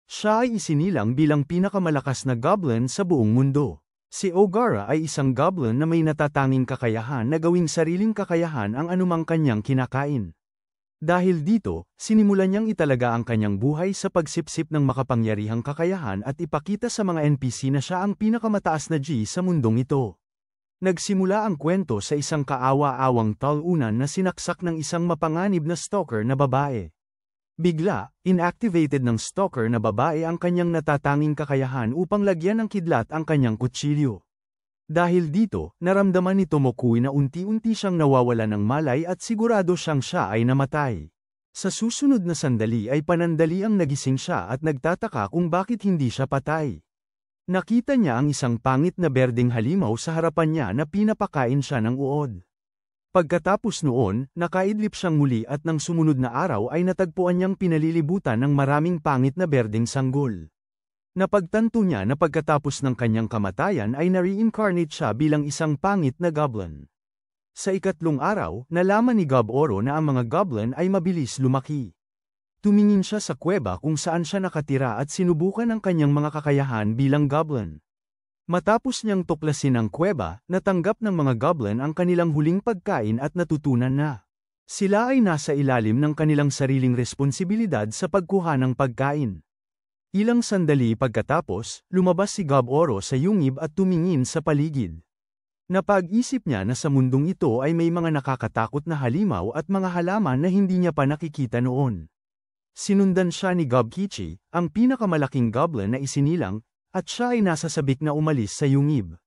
Siya ay isinilang bilang pinakamalakas na goblin sa buong mundo. Si Ogara ay isang goblin na may natatanging kakayahan na gawing sariling kakayahan ang anumang kanyang kinakain. Dahil dito, sinimulan niyang italaga ang kanyang buhay sa pagsipsip ng makapangyarihang kakayahan at ipakita sa mga NPC na siya ang pinakamataas na G sa mundong ito. Nagsimula ang kwento sa isang kaawa-awang talunan na sinaksak ng isang mapanganib na stalker na babae. Bigla, inactivated ng stalker na babae ang kanyang natatanging kakayahan upang lagyan ng kidlat ang kanyang kutsilyo. Dahil dito, naramdaman ni Tomokui na unti-unti siyang nawawala ng malay at sigurado siya ay namatay. Sa susunod na sandali ay panandali ang nagising siya at nagtataka kung bakit hindi siya patay. Nakita niya ang isang pangit na berdeng halimaw sa harapan niya na pinapakain siya ng uod. Pagkatapos noon, nakaidlip siyang muli at ng sumunod na araw ay natagpuan niyang pinalilibutan ng maraming pangit na berdeng sanggol. Napagtanto niya na pagkatapos ng kanyang kamatayan ay na-reincarnate siya bilang isang pangit na goblin. Sa ikatlong araw, nalaman ni Gob Oro na ang mga goblin ay mabilis lumaki. Tumingin siya sa kuweba kung saan siya nakatira at sinubukan ang kanyang mga kakayahan bilang goblin. Matapos niyang tuklasin ang kuweba, natanggap ng mga goblin ang kanilang huling pagkain at natutunan na sila ay nasa ilalim ng kanilang sariling responsibilidad sa pagkuha ng pagkain. Ilang sandali pagkatapos, lumabas si Gob Oro sa yungib at tumingin sa paligid. Napag-isip niya na sa mundong ito ay may mga nakakatakot na halimaw at mga halaman na hindi niya pa nakikita noon. Sinundan siya ni Gob Kichi, ang pinakamalaking goblin na isinilang, at siya ay nasa sabik na umalis sa yungib.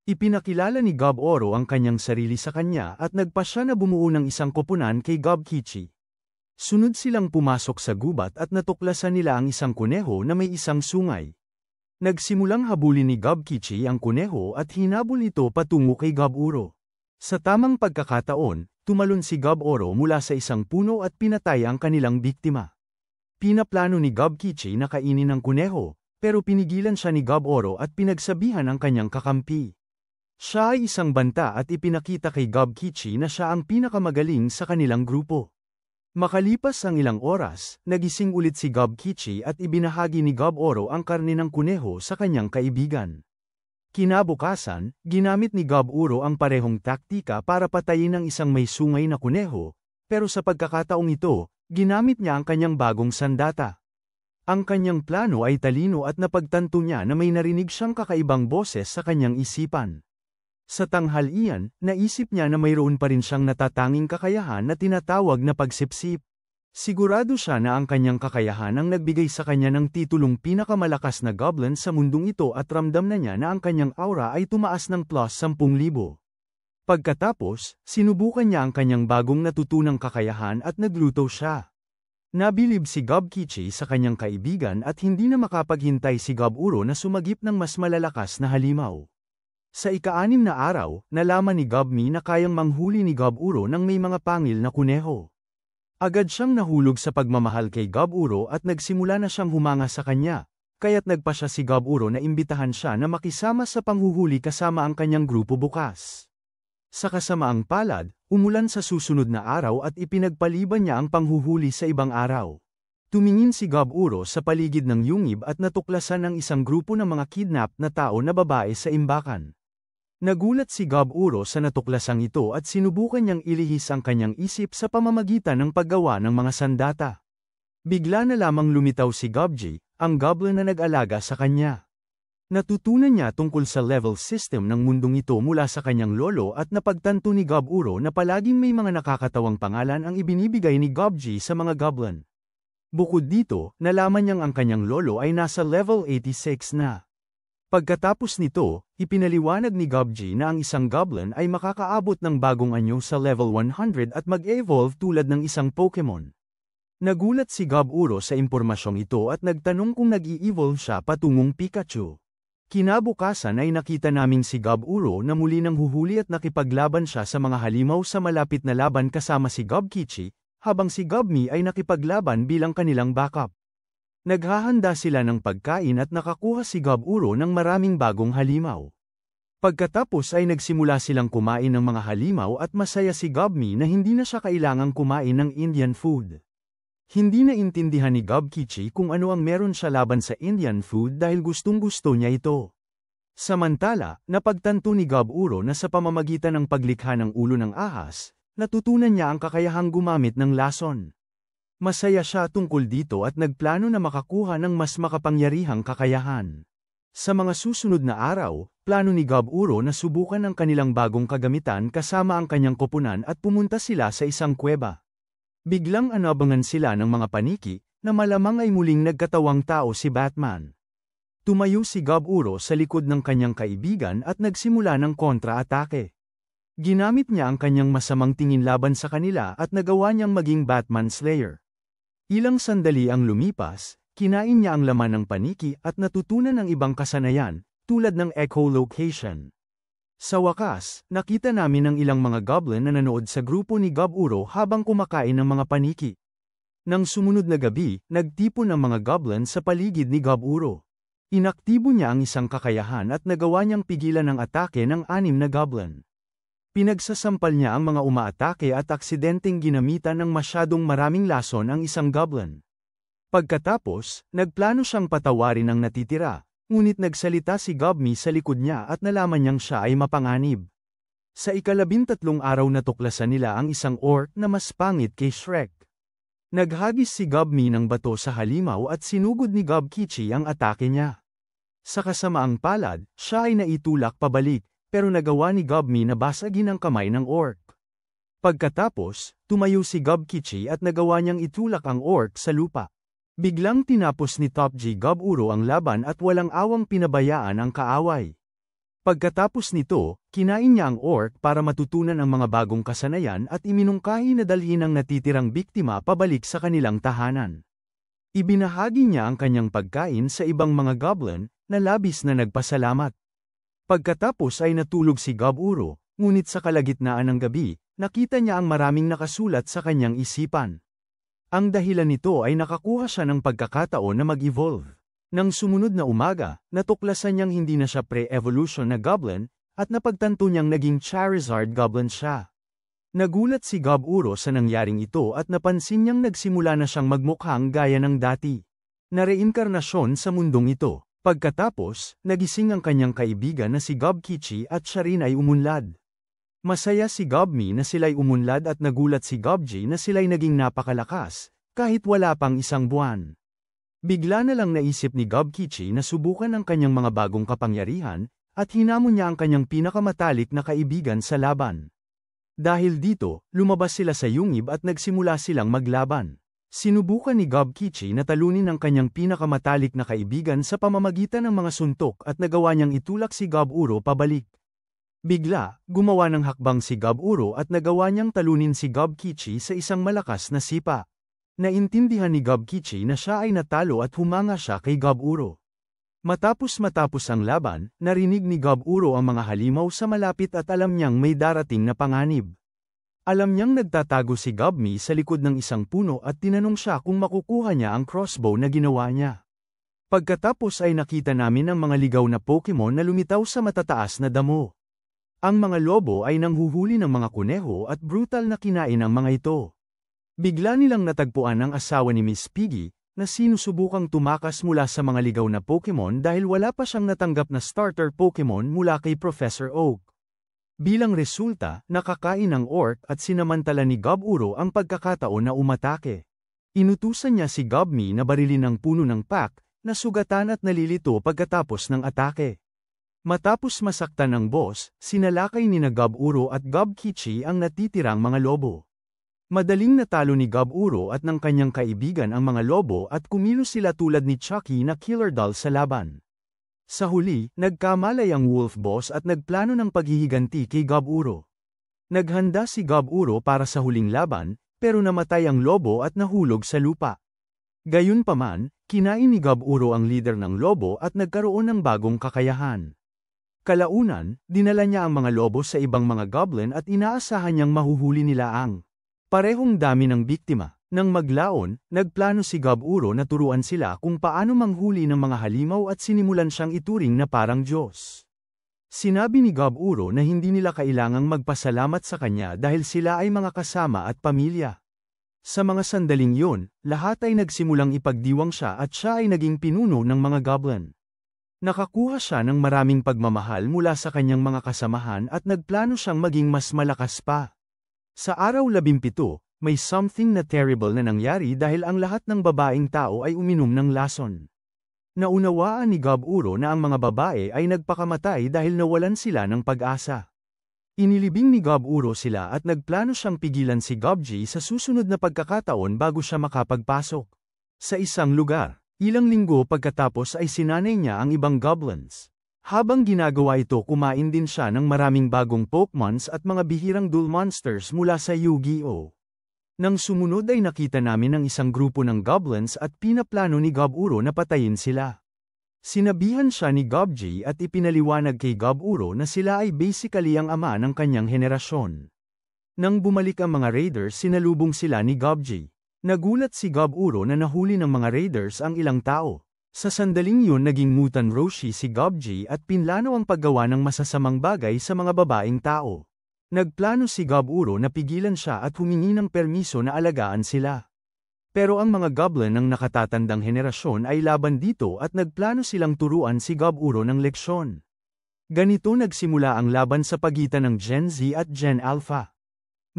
Ipinakilala ni Gob Oro ang kanyang sarili sa kanya at nagpasya na bumuo ng isang koponan kay Gob Kichi. Sunod silang pumasok sa gubat at natuklasan nila ang isang kuneho na may isang sungay. Nagsimulang habulin ni Gob Kichi ang kuneho at hinabol ito patungo kay Gob Oro. Sa tamang pagkakataon, tumalon si Gob Oro mula sa isang puno at pinatay ang kanilang biktima. Pinaplano ni Gob Kichi na kainin ang kuneho, pero pinigilan siya ni Gob Oro at pinagsabihan ang kanyang kakampi. Siya ay isang banta at ipinakita kay Gob Kichi na siya ang pinakamagaling sa kanilang grupo. Makalipas ang ilang oras, nagising ulit si Gob Kichi at ibinahagi ni Gob Oro ang karne ng kuneho sa kanyang kaibigan. Kinabukasan, ginamit ni Gob Oro ang parehong taktika para patayin ang isang may sungay na kuneho, pero sa pagkakataong ito, ginamit niya ang kanyang bagong sandata. Ang kanyang plano ay talino at napagtanto niya na may narinig siyang kakaibang boses sa kanyang isipan. Sa tanghalian, naisip niya na mayroon pa rin siyang natatanging kakayahan na tinatawag na pagsipsip. Sigurado siya na ang kanyang kakayahan ang nagbigay sa kanya ng titulong pinakamalakas na goblin sa mundong ito at ramdam na niya na ang kanyang aura ay tumaas ng plus 10,000. Pagkatapos, sinubukan niya ang kanyang bagong natutunang kakayahan at nagluto siya. Nabilib si Gob Kichi sa kanyang kaibigan at hindi na makapaghintay si Gob Oro na sumagip ng mas malalakas na halimaw. Sa ika-6 na araw, nalaman ni Gob Mi na kayang manghuli ni Gob Oro ng may mga pangil na kuneho. Agad siyang nahulog sa pagmamahal kay Gob Oro at nagsimula na siyang humanga sa kanya, kaya't nagpa siya si Gob Oro na imbitahan siya na makisama sa panghuhuli kasama ang kanyang grupo bukas. Sa kasamaang palad, umulan sa susunod na araw at ipinagpaliban niya ang panghuhuli sa ibang araw. Tumingin si Gob Oro sa paligid ng yungib at natuklasan ang isang grupo ng mga kidnap na tao na babae sa imbakan. Nagulat si Gob Oro sa natuklasang ito at sinubukan niyang ilihis ang kanyang isip sa pamamagitan ng paggawa ng mga sandata. Bigla na lamang lumitaw si Gobji, ang goblin na nag-alaga sa kanya. Natutunan niya tungkol sa level system ng mundong ito mula sa kanyang lolo at napagtanto ni Gob Oro na palaging may mga nakakatawang pangalan ang ibinibigay ni Gobji sa mga goblin. Bukod dito, nalaman niyang ang kanyang lolo ay nasa level 86 na. Pagkatapos nito, ipinaliwanag ni Gobji na ang isang goblin ay makakaabot ng bagong anyo sa level 100 at mag-evolve tulad ng isang Pokemon. Nagulat si Gob Oro sa impormasyong ito at nagtanong kung nag-i-evolve siya patungong Pikachu. Kinabukasan ay nakita naming si Gob Oro na muli nang huhuli at nakipaglaban siya sa mga halimaw sa malapit na laban kasama si Gob Kichi, habang si Gob Mi ay nakipaglaban bilang kanilang backup. Naghahanda sila ng pagkain at nakakuha si Gob Oro ng maraming bagong halimaw. Pagkatapos ay nagsimula silang kumain ng mga halimaw at masaya si Gob Mi na hindi na siya kailangang kumain ng Indian food. Hindi na intindihan ni Gobkichi kung ano ang meron siya laban sa Indian food dahil gustong-gusto niya ito. Samantala, napagtanto ni Goburo na sa pamamagitan ng paglikha ng ulo ng ahas, natutunan niya ang kakayahang gumamit ng lason. Masaya siya tungkol dito at nagplano na makakuha ng mas makapangyarihang kakayahan. Sa mga susunod na araw, plano ni Goburo na subukan ang kanilang bagong kagamitan kasama ang kanyang koponan at pumunta sila sa isang kuweba. Biglang anabangan sila ng mga paniki, na malamang ay muling nagkatawang tao si Batman. Tumayo si Goburo sa likod ng kanyang kaibigan at nagsimula ng kontra-atake. Ginamit niya ang kanyang masamang tingin laban sa kanila at nagawa niyang maging Batman Slayer. Ilang sandali ang lumipas, kinain niya ang laman ng paniki at natutunan ng ibang kasanayan, tulad ng echolocation. Sa wakas, nakita namin ang ilang mga goblin na nanood sa grupo ni Goburo habang kumakain ng mga paniki. Nang sumunod na gabi, nagtipon ang mga goblin sa paligid ni Goburo. Inaktibo niya ang isang kakayahan at nagawa niyang pigilan ang atake ng 6 na goblin. Pinagsasampal niya ang mga umaatake at aksidenteng ginamitan ng masyadong maraming lason ang isang goblin. Pagkatapos, nagplano siyang patawarin ang natitira. Ngunit nagsalita si Gobmi sa likod niya at nalaman niyang siya ay mapanganib. Sa ika-13 araw natuklasan nila ang isang orc na mas pangit kay Shrek. Naghagis si Gobmi ng bato sa halimaw at sinugod ni Gobkichi ang atake niya. Sa kasamaang palad, siya ay naitulak pabalik, pero nagawa ni Gobmi na basagin ang kamay ng orc. Pagkatapos, tumayo si Gobkichi at nagawa niyang itulak ang orc sa lupa. Biglang tinapos ni Top G Goburo ang laban at walang awang pinabayaan ang kaaway. Pagkatapos nito, kinain niya ang orc para matutunan ang mga bagong kasanayan at iminungkahi na dalhin ang natitirang biktima pabalik sa kanilang tahanan. Ibinahagi niya ang kanyang pagkain sa ibang mga goblin, na labis na nagpasalamat. Pagkatapos ay natulog si Goburo, ngunit sa kalagitnaan ng gabi, nakita niya ang maraming nakasulat sa kanyang isipan. Ang dahilan nito ay nakakuha siya ng pagkakataon na mag-evolve. Nang sumunod na umaga, natuklasan niyang hindi na siya pre-evolution na goblin, at napagtanto niyang naging Charizard goblin siya. Nagulat si Goburo sa nangyaring ito at napansin niyang nagsimula na siyang magmukhang gaya ng dati. Nareinkarnasyon sa mundong ito. Pagkatapos, nagising ang kanyang kaibigan na si Gobkichi at siya rin ay umunlad. Masaya si Gobmi na sila'y umunlad at nagulat si Gobji na sila'y naging napakalakas, kahit wala pang 1 buwan. Bigla na lang naisip ni Gobkichi na subukan ang kanyang mga bagong kapangyarihan, at hinamon niya ang kanyang pinakamatalik na kaibigan sa laban. Dahil dito, lumabas sila sa yungib at nagsimula silang maglaban. Sinubukan ni Gobkichi na talunin ang kanyang pinakamatalik na kaibigan sa pamamagitan ng mga suntok at nagawa niyang itulak si Goburo pabalik. Bigla, gumawa ng hakbang si Goburo at nagawa niyang talunin si Gobkichi sa isang malakas na sipa. Naintindihan ni Gobkichi na siya ay natalo at humanga siya kay Goburo. Matapos ang laban, narinig ni Goburo ang mga halimaw sa malapit at alam niyang may darating na panganib. Alam niyang nagtatago si Gobmi sa likod ng isang puno at tinanong siya kung makukuha niya ang crossbow na ginawa niya. Pagkatapos ay nakita namin ang mga ligaw na Pokemon na lumitaw sa matataas na damo. Ang mga lobo ay nanghuhuli ng mga kuneho at brutal na kinain ang mga ito. Bigla nilang natagpuan ang asawa ni Miss Piggy, na sinusubukang tumakas mula sa mga ligaw na Pokemon dahil wala pa siyang natanggap na starter Pokemon mula kay Professor Oak. Bilang resulta, nakakain ang orc at sinamantala ni Goburo ang pagkakataon na umatake. Inutusan niya si Gobmi na barilin ang puno ng pack, na sugatan at nalilito pagkatapos ng atake. Matapos masaktan ng boss, sinalakay ni Goburo at Gobkichi ang natitirang mga lobo. Madaling natalo ni Goburo at ng kanyang kaibigan ang mga lobo at kumilos sila tulad ni Chucky na killer doll sa laban. Sa huli, nagkamalay ang wolf boss at nagplano ng paghihiganti kay Goburo. Naghanda si Goburo para sa huling laban, pero namatay ang lobo at nahulog sa lupa. Gayunpaman, kinain ni Goburo ang leader ng lobo at nagkaroon ng bagong kakayahan. Kalaunan, dinala niya ang mga lobo sa ibang mga goblin at inaasahan niyang mahuhuli nila ang parehong dami ng biktima. Nang maglaon, nagplano si Goburo na turuan sila kung paano manghuli ng mga halimaw at sinimulan siyang ituring na parang Diyos. Sinabi ni Goburo na hindi nila kailangang magpasalamat sa kanya dahil sila ay mga kasama at pamilya. Sa mga sandaling yun, lahat ay nagsimulang ipagdiwang siya at siya ay naging pinuno ng mga goblin. Nakakuha siya ng maraming pagmamahal mula sa kanyang mga kasamahan at nagplano siyang maging mas malakas pa. Sa araw 17, may something na terrible na nangyari dahil ang lahat ng babaeng tao ay uminom ng lason. Naunawaan ni Gob-Uro na ang mga babae ay nagpakamatay dahil nawalan sila ng pag-asa. Inilibing ni Gob-Uro sila at nagplano siyang pigilan si Gobji sa susunod na pagkakataon bago siya makapagpasok. Sa isang lugar, ilang linggo pagkatapos ay sinanay niya ang ibang goblins. Habang ginagawa ito, kumain din siya ng maraming bagong Pokemons at mga bihirang duel monsters mula sa Yu-Gi-Oh! Nang sumunod ay nakita namin ang isang grupo ng goblins at pinaplano ni Gob-Uro na patayin sila. Sinabihan siya ni Gobji at ipinaliwanag kay Gob-Uro na sila ay basically ang ama ng kanyang henerasyon. Nang bumalik ang mga raiders, sinalubong sila ni Gobji. Nagulat si Gob-Uro na nahuli ng mga raiders ang ilang tao. Sa sandaling yun naging mutant Roshi si Gobji at pinlano ang paggawa ng masasamang bagay sa mga babaeng tao. Nagplano si Gob-Uro na pigilan siya at humingi ng permiso na alagaan sila. Pero ang mga goblin ng nakatatandang henerasyon ay laban dito at nagplano silang turuan si Gob-Uro ng leksyon. Ganito nagsimula ang laban sa pagitan ng Gen Z at Gen Alpha.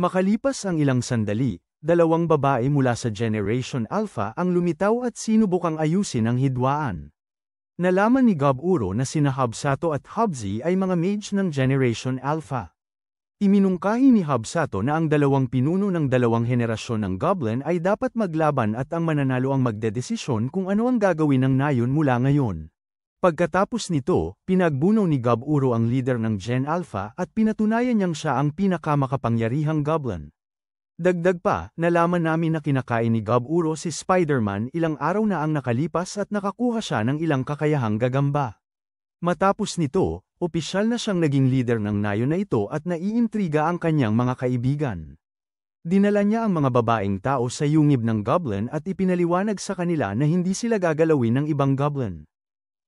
Makalipas ang ilang sandali, dalawang babae mula sa Generation Alpha ang lumitaw at sinubukang ayusin ang hidwaan. Nalaman ni Gob-Uro na sina Hobsato at Hobzi ay mga mage ng Generation Alpha. Iminungkahi ni Hobsato na ang dalawang pinuno ng dalawang henerasyon ng goblin ay dapat maglaban at ang mananalo ang magdedesisyon kung ano ang gagawin ng nayon mula ngayon. Pagkatapos nito, pinagbuno ni Gob-Uro ang leader ng Gen Alpha at pinatunayan niyang siya ang pinakamakapangyarihang goblin. Dagdag pa, nalaman namin na kinakain ni Gob-Uro si Spider-Man ilang araw na ang nakalipas at nakakuha siya ng ilang kakayahang gagamba. Matapos nito, opisyal na siyang naging leader ng nayon na ito at naiintriga ang kanyang mga kaibigan. Dinala niya ang mga babaeng tao sa yungib ng goblin at ipinaliwanag sa kanila na hindi sila gagalawin ng ibang goblin.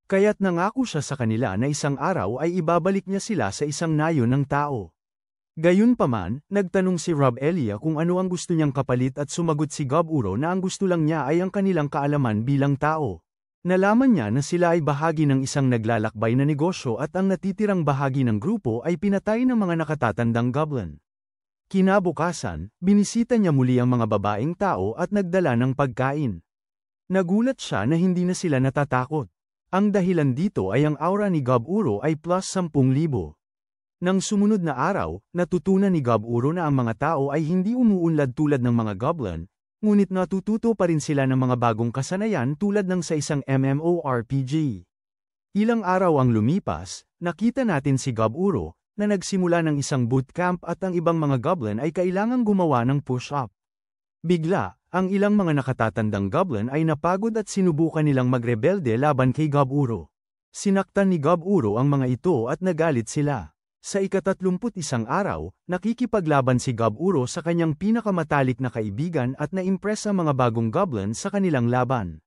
Kaya't nangako siya sa kanila na isang araw ay ibabalik niya sila sa isang nayon ng tao. Gayunpaman, nagtanong si Rob Elia kung ano ang gusto niyang kapalit at sumagot si Gob-Uro na ang gusto lang niya ay ang kanilang kaalaman bilang tao. Nalaman niya na sila ay bahagi ng isang naglalakbay na negosyo at ang natitirang bahagi ng grupo ay pinatay ng mga nakatatandang goblin. Kinabukasan, binisita niya muli ang mga babaeng tao at nagdala ng pagkain. Nagulat siya na hindi na sila natatakot. Ang dahilan dito ay ang aura ni Gob-Uro ay plus 10,000. Nang sumunod na araw, natutunan ni Gob-Uro na ang mga tao ay hindi umuunlad tulad ng mga goblin, ngunit natututo pa rin sila ng mga bagong kasanayan tulad ng sa isang MMORPG. Ilang araw ang lumipas, nakita natin si Gob-Uro, na nagsimula ng isang bootcamp at ang ibang mga goblin ay kailangang gumawa ng push-up. Bigla, ang ilang mga nakatatandang goblin ay napagod at sinubukan nilang magrebelde laban kay Gob-Uro. Sinaktan ni Gob-Uro ang mga ito at nagalit sila. Sa ika-31 araw, nakikipaglaban si Gob-Uro sa kanyang pinakamatalik na kaibigan at na-impress ang mga bagong goblin sa kanilang laban.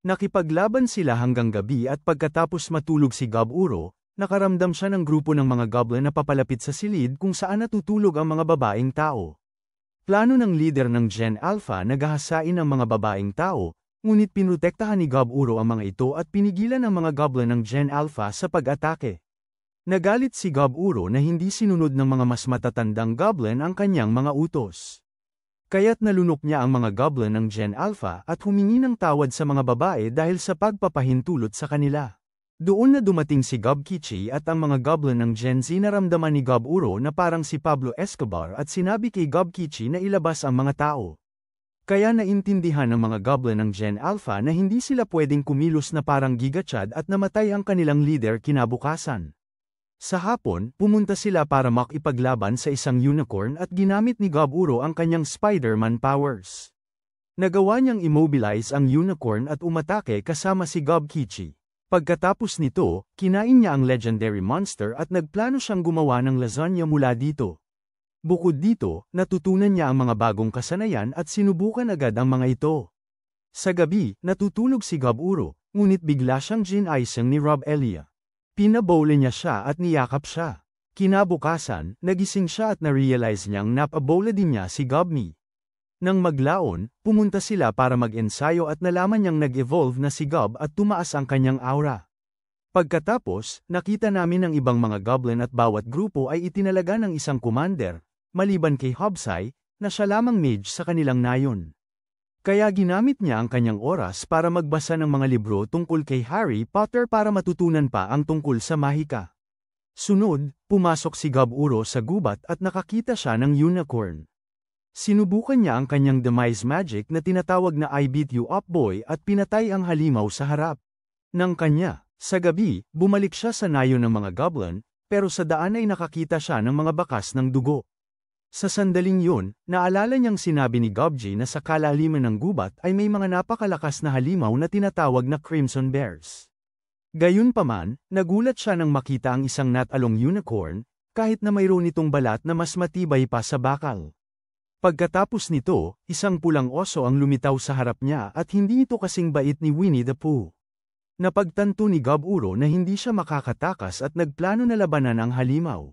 Nakipaglaban sila hanggang gabi at pagkatapos matulog si Gob-Uro, nakaramdam siya ng grupo ng mga goblin na papalapit sa silid kung saan natutulog ang mga babaeng tao. Plano ng leader ng Gen Alpha na gahasain ang mga babaeng tao, ngunit pinutektahan ni Gob-Uro ang mga ito at pinigilan ang mga goblin ng Gen Alpha sa pag-atake. Nagalit si Gob-Uro na hindi sinunod ng mga mas matatandang goblin ang kanyang mga utos. Kaya't nalunok niya ang mga goblin ng Gen Alpha at humingi ng tawad sa mga babae dahil sa pagpapahintulot sa kanila. Doon na dumating si Gobkichi at ang mga goblin ng Gen Z naramdaman ni Gob-Uro na parang si Pablo Escobar at sinabi kay Gobkichi na ilabas ang mga tao. Kaya naintindihan ng mga goblin ng Gen Alpha na hindi sila pwedeng kumilos na parang Giga Chad at namatay ang kanilang leader kinabukasan. Sa hapon, pumunta sila para makipaglaban sa isang unicorn at ginamit ni Gob-Uro ang kanyang Spider-Man powers. Nagawa niyang immobilize ang unicorn at umatake kasama si Gobkichi. Pagkatapos nito, kinain niya ang legendary monster at nagplano siyang gumawa ng lasagna mula dito. Bukod dito, natutunan niya ang mga bagong kasanayan at sinubukan agad ang mga ito. Sa gabi, natutulog si Gob-Uro, ngunit bigla siyang ginaisang ni Rob Elia. Pinabole niya siya at niyakap siya. Kinabukasan, nagising siya at na-realize niyang napabole din niya si Gobmi. Nang maglaon, pumunta sila para mag-ensayo at nalaman niyang nag-evolve na si Gob at tumaas ang kanyang aura. Pagkatapos, nakita namin ang ibang mga goblin at bawat grupo ay itinalaga ng isang commander, maliban kay Hobsai, na siya lamang mage sa kanilang nayon. Kaya ginamit niya ang kanyang oras para magbasa ng mga libro tungkol kay Harry Potter para matutunan pa ang tungkol sa mahika. Sunod, pumasok si Gob Uro sa gubat at nakakita siya ng unicorn. Sinubukan niya ang kanyang demise magic na tinatawag na I beat you up boy at pinatay ang halimaw sa harap ng kanya. Sa gabi, bumalik siya sa nayon ng mga goblin, pero sa daan ay nakakita siya ng mga bakas ng dugo. Sa sandaling yun, naalala niyang sinabi ni Gobji na sa kalaliman ng gubat ay may mga napakalakas na halimaw na tinatawag na Crimson Bears. Gayunpaman, nagulat siya nang makita ang isang natalong unicorn, kahit na mayroon itong balat na mas matibay pa sa bakal. Pagkatapos nito, isang pulang oso ang lumitaw sa harap niya at hindi ito kasing bait ni Winnie the Pooh. Napagtanto ni Gob Uro na hindi siya makakatakas at nagplano na labanan ang halimaw.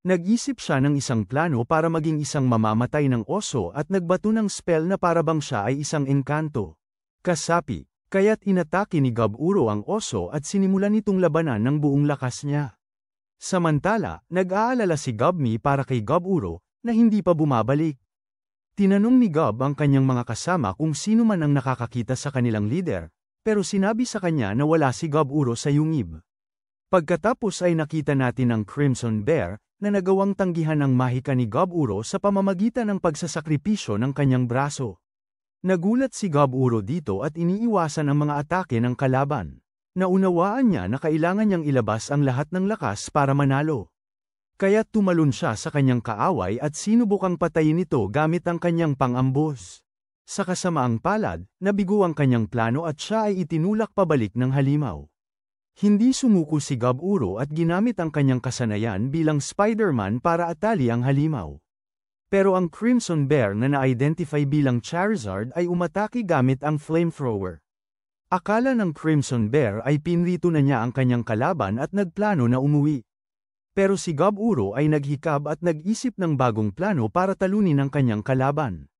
Nag-isip siya ng isang plano para maging isang mamamatay ng oso at nagbato ng spell na parabang siya ay isang engkanto. Kasapi, kaya't inatake ni Gob Uro ang oso at sinimulan itong labanan ng buong lakas niya. Samantala, nag-aalala si Gobmi para kay Gob Uro, na hindi pa bumabalik. Tinanong ni Gob ang kanyang mga kasama kung sino man ang nakakakita sa kanilang leader, pero sinabi sa kanya na wala si Gob Uro sa yungib. Pagkatapos ay nakita natin ang Crimson Bear, na nagawang tanggihan ang mahika ni Gob Uro sa pamamagitan ng pagsasakripisyo ng kanyang braso. Nagulat si Gob Uro dito at iniiwasan ang mga atake ng kalaban. Naunawaan niya na kailangan niyang ilabas ang lahat ng lakas para manalo. Kaya tumalon siya sa kanyang kaaway at sinubukang patayin ito gamit ang kanyang pang-ambos. Sa kasamaang palad, nabigo ang kanyang plano at siya ay itinulak pabalik ng halimaw. Hindi sumuko si Gob Uro at ginamit ang kanyang kasanayan bilang Spider-Man para atali ang halimaw. Pero ang Crimson Bear na na-identify bilang Charizard ay umatake gamit ang flamethrower. Akala ng Crimson Bear ay pinrito na niya ang kanyang kalaban at nagplano na umuwi. Pero si Gob Uro ay naghikab at nag-isip ng bagong plano para talunin ang kanyang kalaban.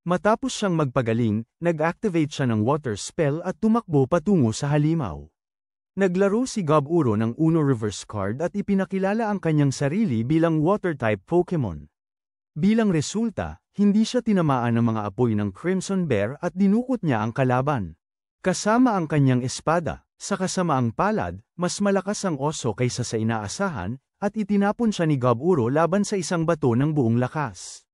Matapos siyang magpagaling, nag-activate siya ng water spell at tumakbo patungo sa halimaw. Naglaro si Gob Uro ng Uno Reverse card at ipinakilala ang kanyang sarili bilang water-type Pokemon. Bilang resulta, hindi siya tinamaan ng mga apoy ng Crimson Bear at dinukot niya ang kalaban. Kasama ang kanyang espada, sa kasamaang palad, mas malakas ang oso kaysa sa inaasahan, at itinapon siya ni Gob Uro laban sa isang bato ng buong lakas.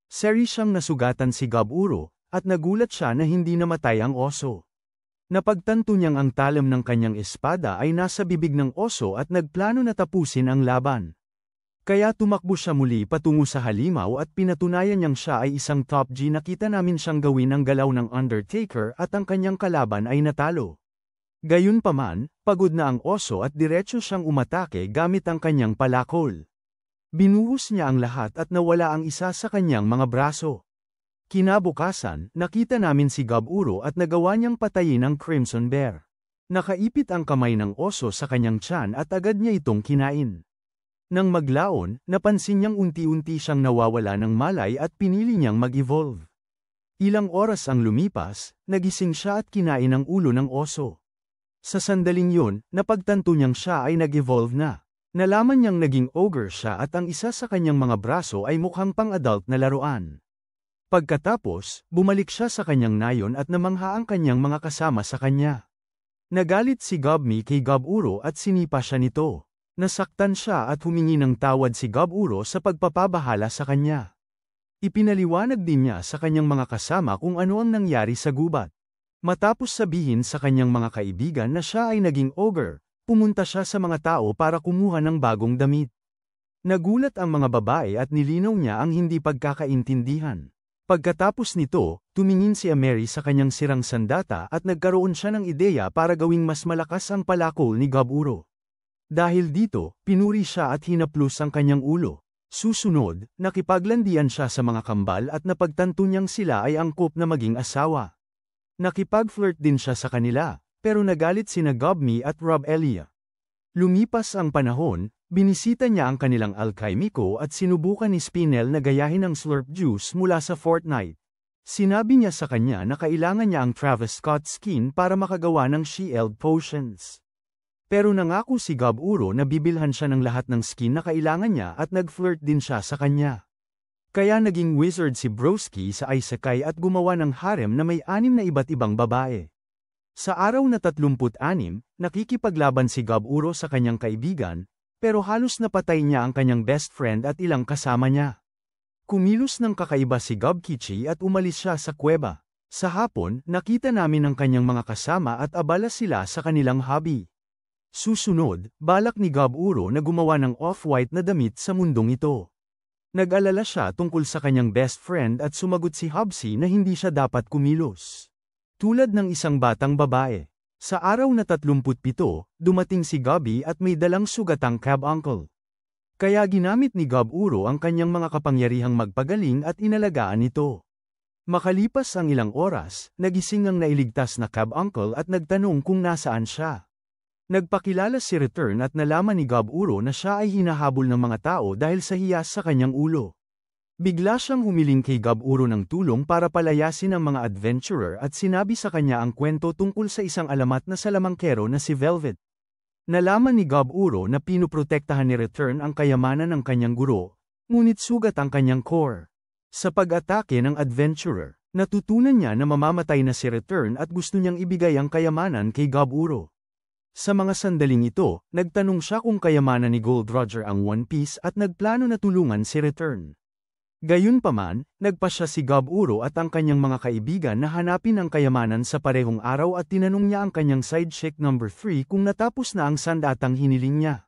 Seri siyang nasugatan si Gob Uro, at nagulat siya na hindi namatay ang oso. Napagtanto niyang ang talam ng kanyang espada ay nasa bibig ng oso at nagplano na tapusin ang laban. Kaya tumakbo siya muli patungo sa halimaw at pinatunayan niyang siya ay isang top G. Nakita namin siyang gawin ang galaw ng Undertaker at ang kanyang kalaban ay natalo. Gayunpaman, pagod na ang oso at diretso siyang umatake gamit ang kanyang palakol. Binuhos niya ang lahat at nawala ang isa sa kanyang mga braso. Kinabukasan, nakita namin si Gob Uro at nagawa niyang patayin ang Crimson Bear. Nakaipit ang kamay ng oso sa kanyang tiyan at agad niya itong kinain. Nang maglaon, napansin niyang unti-unti siyang nawawala ng malay at pinili niyang mag-evolve. Ilang oras ang lumipas, nagising siya at kinain ang ulo ng oso. Sa sandaling yun, napagtanto niyang siya ay nag-evolve na. Nalaman niyang naging ogre siya at ang isa sa kanyang mga braso ay mukhang pang-adult na laruan. Pagkatapos, bumalik siya sa kanyang nayon at namangha ang kanyang mga kasama sa kanya. Nagalit si Gobmi kay Gob Uro at sinipa siya nito. Nasaktan siya at humingi ng tawad si Gob Uro sa pagpapabahala sa kanya. Ipinaliwanag din niya sa kanyang mga kasama kung ano ang nangyari sa gubat. Matapos sabihin sa kanyang mga kaibigan na siya ay naging ogre, pumunta siya sa mga tao para kumuha ng bagong damit. Nagulat ang mga babae at nilinaw niya ang hindi pagkakaintindihan. Pagkatapos nito, tumingin si Mary sa kanyang sirang sandata at nagkaroon siya ng ideya para gawing mas malakas ang palakol ni Gob Uro. Dahil dito, pinuri siya at hinaplos ang kanyang ulo. Susunod, nakipaglandian siya sa mga kambal at napagtanto niyang sila ay angkop na maging asawa. Nakipag-flirt din siya sa kanila, pero nagalit sina Gobmi at Rob Elia. Lumipas ang panahon, binisita niya ang kanilang alkaimiko at sinubukan ni Spinel na gayahin ang slurp juice mula sa Fortnite. Sinabi niya sa kanya na kailangan niya ang Travis Scott skin para makagawa ng shield potions. Pero nangako si Gab-Uro na bibilhan siya ng lahat ng skin na kailangan niya at nag-flirt din siya sa kanya. Kaya naging wizard si Broski sa isekai at gumawa ng harem na may 6 na iba't ibang babae. Sa araw na 36, nakikipaglaban si Gab-Uro sa kanyang kaibigan, pero halos napatay niya ang kanyang best friend at ilang kasama niya. Kumilos ng kakaiba si Gobkichi at umalis siya sa kuweba. Sa hapon, nakita namin ang kanyang mga kasama at abala sila sa kanilang hobby. Susunod, balak ni Gab-Uro na gumawa ng off-white na damit sa mundong ito. Nag-alala siya tungkol sa kanyang best friend at sumagot si Hobsy na hindi siya dapat kumilos. Tulad ng isang batang babae. Sa araw na 37, dumating si Gobby at may dalang sugatang cab-uncle. Kaya ginamit ni Gab-Uro ang kanyang mga kapangyarihang magpagaling at inalagaan ito. Makalipas ang ilang oras, nagising ang nailigtas na cab-uncle at nagtanong kung nasaan siya. Nagpakilala si Return at nalaman ni Gab-Uro na siya ay hinahabol ng mga tao dahil sa hiyas sa kanyang ulo. Bigla siyang humiling kay Gab-Uro ng tulong para palayasin ang mga adventurer at sinabi sa kanya ang kwento tungkol sa isang alamat na salamangkero na si Velvet. Nalaman ni Gab-Uro na pinoprotektahan ni Return ang kayamanan ng kanyang guro, ngunit sugat ang kanyang core. Sa pag-atake ng adventurer, natutunan niya na mamamatay na si Return at gusto niyang ibigay ang kayamanan kay Gab-Uro. Sa mga sandaling ito, nagtanong siya kung kayamanan ni Gold Roger ang One Piece at nagplano na tulungan si Return. Gayunpaman, nagpa siya si Gab-Uro at ang kanyang mga kaibigan na hanapin ang kayamanan sa parehong araw at tinanong niya ang kanyang side chick number 3 kung natapos na ang sandatang hiniling niya.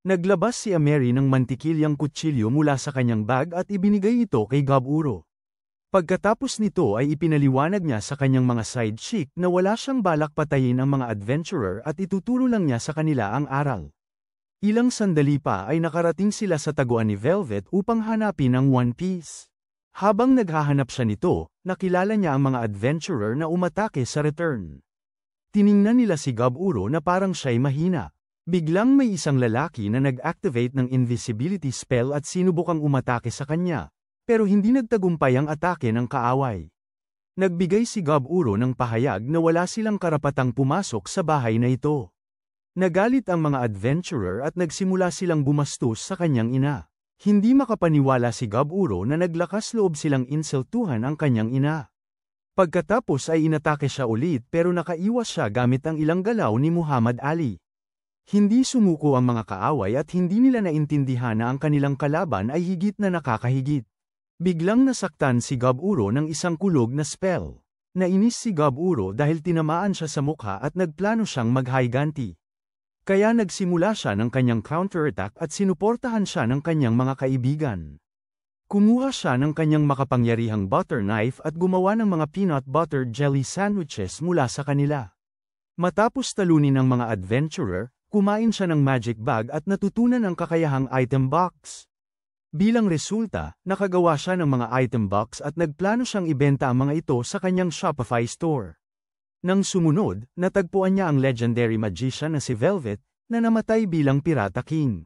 Naglabas si Ameri ng mantikilyang kutsilyo mula sa kanyang bag at ibinigay ito kay Gab-Uro. Pagkatapos nito ay ipinaliwanag niya sa kanyang mga side chick na wala siyang balak patayin ang mga adventurer at ituturo lang niya sa kanila ang aral. Ilang sandali pa ay nakarating sila sa taguan ni Velvet upang hanapin ang One Piece. Habang naghahanap siya nito, nakilala niya ang mga adventurer na umatake sa Return. Tiningnan nila si Gab-Uro na parang siya'y mahina. Biglang may isang lalaki na nag-activate ng invisibility spell at sinubukang umatake sa kanya, pero hindi nagtagumpay ang atake ng kaaway. Nagbigay si Gab-Uro ng pahayag na wala silang karapatang pumasok sa bahay na ito. Nagalit ang mga adventurer at nagsimula silang bumastos sa kanyang ina. Hindi makapaniwala si Gab-Uro na naglakas loob silang insultuhan ang kanyang ina. Pagkatapos ay inatake siya ulit pero nakaiwas siya gamit ang ilang galaw ni Muhammad Ali. Hindi sumuko ang mga kaaway at hindi nila naintindihan na ang kanilang kalaban ay higit na nakakahigit. Biglang nasaktan si Gab-Uro ng isang kulog na spell. Nainis si Gab-Uro dahil tinamaan siya sa mukha at nagplano siyang mag-higanti. Kaya nagsimula siya ng kanyang counterattack at sinuportahan siya ng kanyang mga kaibigan. Kumuha siya ng kanyang makapangyarihang butter knife at gumawa ng mga peanut butter jelly sandwiches mula sa kanila. Matapos talunin ng mga adventurer, kumain siya ng magic bag at natutunan ang kakayahang item box. Bilang resulta, nakagawa siya ng mga item box at nagplano siyang ibenta ang mga ito sa kanyang Shopify store. Nang sumunod, natagpuan niya ang legendary magician na si Velvet, na namatay bilang Pirata King.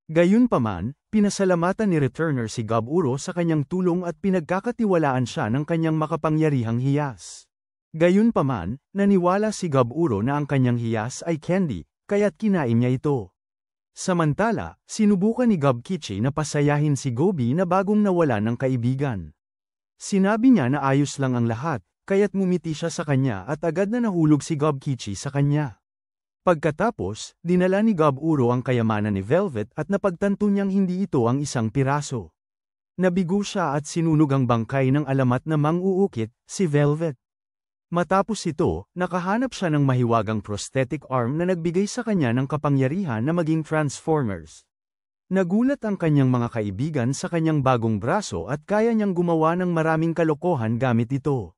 Gayunpaman, pinasalamatan ni Returner si Gab-Uro sa kanyang tulong at pinagkakatiwalaan siya ng kanyang makapangyarihang hiyas. Gayunpaman, naniwala si Gab-Uro na ang kanyang hiyas ay candy, kaya't kinain niya ito. Samantala, sinubukan ni Gobkichi na pasayahin si Gobi na bagong nawala ng kaibigan. Sinabi niya na ayos lang ang lahat, kaya't ngumiti siya sa kanya at agad na nahulog si Gobkichi sa kanya. Pagkatapos, dinala ni Gab-Uro ang kayamanan ni Velvet at napagtanto niyang hindi ito ang isang piraso. Nabigo siya at sinunog ang bangkay ng alamat na mang-uukit, si Velvet. Matapos ito, nakahanap siya ng mahiwagang prosthetic arm na nagbigay sa kanya ng kapangyarihan na maging Transformers. Nagulat ang kanyang mga kaibigan sa kanyang bagong braso at kaya niyang gumawa ng maraming kalokohan gamit ito.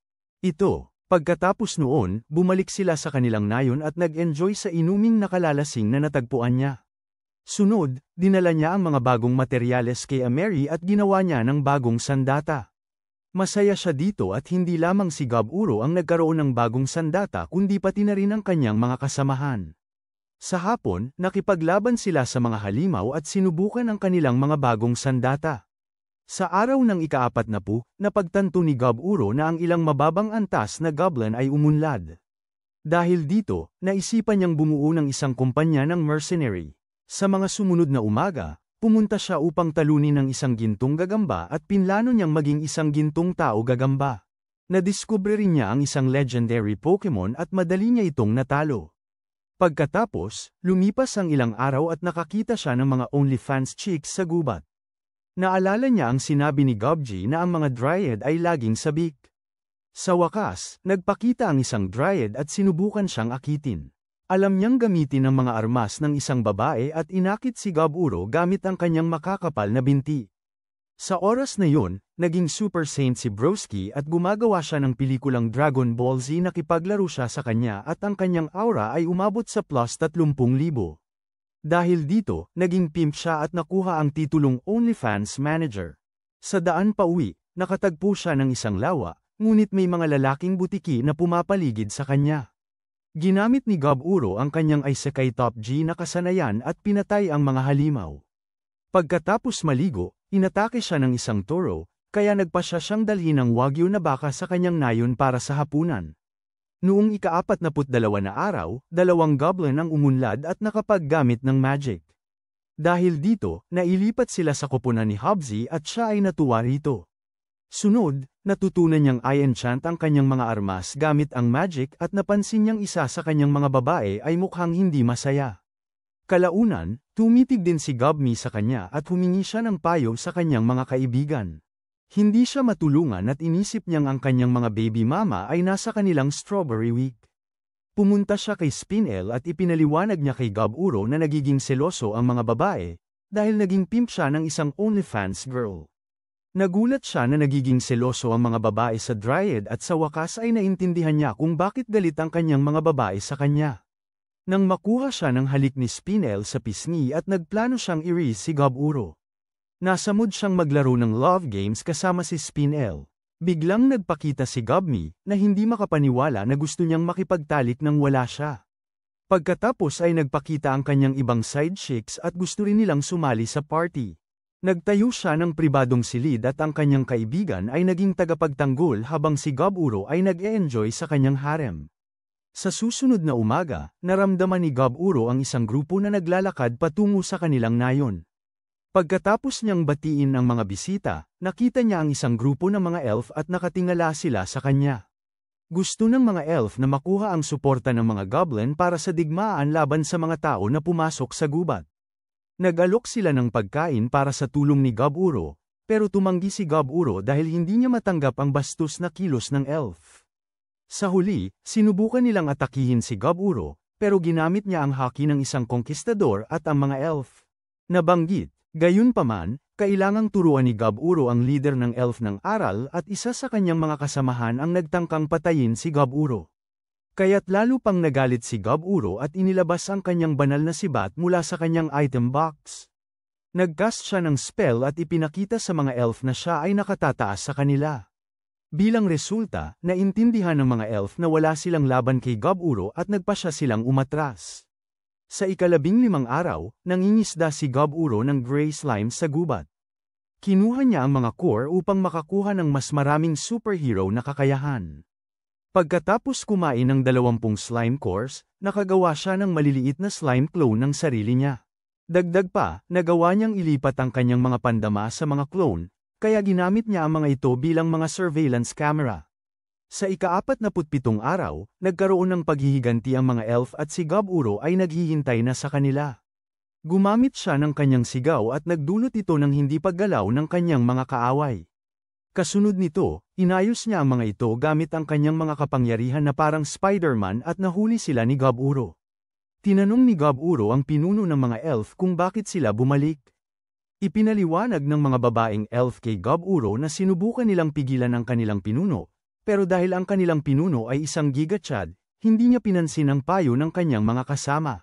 Pagkatapos noon, bumalik sila sa kanilang nayon at nag-enjoy sa inuming nakalalasing na natagpuan niya. Sunod, dinala niya ang mga bagong materyales kay Ameri at ginawa niya ng bagong sandata. Masaya siya dito at hindi lamang si Gab-Uro ang nagkaroon ng bagong sandata kundi pati na rin ang kanyang mga kasamahan. Sa hapon, nakipaglaban sila sa mga halimaw at sinubukan ang kanilang mga bagong sandata. Sa araw ng ika-40, napagtanto ni Gob-Uro na ang ilang mababang antas na goblin ay umunlad. Dahil dito, naisipan niyang bumuo ng isang kumpanya ng mercenary. Sa mga sumunod na umaga, pumunta siya upang talunin ng isang gintong gagamba at pinlano niyang maging isang gintong tao gagamba. Nadiskubre rin niya ang isang legendary Pokemon at madali niya itong natalo. Pagkatapos, lumipas ang ilang araw at nakakita siya ng mga OnlyFans chicks sa gubat. Naalala niya ang sinabi ni Gobji na ang mga Dryad ay laging sabik. Sa wakas, nagpakita ang isang Dryad at sinubukan siyang akitin. Alam niyang gamitin ang mga armas ng isang babae at inakit si Gob-Uro gamit ang kanyang makakapal na binti. Sa oras na yun, naging Super Saint si Broski at gumagawa siya ng pelikulang Dragon Ball Z. Nakipaglaro siya sa kanya at ang kanyang aura ay umabot sa plus 30,000. Dahil dito, naging pimp siya at nakuha ang titulong OnlyFans Manager. Sa daan pauwi, nakatagpo siya ng isang lawa, ngunit may mga lalaking butiki na pumapaligid sa kanya. Ginamit ni Gob-Uro ang kanyang Isekai Top G na kasanayan at pinatay ang mga halimaw. Pagkatapos maligo, inatake siya ng isang toro, kaya nagpasya siyang dalhin ng wagyu na baka sa kanyang nayon para sa hapunan. Noong ika-42 na araw, 2 goblin ang umunlad at nakapaggamit ng magic. Dahil dito, nailipat sila sa koponan ni Hobbsy at siya ay natuwa rito. Sunod, natutunan niyang i-enchant ang kanyang mga armas gamit ang magic at napansin niyang isa sa kanyang mga babae ay mukhang hindi masaya. Kalaunan, tumitig din si Gobmi sa kanya at humingi siya ng payo sa kanyang mga kaibigan. Hindi siya matulungan at inisip niyang ang kanyang mga baby mama ay nasa kanilang Strawberry Week. Pumunta siya kay Spinel at ipinaliwanag niya kay Gob-Uro na nagiging seloso ang mga babae, dahil naging pimp siya ng isang OnlyFans girl. Nagulat siya na nagiging seloso ang mga babae sa Dryad at sa wakas ay naintindihan niya kung bakit galit ang kanyang mga babae sa kanya. Nang makuha siya ng halik ni Spinel sa pisngi at nagplano siyang i-raise si Gob-Uro. Nasa mood siyang maglaro ng love games kasama si Spinel. Biglang nagpakita si Gobmi na hindi makapaniwala na gusto niyang makipagtalik nang wala siya. Pagkatapos ay nagpakita ang kanyang ibang side chicks at gusto rin nilang sumali sa party. Nagtayo siya ng pribadong silid at ang kanyang kaibigan ay naging tagapagtanggol habang si Gob-Uro ay nag-e-enjoy sa kanyang harem. Sa susunod na umaga, naramdaman ni Gob-Uro ang isang grupo na naglalakad patungo sa kanilang nayon. Pagkatapos niyang batiin ang mga bisita, nakita niya ang isang grupo ng mga elf at nakatingala sila sa kanya. Gusto ng mga elf na makuha ang suporta ng mga goblin para sa digmaan laban sa mga tao na pumasok sa gubat. Nag-alok sila ng pagkain para sa tulong ni Gob-Uro, pero tumanggi si Gob-Uro dahil hindi niya matanggap ang bastos na kilos ng elf. Sa huli, sinubukan nilang atakihin si Gob-Uro, pero ginamit niya ang haki ng isang konkistador at ang mga elf. Nabanggit, gayunpaman, kailangang turuan ni Gob-Uro ang leader ng elf ng aral at isa sa kanyang mga kasamahan ang nagtangkang patayin si Gob-Uro. Kaya't lalo pang nagalit si Gob-Uro at inilabas ang kanyang banal na sibat mula sa kanyang item box. Nag-cast siya ng spell at ipinakita sa mga elf na siya ay nakatataas sa kanila. Bilang resulta, naintindihan ng mga elf na wala silang laban kay Gob-Uro at nagpasya silang umatras. Sa ika-15 araw, nangingisda si Gob-Uro ng gray slime sa gubat. Kinuha niya ang mga core upang makakuha ng mas maraming superhero na kakayahan. Pagkatapos kumain ng 20 slime cores, nakagawa siya ng maliliit na slime clone ng sarili niya. Dagdag pa, nagawa niyang ilipat ang kanyang mga pandama sa mga clone, kaya ginamit niya ang mga ito bilang mga surveillance camera. Sa ika-47 araw, nagkaroon ng paghihiganti ang mga elf at si Gob-Uro ay naghihintay na sa kanila. Gumamit siya ng kanyang sigaw at nagdulot ito ng hindi paggalaw ng kanyang mga kaaway. Kasunod nito, inayos niya ang mga ito gamit ang kanyang mga kapangyarihan na parang Spider-Man at nahuli sila ni Gob-Uro. Tinanong ni Gob-Uro ang pinuno ng mga elf kung bakit sila bumalik. Ipinaliwanag ng mga babaeng elf kay Gob-Uro na sinubukan nilang pigilan ang kanilang pinuno, pero dahil ang kanilang pinuno ay isang gigachad, hindi niya pinansin ang payo ng kanyang mga kasama.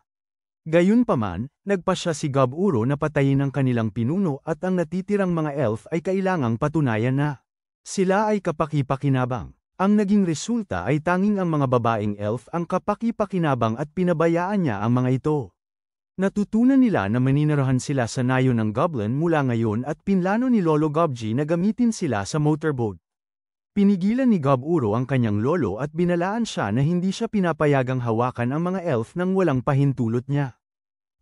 Gayunpaman, nagpasya si Gob-Uro na patayin ang kanilang pinuno at ang natitirang mga elf ay kailangang patunayan na sila ay kapaki-pakinabang. Ang naging resulta ay tanging ang mga babaeng elf ang kapaki-pakinabang at pinabayaan niya ang mga ito. Natutunan nila na maninirahan sila sa nayo ng goblin mula ngayon at pinlano ni Lolo Gobji na gamitin sila sa motorboat. Pinigilan ni Gob Uro ang kanyang lolo at binalaan siya na hindi siya pinapayagang hawakan ang mga elf nang walang pahintulot niya.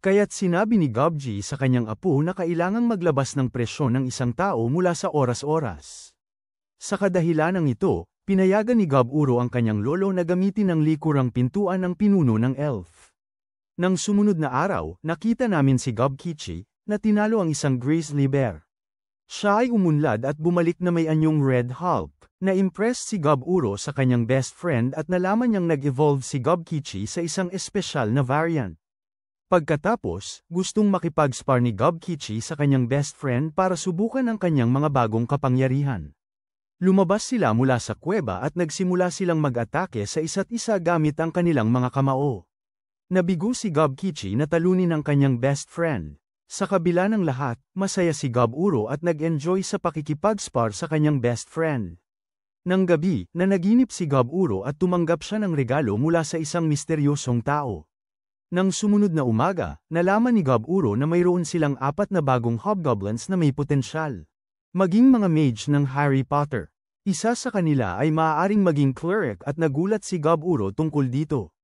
Kaya't sinabi ni Gobji sa kanyang apo na kailangang maglabas ng presyon ng isang tao mula sa oras-oras. Sa kadahilanang ito, pinayagan ni Gob Uro ang kanyang lolo na gamitin ang likurang pintuan ng pinuno ng elf. Nang sumunod na araw, nakita namin si Gob Kichi, na tinalo ang isang grizzly bear. Siya ay umunlad at bumalik na may anyong Red Hulk. Na-impress si Gob Uro sa kanyang best friend at nalaman niyang nag-evolve si Gob Kichi sa isang espesyal na variant. Pagkatapos, gustong makipag-spar ni Gob Kichi sa kanyang best friend para subukan ang kanyang mga bagong kapangyarihan. Lumabas sila mula sa kuweba at nagsimula silang mag-atake sa isa't isa gamit ang kanilang mga kamao. Nabigo si Gob Kichi na talunin ang kanyang best friend. Sa kabila ng lahat, masaya si Gob Uro at nag-enjoy sa pakikipag-spar sa kanyang best friend. Nang gabi, nanaginip si Gob Uro at tumanggap siya ng regalo mula sa isang misteryosong tao. Nang sumunod na umaga, nalaman ni Gob Uro na mayroon silang 4 na bagong hobgoblins na may potensyal. Maging mga mage ng Harry Potter. Isa sa kanila ay maaaring maging cleric at nagulat si Gob Uro tungkol dito.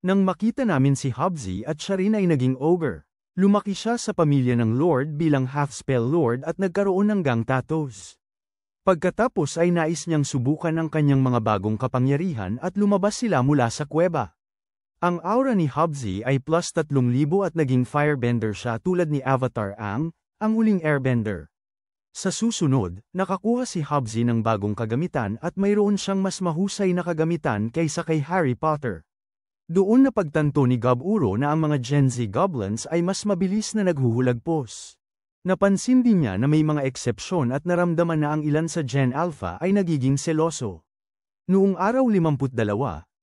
Nang makita namin si Hobsy at siya rin ay naging ogre. Lumaki siya sa pamilya ng Lord bilang half-spell Lord at nagkaroon ng gang tattoos. Pagkatapos ay nais niyang subukan ang kanyang mga bagong kapangyarihan at lumabas sila mula sa kuweba. Ang aura ni Hobsy ay plus 3,000 at naging firebender siya tulad ni Avatar Aang, ang huling airbender. Sa susunod, nakakuha si Hobsy ng bagong kagamitan at mayroon siyang mas mahusay na kagamitan kaysa kay Harry Potter. Doon napagtanto ni Gob Uro na ang mga Gen Z goblins ay mas mabilis na naghuhulagpos. Napansin din niya na may mga eksepsyon at naramdaman na ang ilan sa Gen Alpha ay nagiging seloso. Noong araw 52,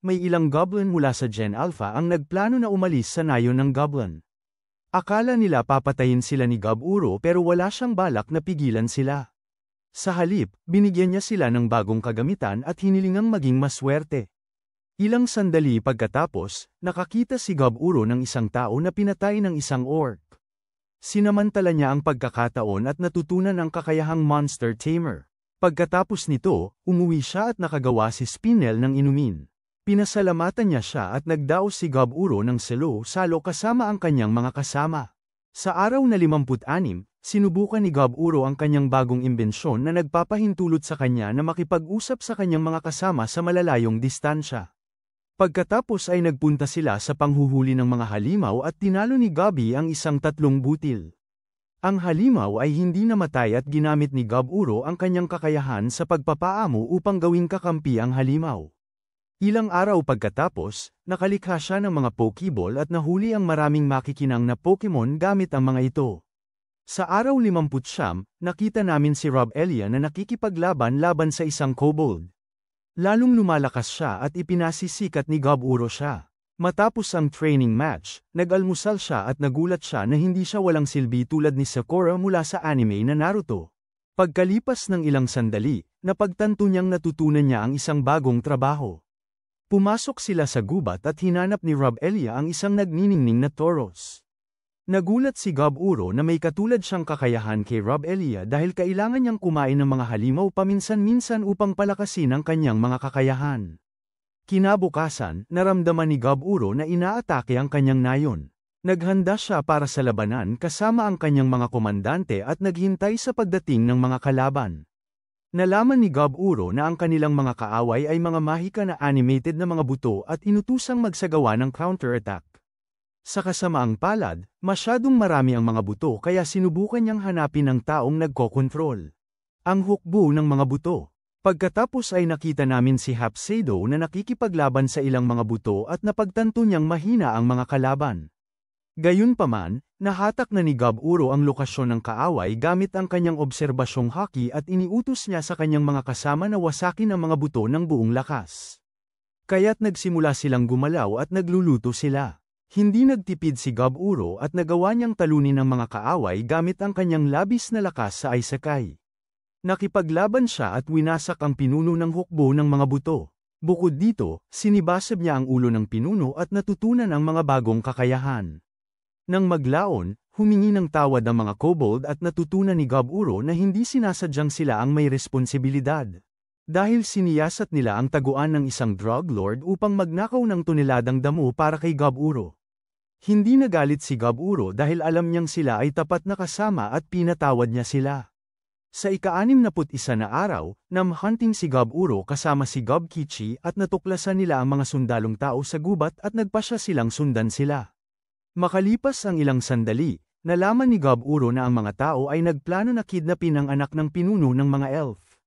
may ilang goblin mula sa Gen Alpha ang nagplano na umalis sa nayo ng goblin. Akala nila papatayin sila ni Gob Uro pero wala siyang balak na pigilan sila. Sa halip, binigyan niya sila ng bagong kagamitan at hinilingang maging maswerte. Ilang sandali pagkatapos, nakakita si Gob Uro ng isang tao na pinatay ng isang orc. Sinamantala niya ang pagkakataon at natutunan ang kakayahang monster tamer. Pagkatapos nito, umuwi siya at nakagawa si Spinel ng inumin. Pinasalamatan niya siya at nagdaos si Gob Uro ng salo kasama ang kanyang mga kasama. Sa araw na 56, sinubukan ni Gob Uro ang kanyang bagong imbensyon na nagpapahintulot sa kanya na makipag-usap sa kanyang mga kasama sa malalayong distansya. Pagkatapos ay nagpunta sila sa panghuhuli ng mga halimaw at tinalo ni Gobby ang isang 3 butil. Ang halimaw ay hindi namatay at ginamit ni Gob Uro ang kanyang kakayahan sa pagpapaamo upang gawing kakampi ang halimaw. Ilang araw pagkatapos, nakalikha siya ng mga Pokeball at nahuli ang maraming makikinang na Pokemon gamit ang mga ito. Sa araw 59, nakita namin si Rob Elia na nakikipaglaban sa isang kobold. Lalong lumalakas siya at ipinasisikat ni Gob Uro siya. Matapos ang training match, nag-almusal siya at nagulat siya na hindi siya walang silbi tulad ni Sakura mula sa anime na Naruto. Pagkalipas ng ilang sandali, napagtanto niyang natutunan niya ang isang bagong trabaho. Pumasok sila sa gubat at hinanap ni Rob Elia ang isang nagniningning na Tauros. Nagulat si Gob Uro na may katulad siyang kakayahan kay Rob Elia dahil kailangan niyang kumain ng mga halimaw paminsan-minsan upang palakasin ang kanyang mga kakayahan. Kinabukasan, naramdaman ni Gob Uro na inaatake ang kanyang nayon. Naghanda siya para sa labanan kasama ang kanyang mga komandante at naghintay sa pagdating ng mga kalaban. Nalaman ni Gob Uro na ang kanilang mga kaaway ay mga mahika na animated na mga buto at inutusang magsagawa ng counter-attack. Sa kasamaang palad, masyadong marami ang mga buto kaya sinubukan niyang hanapin ang taong nagkokontrol. Ang hukbo ng mga buto. Pagkatapos ay nakita namin si Hapsado na nakikipaglaban sa ilang mga buto at napagtanto niyang mahina ang mga kalaban. Gayunpaman, nahatak na ni Gob Uro ang lokasyon ng kaaway gamit ang kanyang obserbasyong haki at iniutos niya sa kanyang mga kasama na wasakin ang mga buto ng buong lakas. Kaya't nagsimula silang gumalaw at nagluluto sila. Hindi nagtipid si Gob Uro at nagawa niyang talunin ang mga kaaway gamit ang kanyang labis na lakas sa Isekai. Nakipaglaban siya at winasak ang pinuno ng hukbo ng mga buto. Bukod dito, sinibasab niya ang ulo ng pinuno at natutunan ang mga bagong kakayahan. Nang maglaon, humingi ng tawad ang mga kobold at natutunan ni Gaburo na hindi sinasadyang sila ang may responsibilidad. Dahil siniyasat nila ang taguan ng isang drug lord upang magnakaw ng toneladang damo para kay Gaburo. Hindi nagalit si Gaburo dahil alam niyang sila ay tapat na kasama at pinatawad niya sila. Sa ika-61 na araw, hunting si Gaburo kasama si Gobkichi at natuklasan nila ang mga sundalong tao sa gubat at nagpasya silang sundan sila. Makalipas ang ilang sandali, nalaman ni Gaburo na ang mga tao ay nagplano na kidnapin ang anak ng pinuno ng mga elf.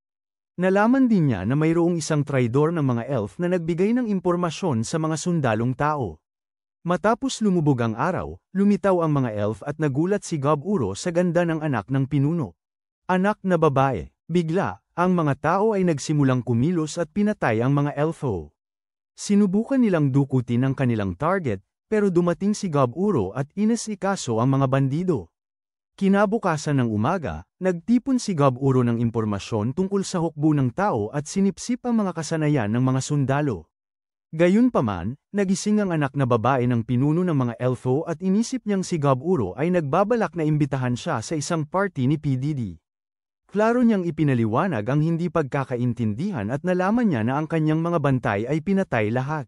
Nalaman din niya na mayroong isang traidor ng mga elf na nagbigay ng impormasyon sa mga sundalong tao. Matapos lumubog ang araw, lumitaw ang mga elf at nagulat si Gaburo sa ganda ng anak ng pinuno. Anak na babae. Bigla, ang mga tao ay nagsimulang kumilos at pinatay ang mga elfo. Sinubukan nilang dukutin ang kanilang target, pero dumating si Gaburo at inasikaso ang mga bandido. Kinabukasan ng umaga, nagtipon si Gaburo ng impormasyon tungkol sa hukbo ng tao at sinipsip ang mga kasanayan ng mga sundalo. Gayunpaman, nagising ang anak na babae ng pinuno ng mga elfo at inisip niyang si Gaburo ay nagbabalak na imbitahan siya sa isang party ni PDD. Klaro niyang ipinaliwanag ang hindi pagkakaintindihan at nalaman niya na ang kanyang mga bantay ay pinatay lahat.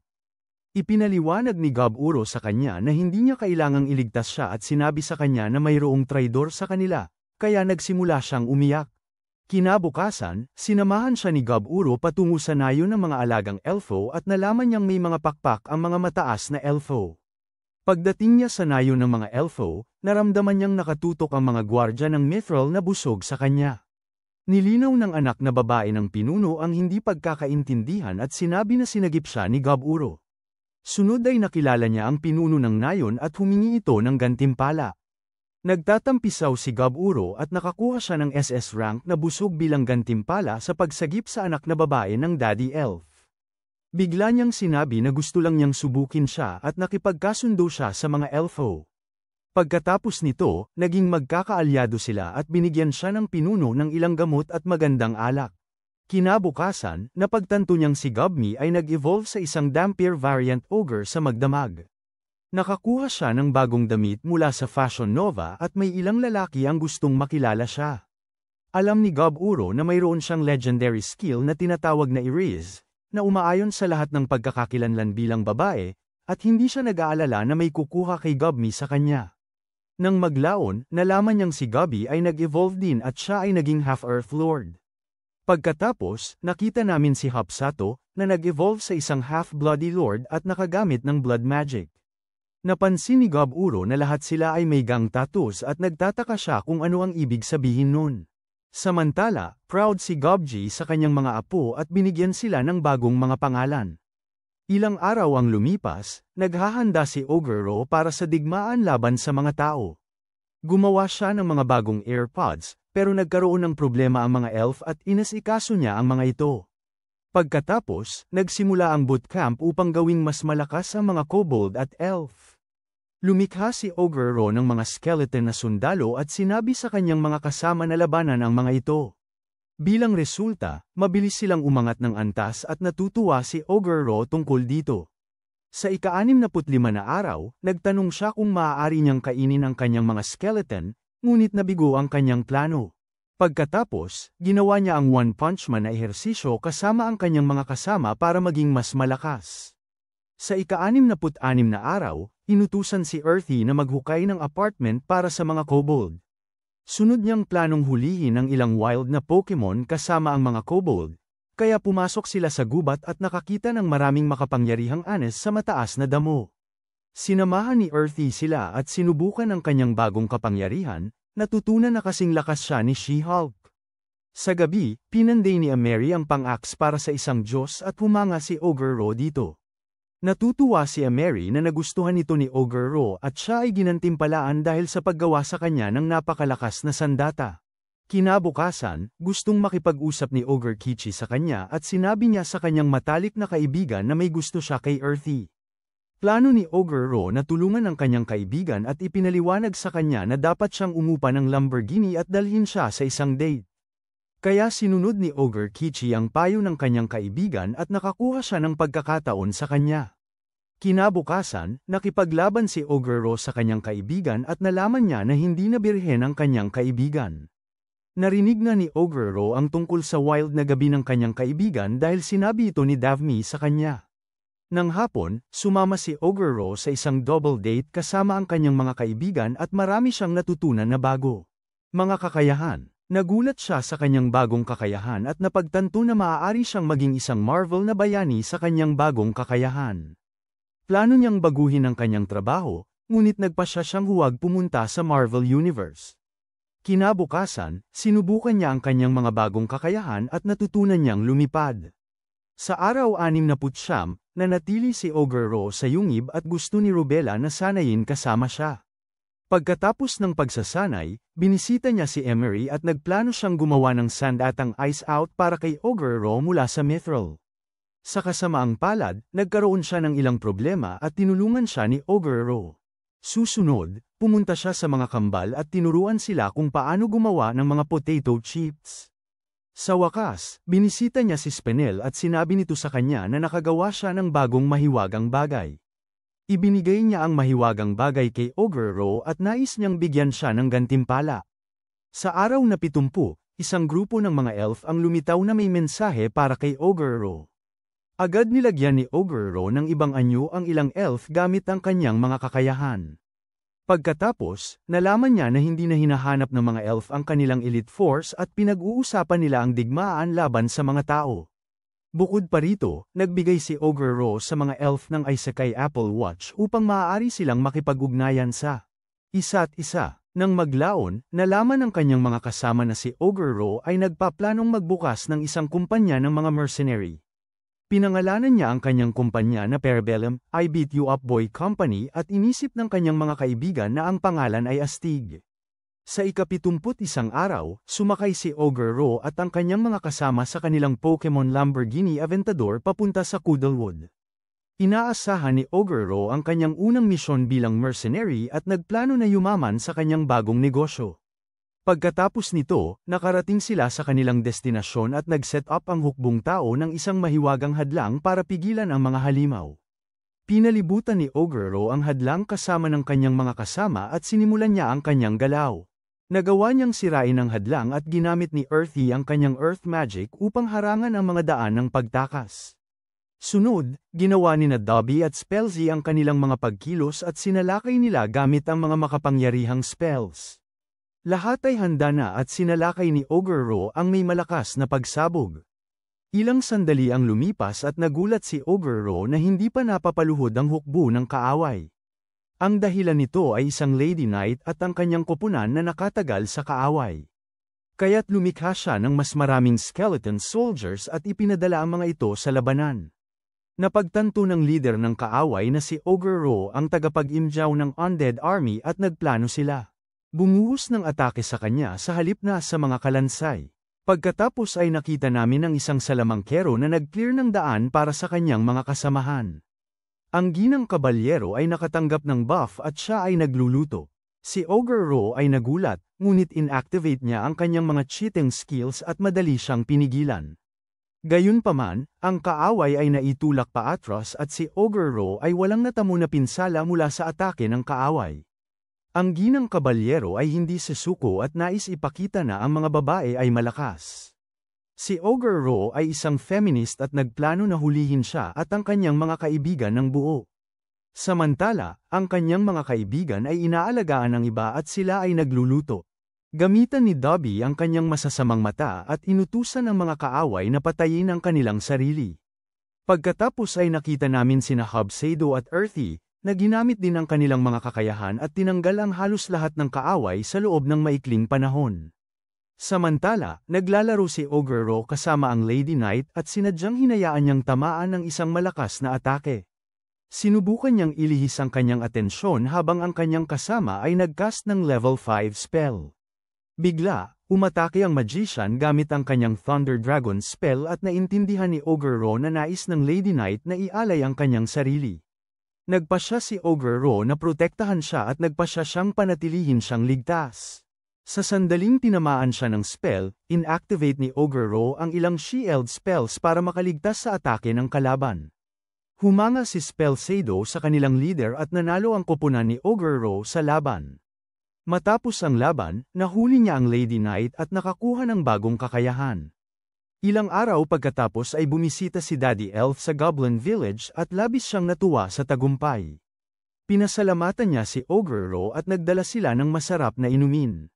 Ipinaliwanag ni Gaburo sa kanya na hindi niya kailangang iligtas siya at sinabi sa kanya na mayroong traidor sa kanila, kaya nagsimula siyang umiyak. Kinabukasan, sinamahan siya ni Gaburo patungo sa nayo ng mga alagang elfo at nalaman niyang may mga pakpak ang mga mataas na elfo. Pagdating niya sa nayo ng mga elfo, naramdaman niyang nakatutok ang mga gwardya ng Mithril na busog sa kanya. Nilinaw ng anak na babae ng pinuno ang hindi pagkakaintindihan at sinabi na sinagip siya ni Gaburo. Sunod ay nakilala niya ang pinuno ng nayon at humingi ito ng gantimpala. Nagtatampisaw si Gaburo at nakakuha siya ng SS rank na busog bilang gantimpala sa pagsagip sa anak na babae ng Daddy Elf. Bigla niyang sinabi na gusto lang niyang subukin siya at nakipagkasundo siya sa mga elfo. Pagkatapos nito, naging magkakaalyado sila at binigyan siya ng pinuno ng ilang gamot at magandang alak. Kinabukasan, napagtanto niyang si Gobmi ay nag-evolve sa isang Dhampir variant ogre sa magdamag. Nakakuha siya ng bagong damit mula sa Fashion Nova at may ilang lalaki ang gustong makilala siya. Alam ni Gaburo na mayroon siyang legendary skill na tinatawag na Erase, na umaayon sa lahat ng pagkakakilanlan bilang babae, at hindi siya nag-aalala na may kukuha kay Gobmi sa kanya. Nang maglaon, nalaman niyang si Gobby ay nag-evolve din at siya ay naging half-Earth Lord. Pagkatapos, nakita namin si Hapsato, na nag-evolve sa isang half-Bloody Lord at nakagamit ng blood magic. Napansin ni Gaburo na lahat sila ay may gang tattoos at nagtataka siya kung ano ang ibig sabihin nun. Samantala, proud si Gobji sa kanyang mga apo at binigyan sila ng bagong mga pangalan. Ilang araw ang lumipas, naghahanda si Oguro para sa digmaan laban sa mga tao. Gumawa siya ng mga bagong AirPods, pero nagkaroon ng problema ang mga elf at inasikaso niya ang mga ito. Pagkatapos, nagsimula ang bootcamp upang gawing mas malakas ang mga kobold at elf. Lumikha si Oguro ng mga skeleton na sundalo at sinabi sa kanyang mga kasama na labanan ang mga ito. Bilang resulta, mabilis silang umangat ng antas at natutuwa si Oguro tungkol dito. Sa ika-65 na araw, nagtanong siya kung maaari niyang kainin ang kanyang mga skeleton, ngunit nabigo ang kanyang plano. Pagkatapos, ginawa niya ang One Punch Man na ehersisyo kasama ang kanyang mga kasama para maging mas malakas. Sa ika-66 na araw, inutusan si Earthy na maghukay ng apartment para sa mga kobold. Sunod niyang planong hulihin ang ilang wild na Pokemon kasama ang mga kobold, kaya pumasok sila sa gubat at nakakita ng maraming makapangyarihang anes sa mataas na damo. Sinamahan ni Earthy sila at sinubukan ang kanyang bagong kapangyarihan, natutunan na kasing lakas siya ni She-Hulk. Sa gabi, pinanday ni Ameri ang pang-axe para sa isang Diyos at humanga si Oguro dito. Natutuwa si Ameri na nagustuhan nito ni Oguro at siya ay ginantimpalaan dahil sa paggawa sa kanya ng napakalakas na sandata. Kinabukasan, gustong makipag-usap ni Ogurkichi sa kanya at sinabi niya sa kanyang matalik na kaibigan na may gusto siya kay Earthy. Plano ni Oguro na tulungan ang kanyang kaibigan at ipinaliwanag sa kanya na dapat siyang umupa ng Lamborghini at dalhin siya sa isang date. Kaya sinunod ni Ogurkichi ang payo ng kanyang kaibigan at nakakuha siya ng pagkakataon sa kanya. Kinabukasan, nakipaglaban si Ogre Ro sa kanyang kaibigan at nalaman niya na hindi na birhen ang kanyang kaibigan. Narinig na ni Ogre Ro ang tungkol sa wild na gabi ng kanyang kaibigan dahil sinabi ito ni Daphne sa kanya. Nang hapon, sumama si Ogre Ro sa isang double date kasama ang kanyang mga kaibigan at marami siyang natutunan na bago. Mga kakayahan. Nagulat siya sa kanyang bagong kakayahan at napagtanto na maaari siyang maging isang Marvel na bayani sa kanyang bagong kakayahan. Plano niyang baguhin ang kanyang trabaho, ngunit nagpasya siyang huwag pumunta sa Marvel Universe. Kinabukasan, sinubukan niya ang kanyang mga bagong kakayahan at natutunan niyang lumipad. Sa araw 69, nanatili si Ogre Ro sa yungib at gusto ni Rubella na sanayin kasama siya. Pagkatapos ng pagsasanay, binisita niya si Emery at nagplano siyang gumawa ng sand at ang ice out para kay Ogre Ro mula sa Mithril. Sa kasamaang palad, nagkaroon siya ng ilang problema at tinulungan siya ni Ogre Ro. Susunod, pumunta siya sa mga kambal at tinuruan sila kung paano gumawa ng mga potato chips. Sa wakas, binisita niya si Spinel at sinabi nito sa kanya na nakagawa siya ng bagong mahiwagang bagay. Ibinigay niya ang mahiwagang bagay kay Ogre Ro at nais niyang bigyan siya ng gantimpala. Sa araw na 70, isang grupo ng mga elf ang lumitaw na may mensahe para kay Ogre Ro. Agad nilagyan ni Ogre Ro ng ibang anyo ang ilang elf gamit ang kanyang mga kakayahan. Pagkatapos, nalaman niya na hindi na hinahanap ng mga elf ang kanilang elite force at pinag-uusapan nila ang digmaan laban sa mga tao. Bukod pa rito, nagbigay si Ogre Ro sa mga elf ng Isekai Apple Watch upang maaari silang makipag-ugnayan sa isa't isa. Nang maglaon, nalaman ng kanyang mga kasama na si Ogre Ro ay nagpaplanong magbukas ng isang kumpanya ng mga mercenary. Pinangalanan niya ang kanyang kumpanya na Parabellum, I Beat You Up Boy Company at inisip ng kanyang mga kaibigan na ang pangalan ay Astig. Sa ika-71 araw, sumakay si Ogre Ro at ang kanyang mga kasama sa kanilang Pokemon Lamborghini Aventador papunta sa Cuddlewood. Inaasahan ni Ogre Ro ang kanyang unang misyon bilang mercenary at nagplano na yumaman sa kanyang bagong negosyo. Pagkatapos nito, nakarating sila sa kanilang destinasyon at nag-set up ang hukbong tao ng isang mahiwagang hadlang para pigilan ang mga halimaw. Pinalibutan ni Ogre Ro ang hadlang kasama ng kanyang mga kasama at sinimulan niya ang kanyang galaw. Nagawa niyang sirain ang hadlang at ginamit ni Earthy ang kanyang Earth Magic upang harangan ang mga daan ng pagtakas. Sunod, ginawa ni Dobby at Spellsy ang kanilang mga pagkilos at sinalakay nila gamit ang mga makapangyarihang spells. Lahat ay handa na at sinalakay ni Ogre Ro ang may malakas na pagsabog. Ilang sandali ang lumipas at nagulat si Ogre Ro na hindi pa napapaluhod ang hukbo ng kaaway. Ang dahilan nito ay isang Lady Knight at ang kanyang koponan na nakatagal sa kaaway. Kaya't lumikha siya ng mas maraming skeleton soldiers at ipinadala ang mga ito sa labanan. Napagtanto ng leader ng kaaway na si Ogre Ro ang tagapag-imjaw ng undead army at nagplano sila. Bumuhos ng atake sa kanya sa halip na sa mga kalansay. Pagkatapos ay nakita namin ang isang salamangkero na nag-clear ng daan para sa kanyang mga kasamahan. Ang ginang kabalyero ay nakatanggap ng buff at siya ay nagluluto. Si Ogre Ro ay nagulat, ngunit inactivate niya ang kanyang mga cheating skills at madali siyang pinigilan. Gayunpaman, ang kaaway ay naitulak paatras at si Ogre Ro ay walang natamo na pinsala mula sa atake ng kaaway. Ang ginang kabalyero ay hindi sesuko at nais ipakita na ang mga babae ay malakas. Si Ogre Ro ay isang feminist at nagplano na hulihin siya at ang kanyang mga kaibigan ng buo. Samantala, ang kanyang mga kaibigan ay inaalagaan ng iba at sila ay nagluluto. Gamitan ni Dobby ang kanyang masasamang mata at inutusan ang mga kaaway na patayin ang kanilang sarili. Pagkatapos ay nakita namin sina Hubsado at Earthy, na ginamit din ang kanilang mga kakayahan at tinanggal ang halos lahat ng kaaway sa loob ng maikling panahon. Samantala, naglalaro si Ogre Ro kasama ang Lady Knight at sinadyang hinayaan niyang tamaan ng isang malakas na atake. Sinubukan niyang ilihis ang kanyang atensyon habang ang kanyang kasama ay nagcast ng level 5 spell. Bigla, umatake ang magician gamit ang kanyang Thunder Dragon spell at naintindihan ni Ogre Ro na nais ng Lady Knight na ialay ang kanyang sarili. Nagpasya si Ogre Ro na protektahan siya at nagpasya siyang panatilihin siyang ligtas. Sa sandaling tinamaan siya ng spell, inactivate ni Ogre Ro ang ilang shield spells para makaligtas sa atake ng kalaban. Humanga si Spellsado sa kanilang leader at nanalo ang koponan ni Ogre Ro sa laban. Matapos ang laban, nahuli niya ang Lady Knight at nakakuha ng bagong kakayahan. Ilang araw pagkatapos ay bumisita si Daddy Elf sa Goblin Village at labis siyang natuwa sa tagumpay. Pinasalamatan niya si Ogre Ro at nagdala sila ng masarap na inumin.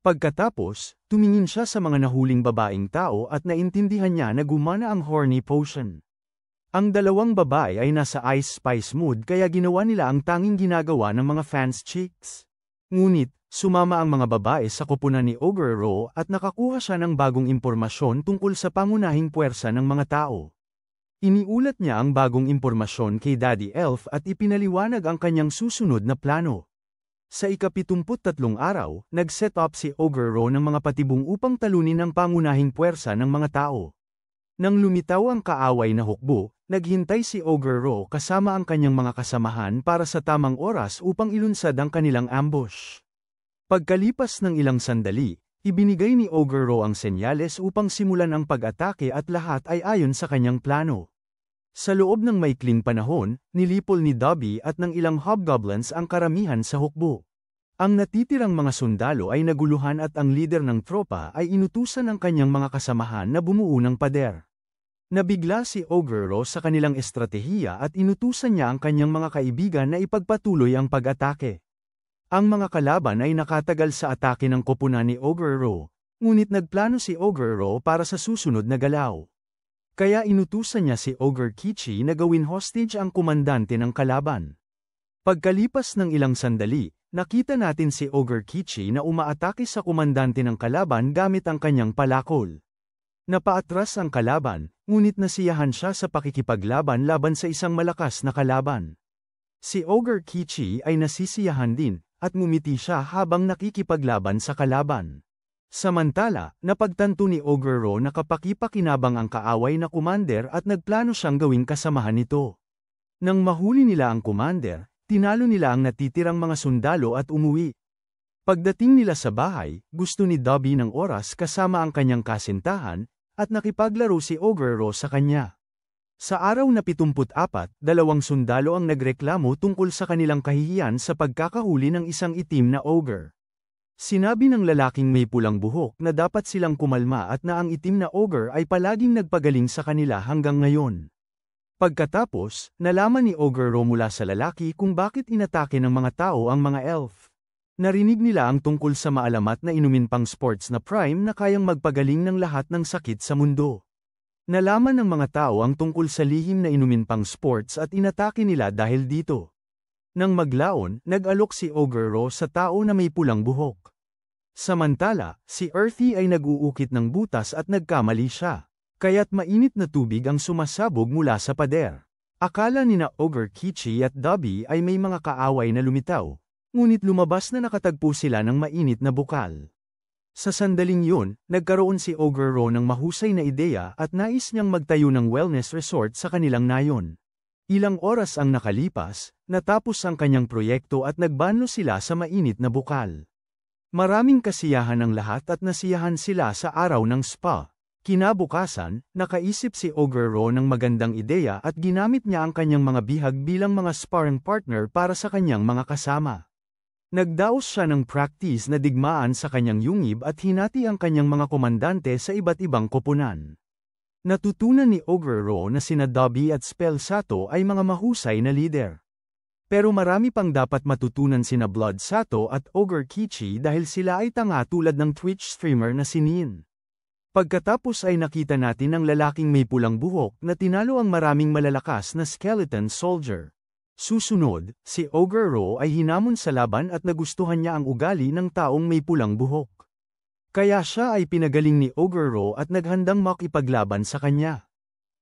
Pagkatapos, tumingin siya sa mga nahuling babaeng tao at naintindihan niya na gumana ang horny potion. Ang dalawang babae ay nasa Ice Spice mood kaya ginawa nila ang tanging ginagawa ng mga fans chicks. Ngunit, sumama ang mga babae sa koponan ni Ogre Ro at nakakuha siya ng bagong impormasyon tungkol sa pangunahing puwersa ng mga tao. Iniulat niya ang bagong impormasyon kay Daddy Elf at ipinaliwanag ang kanyang susunod na plano. Sa ika-73 araw, nag-set up si Ogre Ro ng mga patibong upang talunin ang pangunahing puwersa ng mga tao. Nang lumitaw ang kaaway na hukbo, naghintay si Ogre Ro kasama ang kanyang mga kasamahan para sa tamang oras upang ilunsad ang kanilang ambush. Pagkalipas ng ilang sandali, ibinigay ni Ogre Ro ang senyales upang simulan ang pag-atake at lahat ay ayon sa kanyang plano. Sa loob ng maikling panahon, nilipol ni Dobby at ng ilang hobgoblins ang karamihan sa hukbo. Ang natitirang mga sundalo ay naguluhan at ang lider ng tropa ay inutusan ng kanyang mga kasamahan na bumuo ng pader. Nabigla si Ogre Ro sa kanilang estratehiya at inutusan niya ang kanyang mga kaibigan na ipagpatuloy ang pag-atake. Ang mga kalaban ay nakatagal sa atake ng koponan ni Ogre Ro, ngunit nagplano si Ogre Ro para sa susunod na galaw. Kaya inutusan niya si Ogre Kichi na gawin hostage ang komandante ng kalaban. Pagkalipas ng ilang sandali, nakita natin si Ogre Kichi na umaatake sa komandante ng kalaban gamit ang kanyang palakol. Napaatras ang kalaban, ngunit nasiyahan siya sa pakikipaglaban laban sa isang malakas na kalaban. Si Ogre Kichi ay nasisiyahan din, at ngumiti siya habang nakikipaglaban sa kalaban. Samantala, napagtanto ni Ogre Ro na kapakipakinabang ang kaaway na commander at nagplano siyang gawing kasamahan nito. Nang mahuli nila ang commander, tinalo nila ang natitirang mga sundalo at umuwi. Pagdating nila sa bahay, gusto ni Dobby ng oras kasama ang kanyang kasintahan, at nakipaglaro si Ogre Ro sa kanya. Sa araw na 74, dalawang sundalo ang nagreklamo tungkol sa kanilang kahihiyan sa pagkakahuli ng isang itim na ogre. Sinabi ng lalaking may pulang buhok na dapat silang kumalma at na ang itim na ogre ay palaging nagpagaling sa kanila hanggang ngayon. Pagkatapos, nalaman ni Ogre Ro mula sa lalaki kung bakit inatake ng mga tao ang mga elf. Narinig nila ang tungkol sa maalamat na inumin pang sports na prime na kayang magpagaling ng lahat ng sakit sa mundo. Nalaman ng mga tao ang tungkol sa lihim na inumin pang sports at inatake nila dahil dito. Nang maglaon, nag-alok si Ogre Ro sa tao na may pulang buhok. Samantala, si Earthy ay nag-uukit ng butas at nagkamali siya. Kaya't mainit na tubig ang sumasabog mula sa pader. Akala nina Ogre Kichi at Dobby ay may mga kaaway na lumitaw, ngunit lumabas na nakatagpo sila ng mainit na bukal. Sa sandaling yun, nagkaroon si Ogre Ro ng mahusay na ideya at nais niyang magtayo ng wellness resort sa kanilang nayon. Ilang oras ang nakalipas, natapos ang kanyang proyekto at nagbanlo sila sa mainit na bukal. Maraming kasiyahan ang lahat at nasiyahan sila sa araw ng spa. Kinabukasan, nakaisip si Ogre Ro ng magandang ideya at ginamit niya ang kanyang mga bihag bilang mga sparring partner para sa kanyang mga kasama. Nagdaos siya ng practice na digmaan sa kanyang yungib at hinati ang kanyang mga komandante sa iba't ibang koponan. Natutunan ni Ogre Ro na sina Dobby at Spellsato ay mga mahusay na lider. Pero marami pang dapat matutunan sina Bloodsato at Ogre Kichi dahil sila ay tanga tulad ng Twitch streamer na si Nin. Pagkatapos ay nakita natin ang lalaking may pulang buhok na tinalo ang maraming malalakas na skeleton soldier. Susunod, si Ogre Ro ay hinamon sa laban at nagustuhan niya ang ugali ng taong may pulang buhok. Kaya siya ay pinagaling ni Ogre Ro at naghandang makipaglaban sa kanya.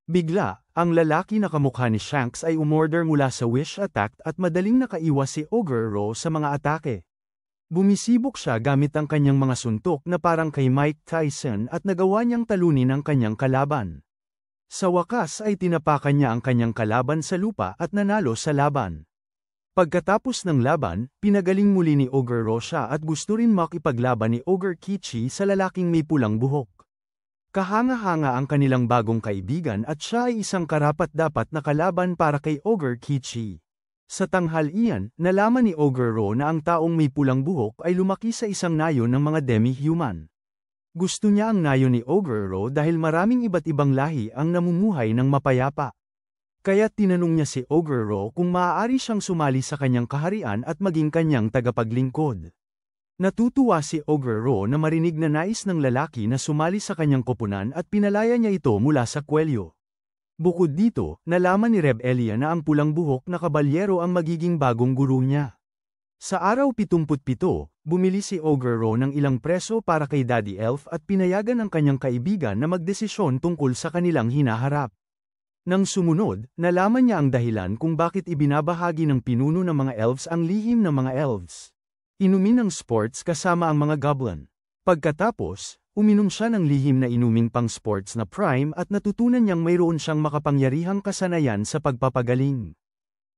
Bigla, ang lalaki na kamukha ni Shanks ay umorder mula sa wish attack at madaling nakaiwas si Ogre Ro sa mga atake. Bumisibok siya gamit ang kanyang mga suntok na parang kay Mike Tyson at nagawa niyang talunin ang kanyang kalaban. Sa wakas ay tinapakan niya ang kanyang kalaban sa lupa at nanalo sa laban. Pagkatapos ng laban, pinagaling muli ni Ogre Ro siya at gusto rin makipaglaban ni Ogre Kichi sa lalaking may pulang buhok. Kahanga-hanga ang kanilang bagong kaibigan at siya ay isang karapat-dapat na kalaban para kay Ogre Kichi. Sa tanghalian, nalaman ni Ogre Ro na ang taong may pulang buhok ay lumaki sa isang nayon ng mga demi-human. Gusto niya ang nayon ni Ogre Ro dahil maraming iba't ibang lahi ang namumuhay ng mapayapa. Kaya tinanong niya si Ogre Ro kung maaari siyang sumali sa kanyang kaharian at maging kanyang tagapaglingkod. Natutuwa si Ogre Ro na marinig na nais ng lalaki na sumali sa kanyang koponan at pinalaya niya ito mula sa kwelyo. Bukod dito, nalaman ni Reb Elia na ang pulang buhok na kabalyero ang magiging bagong guru niya. Sa araw 77, bumili si Ogre Ro ng ilang preso para kay Daddy Elf at pinayagan ang kanyang kaibigan na magdesisyon tungkol sa kanilang hinaharap. Nang sumunod, nalaman niya ang dahilan kung bakit ibinabahagi ng pinuno ng mga elves ang lihim ng mga elves. Inumin ng sports kasama ang mga goblin. Pagkatapos, uminom siya ng lihim na inuming pang sports na prime at natutunan niyang mayroon siyang makapangyarihang kasanayan sa pagpapagaling.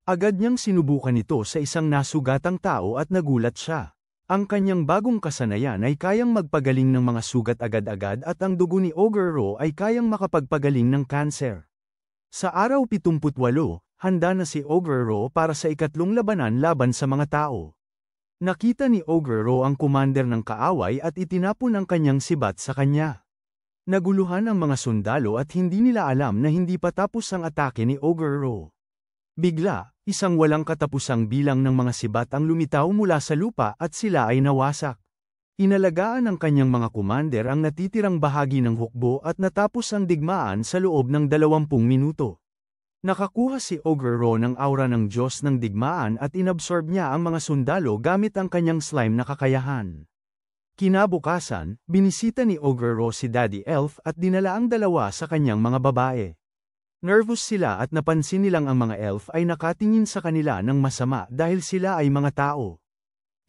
Agad niyang sinubukan ito sa isang nasugatang tao at nagulat siya. Ang kanyang bagong kasanayan ay kayang magpagaling ng mga sugat agad-agad at ang dugo ni Ogre Ro ay kayang makapagpagaling ng kanser. Sa araw 78, handa na si Ogre Ro para sa ikatlong labanan laban sa mga tao. Nakita ni Ogre Ro ang commander ng kaaway at itinapon ang kanyang sibat sa kanya. Naguluhan ang mga sundalo at hindi nila alam na hindi pa tapos ang atake ni Ogre Ro. Bigla, isang walang katapusang bilang ng mga sibat ang lumitaw mula sa lupa at sila ay nawasak. Inalagaan ng kanyang mga commander ang natitirang bahagi ng hukbo at natapos ang digmaan sa loob ng 20 minuto. Nakakuha si Ogre Ro ng aura ng Diyos ng digmaan at inabsorb niya ang mga sundalo gamit ang kanyang slime na kakayahan. Kinabukasan, binisita ni Ogre Ro si Daddy Elf at dinala ang dalawa sa kanyang mga babae. Nervous sila at napansin nilang ang mga elf ay nakatingin sa kanila ng masama dahil sila ay mga tao.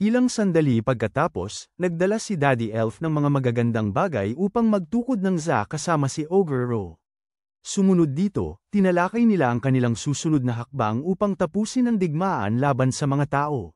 Ilang sandali pagkatapos, nagdala si Daddy Elf ng mga magagandang bagay upang magtukod ng za kasama si Ogre Ro. Sumunod dito, tinalakay nila ang kanilang susunod na hakbang upang tapusin ang digmaan laban sa mga tao.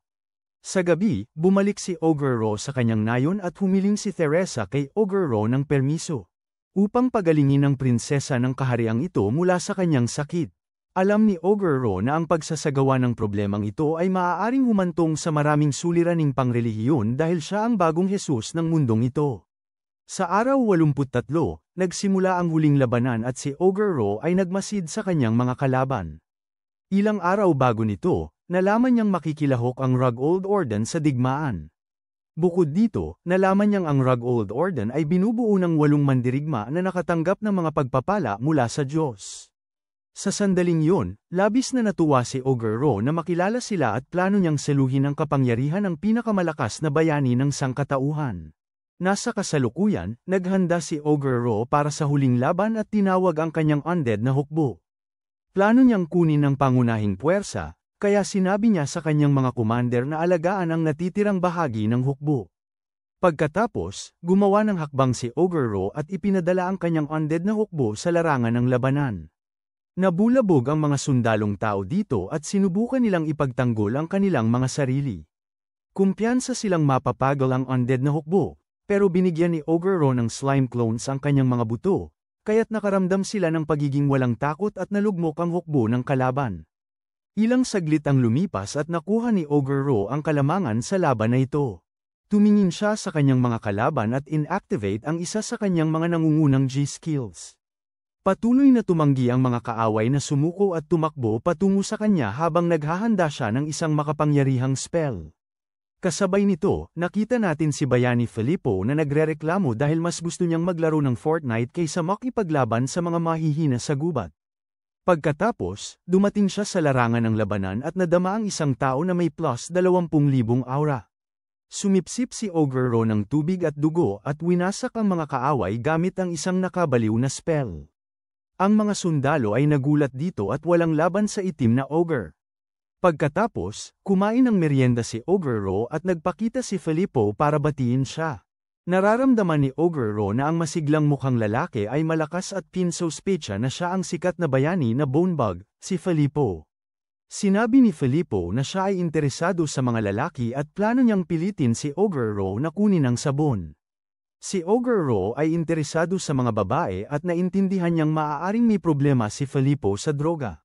Sa gabi, bumalik si Ogre Ro sa kanyang nayon at humiling si Teresa kay Ogre Ro ng permiso upang pagalingin ang prinsesa ng kahariang ito mula sa kanyang sakit. Alam ni Ogre Ro na ang pagsasagawa ng problemang ito ay maaaring humantong sa maraming suliraning pangrelihiyon dahil siya ang bagong Jesus ng mundong ito. Sa araw 83, nagsimula ang huling labanan at si Ogre Ro ay nagmasid sa kanyang mga kalaban. Ilang araw bago nito, nalaman niyang makikilahok ang Rug-Old Orden sa digmaan. Bukod dito, nalaman niyang ang Rug-Old Orden ay binubuo ng 8 mandirigma na nakatanggap ng mga pagpapala mula sa Diyos. Sa sandaling yun, labis na natuwa si Ogre Ro na makilala sila at plano niyang saluhin ang kapangyarihan ng pinakamalakas na bayani ng sangkatauhan. Nasa kasalukuyan, naghanda si Ogre Ro para sa huling laban at tinawag ang kanyang undead na hukbo. Plano niyang kunin ang pangunahing puwersa, kaya sinabi niya sa kanyang mga commander na alagaan ang natitirang bahagi ng hukbo. Pagkatapos, gumawa ng hakbang si Ogre Ro at ipinadala ang kanyang undead na hukbo sa larangan ng labanan. Nabulabog ang mga sundalong tao dito at sinubukan nilang ipagtanggol ang kanilang mga sarili. Kumpiyansa silang mapapagal ang undead na hukbo. Pero binigyan ni Ogre Ro ng slime clones ang kanyang mga buto, kaya't nakaramdam sila ng pagiging walang takot at nalugmok ang hukbo ng kalaban. Ilang saglit ang lumipas at nakuha ni Ogre Ro ang kalamangan sa laban na ito. Tumingin siya sa kanyang mga kalaban at inactivate ang isa sa kanyang mga nangungunang G-skills. Patuloy na tumanggi ang mga kaaway na sumuko at tumakbo patungo sa kanya habang naghahanda siya ng isang makapangyarihang spell. Kasabay nito, nakita natin si Bayani Filippo na nagrereklamo dahil mas gusto niyang maglaro ng Fortnite kaysa makipaglaban sa mga mahihina sa gubat. Pagkatapos, dumating siya sa larangan ng labanan at nadama ang isang tao na may plus 20,000 aura. Sumipsip si Ogre Ro ng tubig at dugo at winasak ang mga kaaway gamit ang isang nakabaliw na spell. Ang mga sundalo ay nagulat dito at walang laban sa itim na ogre. Pagkatapos, kumain ng merienda si Ogre Ro at nagpakita si Filippo para batiin siya. Nararamdaman ni Ogre Ro na ang masiglang mukhang lalaki ay malakas at pinsospecha na siya ang sikat na bayani na bonebug, si Filippo. Sinabi ni Filippo na siya ay interesado sa mga lalaki at plano niyang pilitin si Ogre Ro na kunin ang sabon. Si Ogre Ro ay interesado sa mga babae at naintindihan niyang maaaring may problema si Filippo sa droga.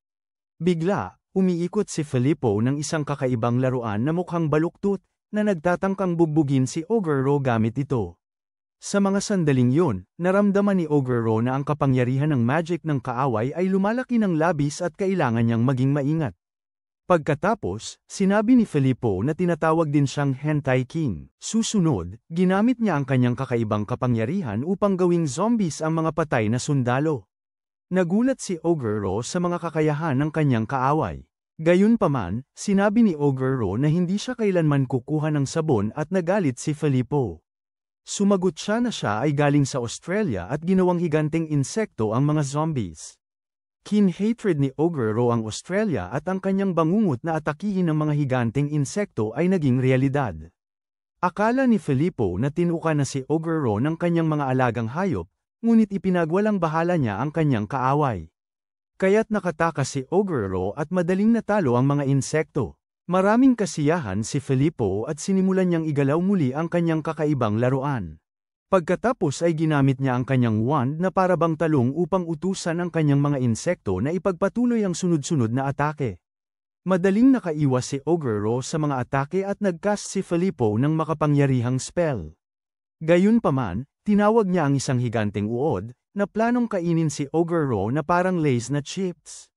Bigla, umiikot si Filippo ng isang kakaibang laruan na mukhang baluktot, na nagtatangkang bugbugin si Ogre Ro gamit ito. Sa mga sandaling yun, naramdaman ni Ogre Ro na ang kapangyarihan ng magic ng kaaway ay lumalaki ng labis at kailangan niyang maging maingat. Pagkatapos, sinabi ni Filippo na tinatawag din siyang Hentai King. Susunod, ginamit niya ang kanyang kakaibang kapangyarihan upang gawing zombies ang mga patay na sundalo. Nagulat si Ogre Ro sa mga kakayahan ng kanyang kaaway. Gayunpaman, sinabi ni Ogre Ro na hindi siya kailanman kukuha ng sabon at nagalit si Filippo. Sumagot siya na siya ay galing sa Australia at ginawang higanteng insekto ang mga zombies. Kin-hatred ni Ogre Ro ang Australia at ang kanyang bangungot na atakihin ng mga higanteng insekto ay naging realidad. Akala ni Filippo na tinuka na si Ogre Ro ng kanyang mga alagang hayop, ngunit ipinagwalang bahala niya ang kanyang kaaway. Kaya't nakatakas si Ogre Ro at madaling natalo ang mga insekto. Maraming kasiyahan si Filippo at sinimulan niyang igalaw muli ang kanyang kakaibang laruan. Pagkatapos ay ginamit niya ang kanyang wand na parabang talong upang utusan ang kanyang mga insekto na ipagpatuloy ang sunod-sunod na atake. Madaling nakaiwas si Ogre Ro sa mga atake at nagcast si Filippo ng makapangyarihang spell. Gayunpaman, tinawag niya ang isang higanteng uod, na planong kainin si Ogre Ro na parang Lay's na chips.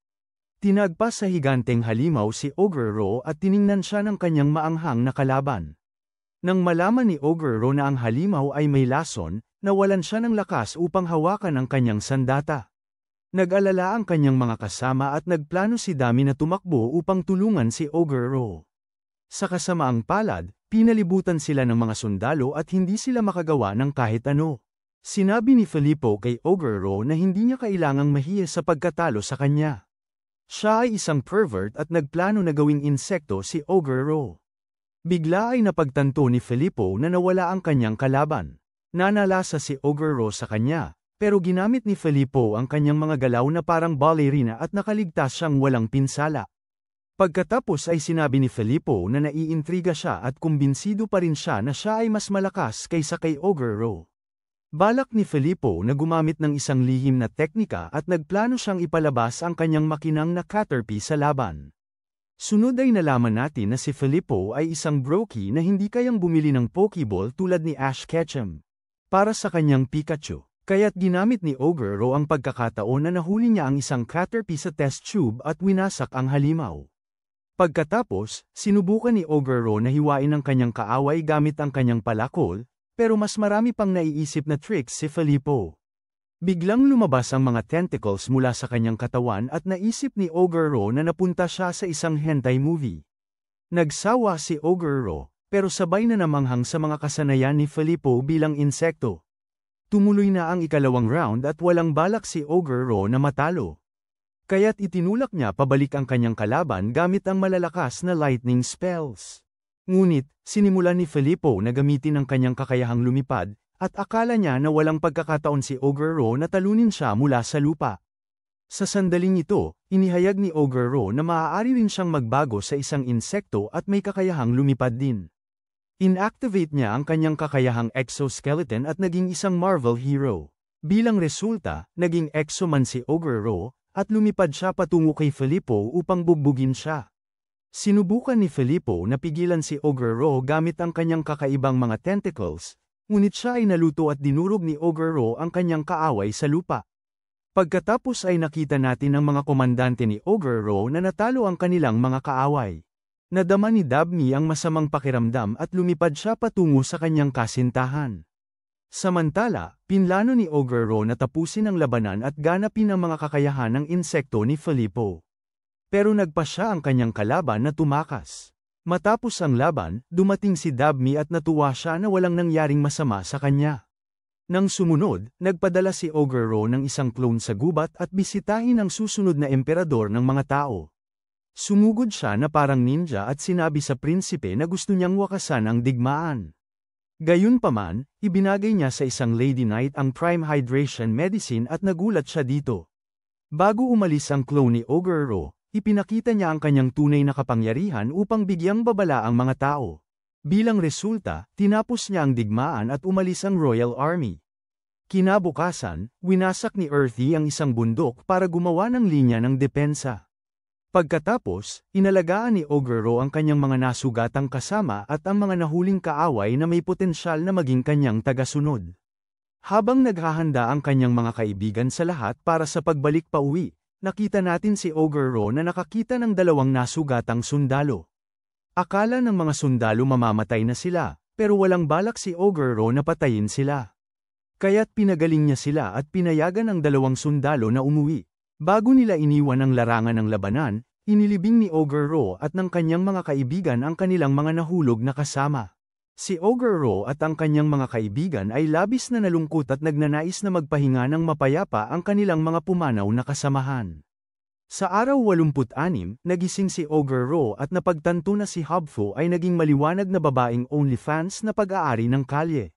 Tinagpas sa higanteng halimaw si Ogre Ro at tiningnan siya ng kanyang maanghang na kalaban. Nang malaman ni Ogre Ro na ang halimaw ay may lason, nawalan siya ng lakas upang hawakan ang kanyang sandata. Nag-alala ang kanyang mga kasama at nagplano si Dami na tumakbo upang tulungan si Ogre Ro. Sa kasamaang palad, pinalibutan sila ng mga sundalo at hindi sila makagawa ng kahit ano. Sinabi ni Filippo kay Ogre Ro na hindi niya kailangang mahiya sa pagkatalo sa kanya. Siya ay isang pervert at nagplano na gawing insekto si Ogre Ro. Bigla ay napagtanto ni Filippo na nawala ang kanyang kalaban. Nanalasa si Ogre Ro sa kanya, pero ginamit ni Filippo ang kanyang mga galaw na parang ballerina at nakaligtas siyang walang pinsala. Pagkatapos ay sinabi ni Filippo na naiintriga siya at kumbinsido pa rin siya na siya ay mas malakas kaysa kay Ogre Ro. Balak ni Filippo na gumamit ng isang lihim na teknika at nagplano siyang ipalabas ang kanyang makinang na Caterpie sa laban. Sunod ay nalaman natin na si Filippo ay isang brokey na hindi kayang bumili ng Pokeball tulad ni Ash Ketchum para sa kanyang Pikachu. Kaya't ginamit ni Ogre Ro ang pagkakataon na nahuli niya ang isang Caterpie sa test tube at winasak ang halimaw. Pagkatapos, sinubukan ni Ogre Ro na hiwain ang kanyang kaaway gamit ang kanyang palakol, pero mas marami pang naiisip na tricks si Filippo. Biglang lumabas ang mga tentacles mula sa kanyang katawan at naisip ni Ogre Ro na napunta siya sa isang hentai movie. Nagsawa si Ogre Ro, pero sabay na namanghang sa mga kasanayan ni Filippo bilang insekto. Tumuloy na ang ikalawang round at walang balak si Ogre Ro na matalo. Kaya't itinulak niya pabalik ang kanyang kalaban gamit ang malalakas na lightning spells. Ngunit, sinimulan ni Filippo na gamitin ang kanyang kakayahang lumipad, at akala niya na walang pagkakataon si Ogre Ro na talunin siya mula sa lupa. Sa sandaling ito, inihayag ni Ogre Ro na maaari rin siyang magbago sa isang insekto at may kakayahang lumipad din. Inactivate niya ang kanyang kakayahang exoskeleton at naging isang Marvel hero. Bilang resulta, naging exoman si Ogre Ro, at lumipad siya patungo kay Filippo upang bugbugin siya. Sinubukan ni Filippo na pigilan si Ogre Ro gamit ang kanyang kakaibang mga tentacles, ngunit siya ay naluto at dinurog ni Ogre Ro ang kanyang kaaway sa lupa. Pagkatapos ay nakita natin ang mga komandante ni Ogre Ro na natalo ang kanilang mga kaaway. Nadama ni Dabney ang masamang pakiramdam at lumipad siya patungo sa kanyang kasintahan. Samantala, pinlano ni Ogre Ro na tapusin ang labanan at ganapin ang mga kakayahan ng insekto ni Filippo. Pero nagpa siya ang kanyang kalaban na tumakas. Matapos ang laban, dumating si Dabney at natuwa siya na walang nangyaring masama sa kanya. Nang sumunod, nagpadala si Ogre Ro ng isang clone sa gubat at bisitahin ang susunod na emperador ng mga tao. Sumugod siya na parang ninja at sinabi sa prinsipe na gusto niyang wakasan ang digmaan. Gayunpaman, ibinagay niya sa isang Lady Knight ang Prime Hydration Medicine at nagulat siya dito. Bago umalis ang clone ni Ogre Ro, ipinakita niya ang kanyang tunay na kapangyarihan upang bigyang babala ang mga tao. Bilang resulta, tinapos niya ang digmaan at umalis ang Royal Army. Kinabukasan, winasak ni Earthy ang isang bundok para gumawa ng linya ng depensa. Pagkatapos, inalagaan ni Oguro ang kanyang mga nasugatang kasama at ang mga nahuling kaaway na may potensyal na maging kanyang tagasunod. Habang naghahanda ang kanyang mga kaibigan sa lahat para sa pagbalik pauwi, nakita natin si Oguro na nakakita ng dalawang nasugatang sundalo. Akala ng mga sundalo mamamatay na sila, pero walang balak si Oguro na patayin sila. Kaya't pinagaling niya sila at pinayagan ang dalawang sundalo na umuwi. Bago nila iniwan ang larangan ng labanan, inilibing ni Oguro at ng kanyang mga kaibigan ang kanilang mga nahulog na kasama. Si Oguro at ang kanyang mga kaibigan ay labis na nalungkot at nagnanais na magpahinga ng mapayapa ang kanilang mga pumanaw na kasamahan. Sa araw 86, nagising si Oguro at napagtanto na si Hobfo ay naging maliwanag na babaeng OnlyFans na pag-aari ng kalye.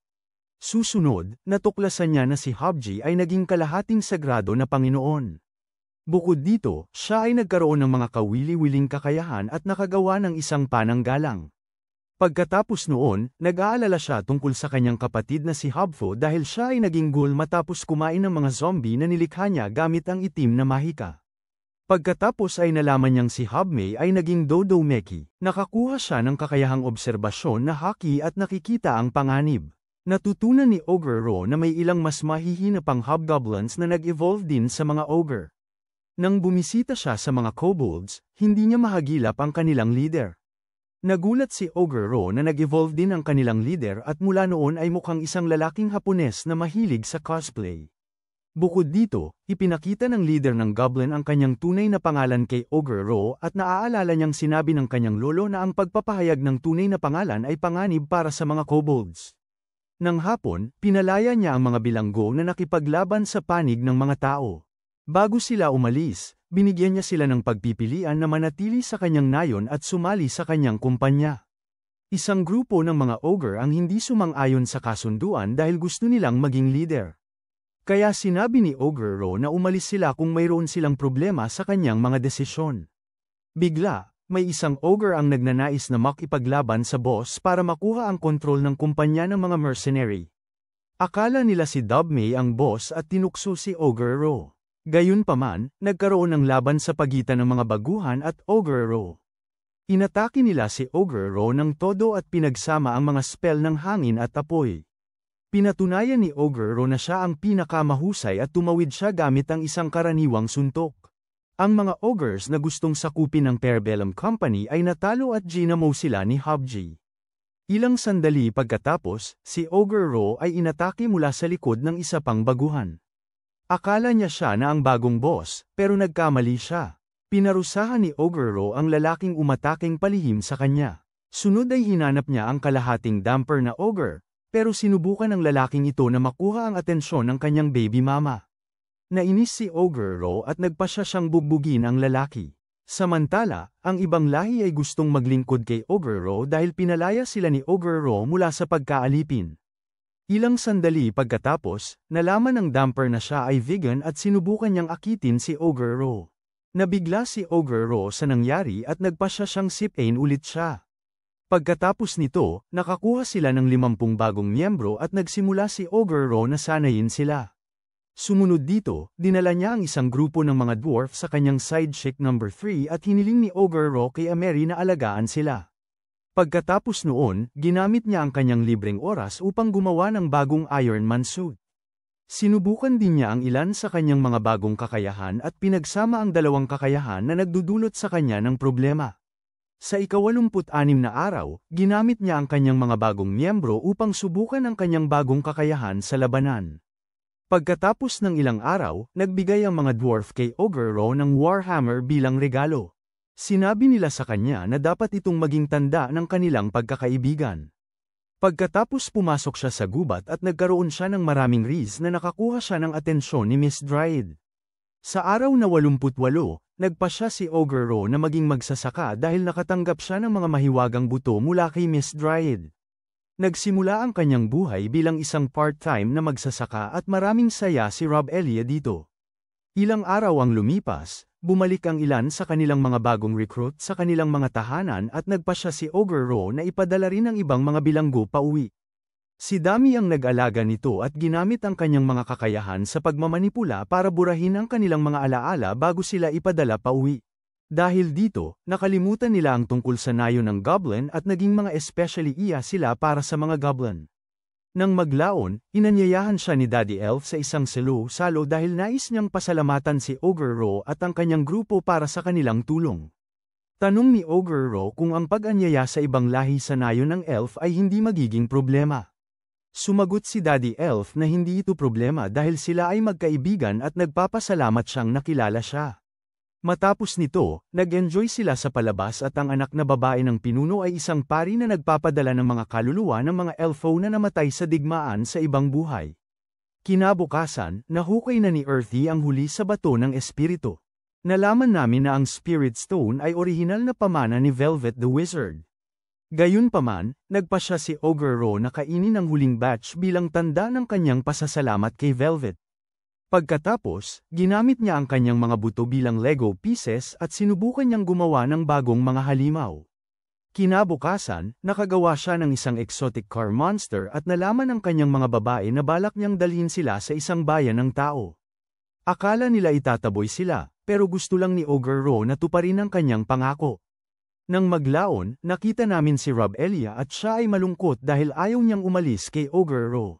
Susunod, natuklasan niya na si Hobji ay naging kalahating sagrado na Panginoon. Bukod dito, siya ay nagkaroon ng mga kawili-wiling kakayahan at nakagawa ng isang pananggalang. Pagkatapos noon, nag-aalala siya tungkol sa kanyang kapatid na si Hobfo dahil siya ay naging ghoul matapos kumain ng mga zombie na nilikha niya gamit ang itim na mahika. Pagkatapos ay nalaman niyang si Hobmei ay naging Dodo Meki. Nakakuha siya ng kakayahang obserbasyon na haki at nakikita ang panganib. Natutunan ni Oguro na may ilang mas mahihina pang hobgoblins na nag-evolve din sa mga ogre. Nang bumisita siya sa mga kobolds, hindi niya mahagilap ang kanilang leader. Nagulat si Oguro na nag-evolve din ang kanilang leader at mula noon ay mukhang isang lalaking Hapones na mahilig sa cosplay. Bukod dito, ipinakita ng leader ng goblin ang kanyang tunay na pangalan kay Oguro at naaalala niyang sinabi ng kanyang lolo na ang pagpapahayag ng tunay na pangalan ay panganib para sa mga kobolds. Nang hapon, pinalaya niya ang mga bilanggo na nakipaglaban sa panig ng mga tao. Bago sila umalis, binigyan niya sila ng pagpipilian na manatili sa kanyang nayon at sumali sa kanyang kumpanya. Isang grupo ng mga ogre ang hindi sumang-ayon sa kasunduan dahil gusto nilang maging leader. Kaya sinabi ni Oguro na umalis sila kung mayroon silang problema sa kanyang mga desisyon. Bigla, may isang ogre ang nagnanais na makipaglaban sa boss para makuha ang kontrol ng kumpanya ng mga mercenary. Akala nila si Dubmei ang boss at tinukso si Oguro. Gayunpaman, nagkaroon ng laban sa pagitan ng mga baguhan at Oguro. Inatake nila si Oguro ng todo at pinagsama ang mga spell ng hangin at apoy. Pinatunayan ni Oguro na siya ang pinakamahusay at tumawid siya gamit ang isang karaniwang suntok. Ang mga ogres na gustong sakupin ng Perbellum Company ay natalo at ginamo sila ni Hobji. Ilang sandali pagkatapos, si Oguro ay inatake mula sa likod ng isa pang baguhan. Akala niya siya na ang bagong boss, pero nagkamali siya. Pinarusahan ni Oguro ang lalaking umataking palihim sa kanya. Sunod ay hinanap niya ang kalahating damper na ogre, pero sinubukan ng lalaking ito na makuha ang atensyon ng kanyang baby mama. Nainis si Oguro at nagpasya siyang bugbugin ang lalaki. Samantala, ang ibang lahi ay gustong maglingkod kay Oguro dahil pinalaya sila ni Oguro mula sa pagkaalipin. Ilang sandali pagkatapos, nalaman ng damper na siya ay vegan at sinubukan niyang akitin si Oguro. Nabigla si Oguro sa nangyari at nagpasya siyang sipain ulit siya. Pagkatapos nito, nakakuha sila ng 50 bagong miyembro at nagsimula si Oguro na sanayin sila. Sumunod dito, dinala niya ang isang grupo ng mga dwarf sa kanyang side chick number 3 at hiniling ni Oguro kay Ameri na alagaan sila. Pagkatapos noon, ginamit niya ang kanyang libreng oras upang gumawa ng bagong Iron Man suit. Sinubukan din niya ang ilan sa kanyang mga bagong kakayahan at pinagsama ang dalawang kakayahan na nagdudulot sa kanya ng problema. Sa ika-86 na araw, ginamit niya ang kanyang mga bagong miyembro upang subukan ang kanyang bagong kakayahan sa labanan. Pagkatapos ng ilang araw, nagbigay ang mga dwarf kay Oguro ng Warhammer bilang regalo. Sinabi nila sa kanya na dapat itong maging tanda ng kanilang pagkakaibigan. Pagkatapos pumasok siya sa gubat at nagkaroon siya ng maraming riz na nakakuha siya ng atensyon ni Miss Dryad. Sa araw na 88, nagpasya si Oguro na maging magsasaka dahil nakatanggap siya ng mga mahiwagang buto mula kay Miss Dryad. Nagsimula ang kanyang buhay bilang isang part-time na magsasaka at maraming saya si Rob Elia dito. Ilang araw ang lumipas, Bumalik ang ilan sa kanilang mga bagong recruit sa kanilang mga tahanan at nagpasya si Ogre Ro na ipadala rin ang ibang mga bilanggo pauwi. Si Dami ang nag-alaga nito at ginamit ang kanyang mga kakayahan sa pagmamanipula para burahin ang kanilang mga alaala bago sila ipadala pauwi. Dahil dito, nakalimutan nila ang tungkol sa nayo ng goblin at naging mga especially iya sila para sa mga goblin. Nang maglaon, inanyayahan siya ni Daddy Elf sa isang salo dahil nais niyang pasalamatan si Ogre Ro at ang kanyang grupo para sa kanilang tulong. Tanong ni Ogre Ro kung ang pag-anyaya sa ibang lahi sa nayo ng elf ay hindi magiging problema. Sumagot si Daddy Elf na hindi ito problema dahil sila ay magkaibigan at nagpapasalamat siyang nakilala siya. Matapos nito, nag-enjoy sila sa palabas at ang anak na babae ng pinuno ay isang pari na nagpapadala ng mga kaluluwa ng mga elfo na namatay sa digmaan sa ibang buhay. Kinabukasan, nahukay na ni Earthy ang huli sa bato ng espiritu. Nalaman namin na ang Spirit Stone ay orihinal na pamana ni Velvet the Wizard. Gayunpaman, nagpasya si Ogre Ro na kainin ang huling batch bilang tanda ng kanyang pasasalamat kay Velvet. Pagkatapos, ginamit niya ang kanyang mga buto bilang Lego pieces at sinubukan niyang gumawa ng bagong mga halimaw. Kinabukasan, nakagawa siya ng isang exotic car monster at nalaman ng kanyang mga babae na balak niyang dalhin sila sa isang bayan ng tao. Akala nila itataboy sila, pero gusto lang ni Ogre Ro na tuparin ang kanyang pangako. Nang maglaon, nakita namin si Rob Elia at siya ay malungkot dahil ayaw niyang umalis kay Ogre Ro.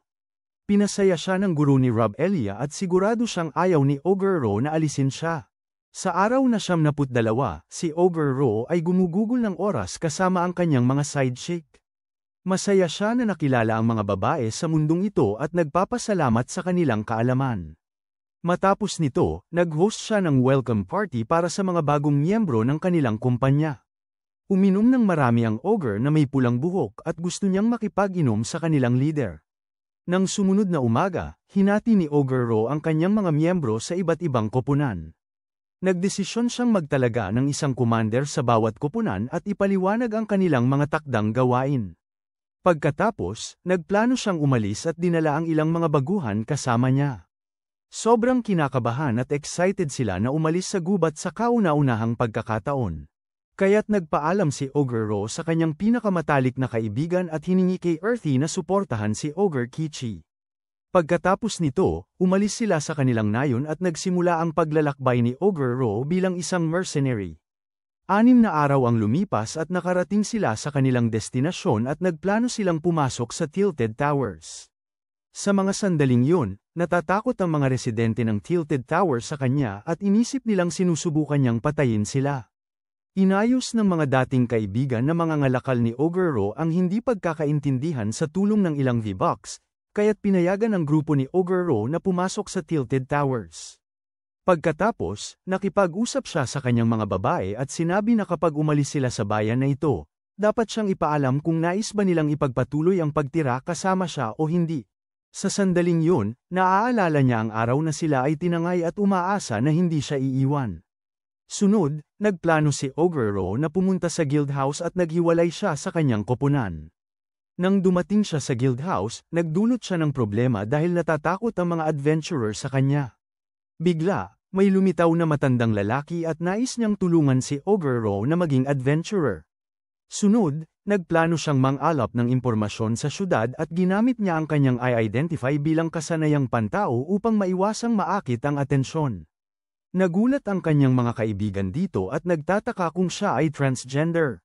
Pinasaya siya ng guro ni Rob Elia at sigurado siyang ayaw ni Ogre Ro na alisin siya. Sa araw na 72, si Ogre Ro ay gumugugol ng oras kasama ang kanyang mga side chick. Masaya siya na nakilala ang mga babae sa mundong ito at nagpapasalamat sa kanilang kaalaman. Matapos nito, nag-host siya ng welcome party para sa mga bagong miyembro ng kanilang kumpanya. Uminom ng marami ang ogre na may pulang buhok at gusto niyang makipag-inom sa kanilang leader. Nang sumunod na umaga, hinati ni Ogre Ro ang kanyang mga miyembro sa iba't ibang koponan. Nagdesisyon siyang magtalaga ng isang commander sa bawat koponan at ipaliwanag ang kanilang mga takdang gawain. Pagkatapos, nagplano siyang umalis at dinala ang ilang mga baguhan kasama niya. Sobrang kinakabahan at excited sila na umalis sa gubat sa kauna-unahang pagkakataon. Kaya't nagpaalam si Ogre Ro sa kanyang pinakamatalik na kaibigan at hiningi kay Earthy na suportahan si Ogre Kichi. Pagkatapos nito, umalis sila sa kanilang nayon at nagsimula ang paglalakbay ni Ogre Ro bilang isang mercenary. 6 na araw ang lumipas at nakarating sila sa kanilang destinasyon at nagplano silang pumasok sa Tilted Towers. Sa mga sandaling yun, natatakot ang mga residente ng Tilted Tower sa kanya at inisip nilang sinusubukan niyang patayin sila. Inayos ng mga dating kaibigan na mga ngalakal ni Ogre Ro ang hindi pagkakaintindihan sa tulong ng ilang V-Bucks, kaya't pinayagan ang grupo ni Ogre Ro na pumasok sa Tilted Towers. Pagkatapos, nakipag-usap siya sa kanyang mga babae at sinabi na kapag umalis sila sa bayan na ito, dapat siyang ipaalam kung nais ba nilang ipagpatuloy ang pagtira kasama siya o hindi. Sa sandaling yun, naaalala niya ang araw na sila ay tinangay at umaasa na hindi siya iiwan. Sunod, nagplano si Ogre Ro na pumunta sa guildhouse at naghiwalay siya sa kanyang koponan. Nang dumating siya sa guildhouse, nagdulot siya ng problema dahil natatakot ang mga adventurer sa kanya. Bigla, may lumitaw na matandang lalaki at nais niyang tulungan si Ogre Ro na maging adventurer. Sunod, nagplano siyang mang-alap ng impormasyon sa syudad at ginamit niya ang kanyang i-identify bilang kasanayang pantao upang maiwasang maakit ang atensyon. Nagulat ang kanyang mga kaibigan dito at nagtataka kung siya ay transgender.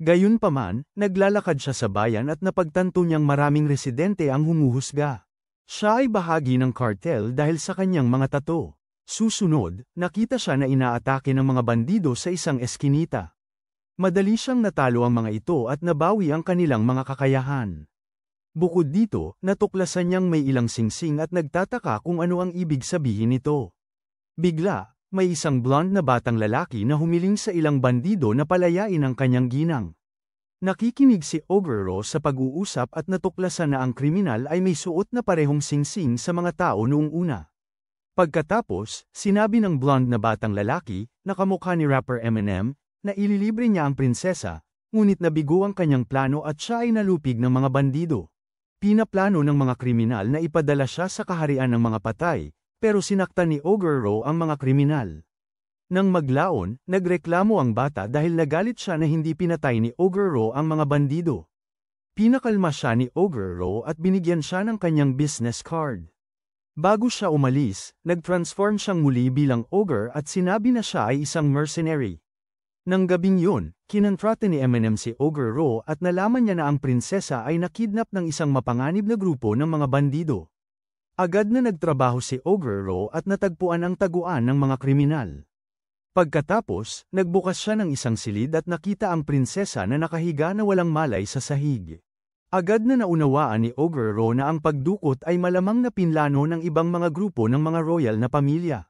Gayunpaman, naglalakad siya sa bayan at napagtanto niyang maraming residente ang humuhusga. Siya ay bahagi ng cartel dahil sa kanyang mga tato. Susunod, nakita siya na inaatake ng mga bandido sa isang eskinita. Madali siyang natalo ang mga ito at nabawi ang kanilang mga kakayahan. Bukod dito, natuklasan niyang may ilang singsing at nagtataka kung ano ang ibig sabihin nito. Bigla, may isang blonde na batang lalaki na humiling sa ilang bandido na palayain ang kanyang ginang. Nakikinig si Ogre Ro sa pag-uusap at natuklasan na ang kriminal ay may suot na parehong singsing sa mga tao noong una. Pagkatapos, sinabi ng blonde na batang lalaki, na kamukha ni rapper Eminem, na ililibre niya ang prinsesa, ngunit nabigo ang kanyang plano at siya ay nalupig ng mga bandido. Pinaplano ng mga kriminal na ipadala siya sa kaharian ng mga patay, pero sinaktan ni Ogre Ro ang mga kriminal. Nang maglaon, nagreklamo ang bata dahil nagalit siya na hindi pinatay ni Oguro ang mga bandido. Pinakalma siya ni Oguro at binigyan siya ng kanyang business card. Bago siya umalis, nag-transform siyang muli bilang ogre at sinabi na siya ay isang mercenary. Nang gabing yun, kinontrata ni Eminem si Oguro at nalaman niya na ang prinsesa ay nakidnap ng isang mapanganib na grupo ng mga bandido. Agad na nagtrabaho si Oguro at natagpuan ang taguan ng mga kriminal. Pagkatapos, nagbukas siya ng isang silid at nakita ang prinsesa na nakahiga na walang malay sa sahig. Agad na naunawaan ni Oguro na ang pagdukot ay malamang na pinlano ng ibang mga grupo ng mga royal na pamilya.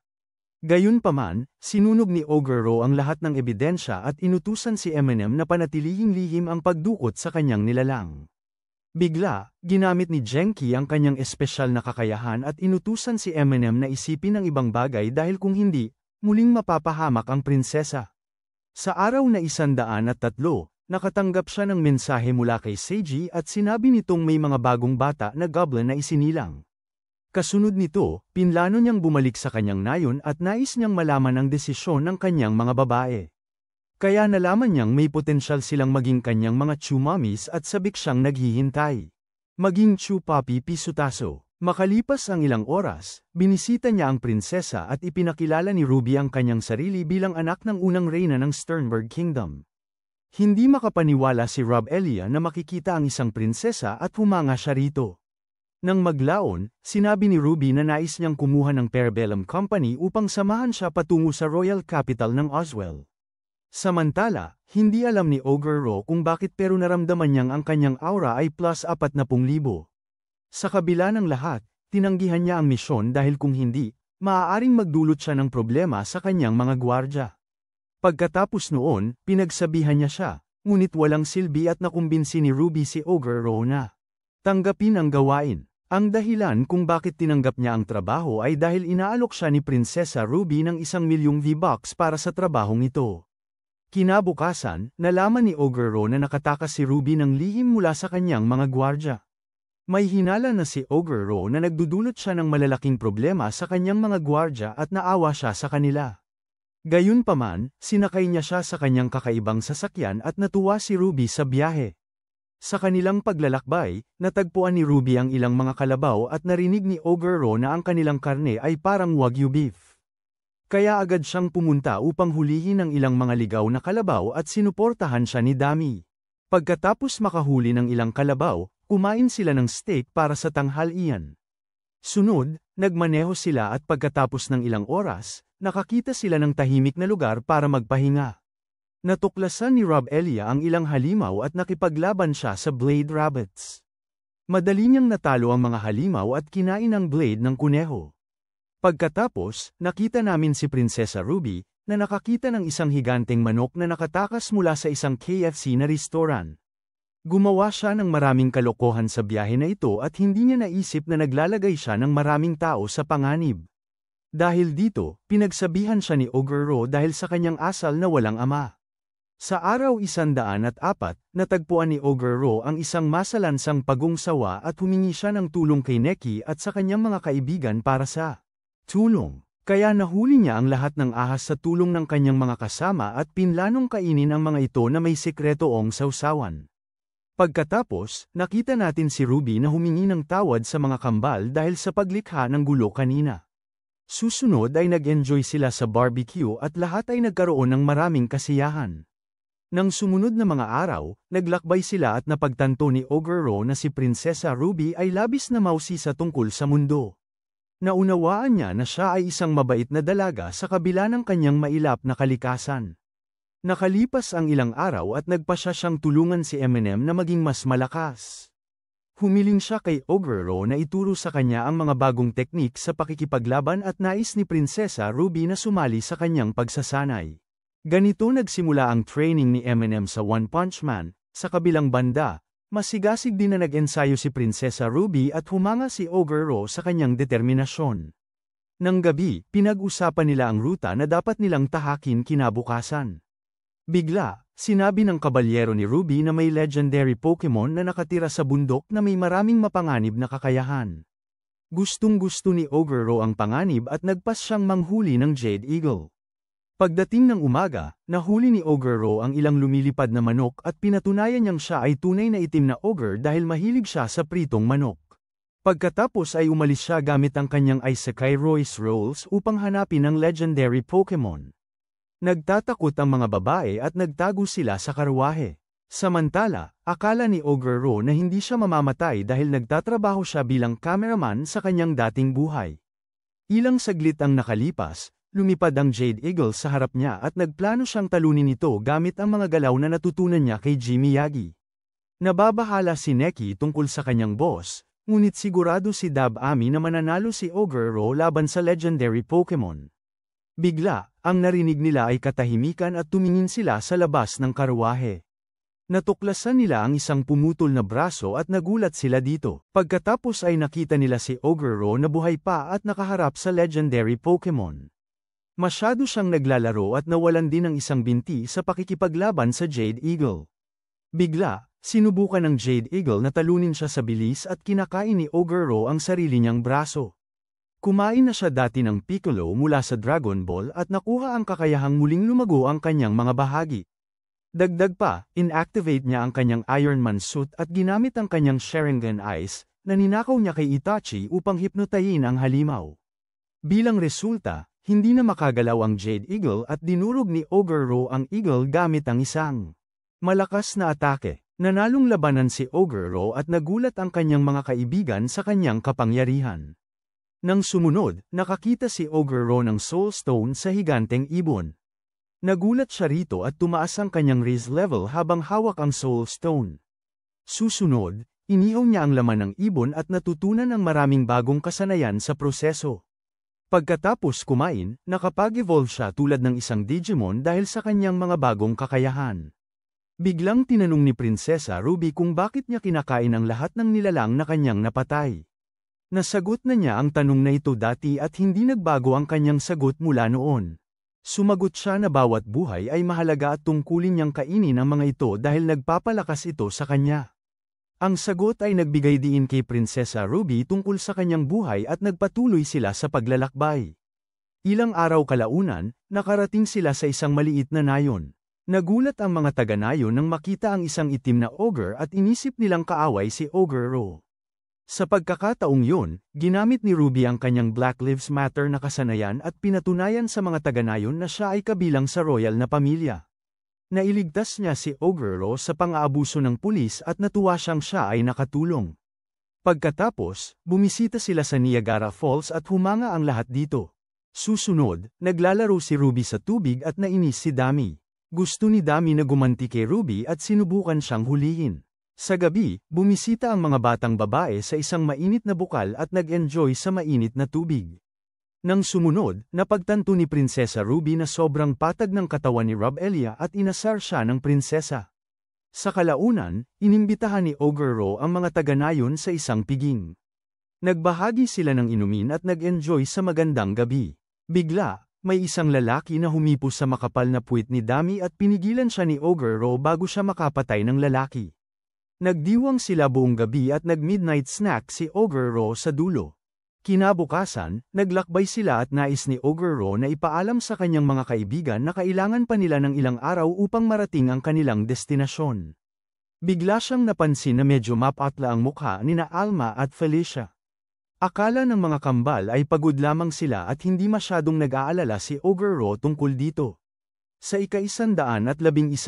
Gayunpaman, sinunog ni Oguro ang lahat ng ebidensya at inutusan si Eminem na panatilihing lihim ang pagdukot sa kanyang nilalang. Bigla, ginamit ni Genki ang kanyang espesyal na kakayahan at inutusan si Eminem na isipin ang ibang bagay dahil kung hindi, muling mapapahamak ang prinsesa. Sa araw na 103, nakatanggap siya ng mensahe mula kay Seiji at sinabi nitong may mga bagong bata na goblin na isinilang. Kasunod nito, pinlano niyang bumalik sa kanyang nayon at nais niyang malaman ang desisyon ng kanyang mga babae. Kaya nalaman niyang may potensyal silang maging kanyang mga chumamis at sabik siyang naghihintay. Maging chupapi pisutaso. Makalipas ang ilang oras, binisita niya ang prinsesa at ipinakilala ni Ruby ang kanyang sarili bilang anak ng unang reyna ng Sternberg Kingdom. Hindi makapaniwala si Rob Elia na makikita ang isang prinsesa at humanga siya rito. Nang maglaon, sinabi ni Ruby na nais niyang kumuha ng Parabellum Company upang samahan siya patungo sa royal capital ng Oswell. Samantala, hindi alam ni Oguro kung bakit pero naramdaman niyang ang kanyang aura ay plus 40,000. Sa kabila ng lahat, tinanggihan niya ang misyon dahil kung hindi, maaaring magdulot siya ng problema sa kanyang mga gwardya. Pagkatapos noon, pinagsabihan niya siya, ngunit walang silbi at nakumbinsi ni Ruby si Oguro na tanggapin ang gawain. Ang dahilan kung bakit tinanggap niya ang trabaho ay dahil inaalok siya ni Prinsesa Ruby ng 1,000,000 V-Bucks para sa trabahong ito. Kinabukasan, nalaman ni Oguro na nakatakas si Ruby ng lihim mula sa kanyang mga gwardya. May hinala na si Oguro na nagdudulot siya ng malalaking problema sa kanyang mga gwardya at naawa siya sa kanila. Gayunpaman, sinakay niya siya sa kanyang kakaibang sasakyan at natuwa si Ruby sa biyahe. Sa kanilang paglalakbay, natagpuan ni Ruby ang ilang mga kalabaw at narinig ni Oguro na ang kanilang karne ay parang wagyu beef. Kaya agad siyang pumunta upang hulihin ang ilang mga ligaw na kalabaw at sinuportahan siya ni Dami. Pagkatapos makahuli ng ilang kalabaw, kumain sila ng steak para sa tanghalian. Sunod, nagmaneho sila at pagkatapos ng ilang oras, nakakita sila ng tahimik na lugar para magpahinga. Natuklasan ni Rob Elia ang ilang halimaw at nakipaglaban siya sa Blade Rabbits. Madali niyang natalo ang mga halimaw at kinain ang blade ng kuneho. Pagkatapos, nakita namin si Prinsesa Ruby, na nakakita ng isang higanteng manok na nakatakas mula sa isang KFC na restaurant. Gumawa siya ng maraming kalokohan sa biyahe na ito at hindi niya naisip na naglalagay siya ng maraming tao sa panganib. Dahil dito, pinagsabihan siya ni Oguro dahil sa kanyang asal na walang ama. Sa araw 104, natagpuan ni Oguro ang isang masalansang pagungsawa at humingi siya ng tulong kay Neki at sa kanyang mga kaibigan para sa tulong. Kaya nahuli niya ang lahat ng ahas sa tulong ng kanyang mga kasama at pinlanong kainin ang mga ito na may sekretoong sausawan. Pagkatapos, nakita natin si Ruby na humingi ng tawad sa mga kambal dahil sa paglikha ng gulo kanina. Susunod ay nag-enjoy sila sa barbecue at lahat ay nagkaroon ng maraming kasiyahan. Nang sumunod na mga araw, naglakbay sila at napagtanto ni Oguro na si Prinsesa Ruby ay labis na mausisa tungkol sa mundo. Naunawaan niya na siya ay isang mabait na dalaga sa kabila ng kanyang mailap na kalikasan. Nakalipas ang ilang araw at nagpasya siyang tulungan si Eminem na maging mas malakas. Humiling siya kay Oguro na ituro sa kanya ang mga bagong teknik sa pakikipaglaban at nais ni Prinsesa Ruby na sumali sa kanyang pagsasanay. Ganito nagsimula ang training ni Eminem sa One Punch Man. Sa kabilang banda, masigasig din na nag-ensayo si Prinsesa Ruby at humanga si Oguro sa kanyang determinasyon. Nang gabi, pinag-usapan nila ang ruta na dapat nilang tahakin kinabukasan. Bigla, sinabi ng kabalyero ni Ruby na may legendary Pokemon na nakatira sa bundok na may maraming mapanganib na kakayahan. Gustong-gusto ni Oguro ang panganib at nagpas siyang manghuli ng Jade Eagle. Pagdating ng umaga, nahuli ni Ogre Ro ang ilang lumilipad na manok at pinatunayan niyang siya ay tunay na itim na ogre dahil mahilig siya sa pritong manok. Pagkatapos ay umalis siya gamit ang kanyang Isekai Royce Rolls upang hanapin ang legendary Pokemon. Nagtatakot ang mga babae at nagtago sila sa karwahe. Samantala, akala ni Ogre Ro na hindi siya mamamatay dahil nagtatrabaho siya bilang cameraman sa kanyang dating buhay. Ilang saglit ang nakalipas, lumipad ang Jade Eagle sa harap niya at nagplano siyang talunin ito gamit ang mga galaw na natutunan niya kay Jimmy Yagi. Nababahala si Neki tungkol sa kanyang boss, ngunit sigurado si Dab Ami na mananalo si Ogre Ro laban sa legendary Pokemon. Bigla, ang narinig nila ay katahimikan at tumingin sila sa labas ng karwahe. Natuklasan nila ang isang pumutol na braso at nagulat sila dito. Pagkatapos ay nakita nila si Ogre Ro na buhay pa at nakaharap sa legendary Pokemon. Masyado siyang naglalaro at nawalan din ng isang binti sa pakikipaglaban sa Jade Eagle. Bigla, sinubukan ng Jade Eagle na talunin siya sa bilis at kinakain ni Ogre Ro ang sarili niyang braso. Kumain na siya dati ng Piccolo mula sa Dragon Ball at nakuha ang kakayahang muling lumago ang kanyang mga bahagi. Dagdag pa, inactivate niya ang kanyang Iron Man suit at ginamit ang kanyang Sharingan Ice, na ninakaw niya kay Itachi upang hipnotayin ang halimaw. Bilang resulta, hindi na makagalaw ang Jade Eagle at dinurog ni Ogre Ro ang Eagle gamit ang isang malakas na atake. Nanalong labanan si Ogre Ro at nagulat ang kanyang mga kaibigan sa kanyang kapangyarihan. Nang sumunod, nakakita si Ogre Ro ng Soul Stone sa higanteng ibon. Nagulat siya rito at tumaas ang kanyang raise level habang hawak ang Soul Stone. Susunod, inihaw niya ang laman ng ibon at natutunan ang maraming bagong kasanayan sa proseso. Pagkatapos kumain, nakapag-evolve siya tulad ng isang Digimon dahil sa kanyang mga bagong kakayahan. Biglang tinanong ni Prinsesa Ruby kung bakit niya kinakain ang lahat ng nilalang na kanyang napatay. Nasagot na niya ang tanong na ito dati at hindi nagbago ang kanyang sagot mula noon. Sumagot siya na bawat buhay ay mahalaga at tungkulin niyang kainin ang mga ito dahil nagpapalakas ito sa kanya. Ang sagot ay nagbigay diin kay Prinsesa Ruby tungkol sa kanyang buhay at nagpatuloy sila sa paglalakbay. Ilang araw kalaunan, nakarating sila sa isang maliit na nayon. Nagulat ang mga taga-nayon nang makita ang isang itim na ogre at inisip nilang kaaway si Ogre Ro. Sa pagkakataong yun, ginamit ni Ruby ang kanyang Black Lives Matter na kasanayan at pinatunayan sa mga taga-nayon na siya ay kabilang sa royal na pamilya. Nailigtas niya si Ogre Ro sa pang-aabuso ng pulis at natuwa siyang siya ay nakatulong. Pagkatapos, bumisita sila sa Niagara Falls at humanga ang lahat dito. Susunod, naglalaro si Ruby sa tubig at nainis si Dami. Gusto ni Dami na gumanti kay Ruby at sinubukan siyang hulihin. Sa gabi, bumisita ang mga batang babae sa isang mainit na bukal at nag-enjoy sa mainit na tubig. Nang sumunod, napagtanto ni Prinsesa Ruby na sobrang patag ng katawan ni Rob Elia at inasar siya ng prinsesa. Sa kalaunan, inimbitahan ni Ogre Ro ang mga taga-nayon sa isang piging. Nagbahagi sila ng inumin at nag-enjoy sa magandang gabi. Bigla, may isang lalaki na humipos sa makapal na puwit ni Dami at pinigilan siya ni Ogre Ro bago siya makapatay ng lalaki. Nagdiwang sila buong gabi at nag-midnight snack si Ogre Ro sa dulo. Kinabukasan, naglakbay sila at nais ni Ogre Ro na ipaalam sa kanyang mga kaibigan na kailangan pa nila ng ilang araw upang marating ang kanilang destinasyon. Bigla siyang napansin na medyo mapatla ang mukha nina Alma at Felicia. Akala ng mga kambal ay pagod lamang sila at hindi masyadong nag-aalala si Ogre Ro tungkol dito. Sa ika-111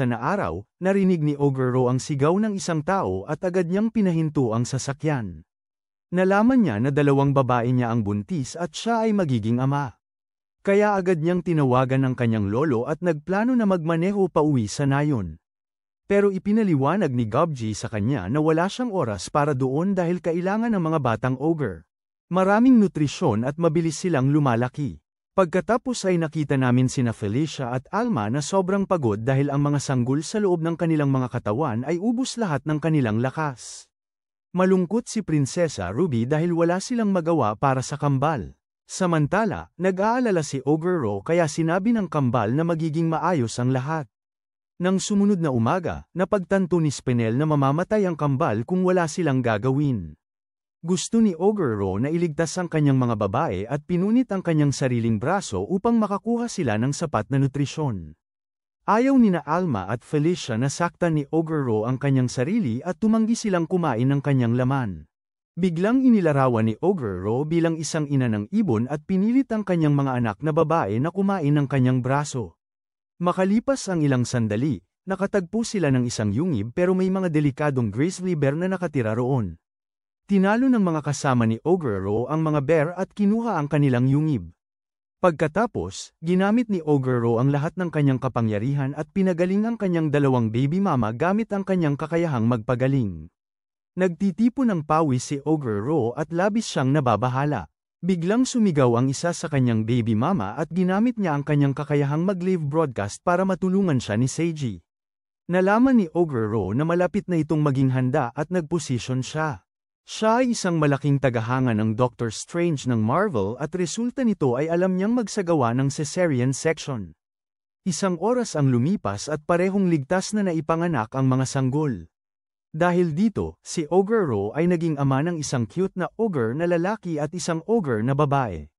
na araw, narinig ni Ogre Ro ang sigaw ng isang tao at agad niyang pinahinto ang sasakyan. Nalaman niya na dalawang babae niya ang buntis at siya ay magiging ama. Kaya agad niyang tinawagan ang kanyang lolo at nagplano na magmaneho pauwi sa nayon. Pero ipinaliwanag ni Gobji sa kanya na wala siyang oras para doon dahil kailangan ng mga batang ogre. Maraming nutrisyon at mabilis silang lumalaki. Pagkatapos ay nakita namin sina Felicia at Alma na sobrang pagod dahil ang mga sanggol sa loob ng kanilang mga katawan ay ubos lahat ng kanilang lakas. Malungkot si Prinsesa Ruby dahil wala silang magawa para sa kambal. Samantala, nag-aalala si Ogre Ro kaya sinabi ng kambal na magiging maayos ang lahat. Nang sumunod na umaga, napagtanto ni Spinel na mamamatay ang kambal kung wala silang gagawin. Gusto ni Oguro na iligtas ang kanyang mga babae at pinunit ang kanyang sariling braso upang makakuha sila ng sapat na nutrisyon. Ayaw nina Alma at Felicia na saktan ni Oguro ang kanyang sarili at tumanggi silang kumain ng kanyang laman. Biglang inilarawan ni Oguro bilang isang ina ng ibon at pinilit ang kanyang mga anak na babae na kumain ng kanyang braso. Makalipas ang ilang sandali, nakatagpo sila ng isang yungib pero may mga delikadong grizzly bear na nakatira roon. Tinalo ng mga kasama ni Oguro ang mga bear at kinuha ang kanilang yungib. Pagkatapos, ginamit ni Oguro ang lahat ng kanyang kapangyarihan at pinagaling ang kanyang dalawang baby mama gamit ang kanyang kakayahang magpagaling. Nagtitipon ng pawis si Oguro at labis siyang nababahala. Biglang sumigaw ang isa sa kanyang baby mama at ginamit niya ang kanyang kakayahang mag-live broadcast para matulungan siya ni Seiji. Nalaman ni Oguro na malapit na itong maging handa at nagposisyon siya. Siya ay isang malaking tagahanga ng Doctor Strange ng Marvel at resulta nito ay alam niyang magsagawa ng cesarean section. Isang oras ang lumipas at parehong ligtas na naipanganak ang mga sanggol. Dahil dito, si Oguro ay naging ama ng isang cute na ogre na lalaki at isang ogre na babae.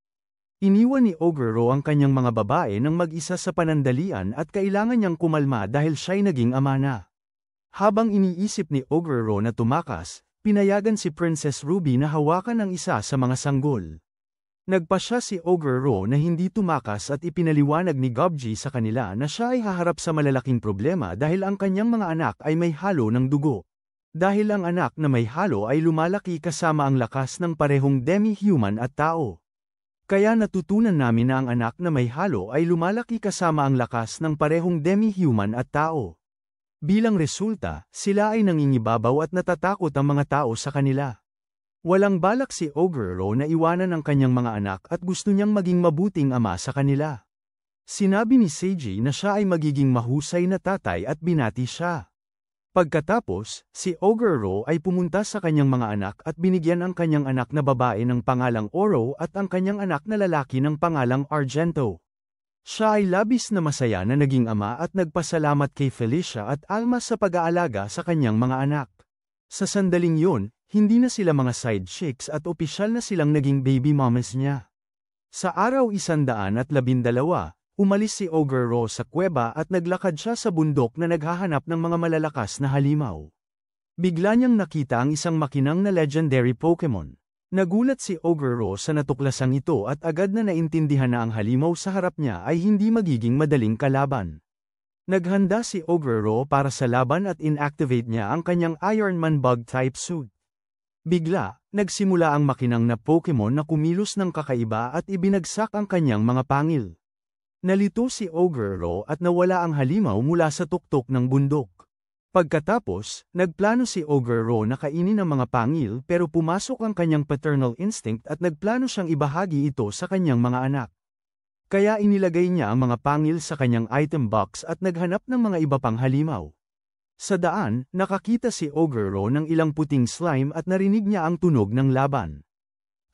Iniwan ni Oguro ang kanyang mga babae nang mag-isa sa panandalian at kailangan niyang kumalma dahil siya'y naging ama na. Habang iniisip ni Oguro na tumakas, pinayagan si Princess Ruby na hawakan ang isa sa mga sanggol. Nagpasya si Oguro na hindi tumakas at ipinaliwanag ni Gobji sa kanila na siya ay haharap sa malalaking problema dahil ang kanyang mga anak ay may halo ng dugo. Dahil ang anak na may halo ay lumalaki kasama ang lakas ng parehong demi-human at tao. Kaya natutunan namin na ang anak na may halo ay lumalaki kasama ang lakas ng parehong demi-human at tao. Bilang resulta, sila ay nangingibabaw at natatakot ang mga tao sa kanila. Walang balak si Oguro na iwanan ang kanyang mga anak at gusto niyang maging mabuting ama sa kanila. Sinabi ni Seiji na siya ay magiging mahusay na tatay at binati siya. Pagkatapos, si Oguro ay pumunta sa kanyang mga anak at binigyan ang kanyang anak na babae ng pangalang Oro at ang kanyang anak na lalaki ng pangalang Argento. Siya ay labis na masaya na naging ama at nagpasalamat kay Felicia at Alma sa pag-aalaga sa kanyang mga anak. Sa sandaling yun, hindi na sila mga side chicks at opisyal na silang naging baby mamas niya. Sa araw 112, umalis si Oguro sa kuweba at naglakad siya sa bundok na naghahanap ng mga malalakas na halimaw. Bigla niyang nakita ang isang makinang na legendary Pokemon. Nagulat si Oguro sa natuklasang ito at agad na naintindihan na ang halimaw sa harap niya ay hindi magiging madaling kalaban. Naghanda si Oguro para sa laban at inactivate niya ang kanyang Iron Man Bug-type suit. Bigla, nagsimula ang makinang na Pokemon na kumilos ng kakaiba at ibinagsak ang kanyang mga pangil. Nalito si Oguro at nawala ang halimaw mula sa tuktok ng bundok. Pagkatapos, nagplano si Oguro na kainin ang mga pangil pero pumasok ang kanyang paternal instinct at nagplano siyang ibahagi ito sa kanyang mga anak. Kaya inilagay niya ang mga pangil sa kanyang item box at naghanap ng mga iba pang halimaw. Sa daan, nakakita si Oguro ng ilang puting slime at narinig niya ang tunog ng laban.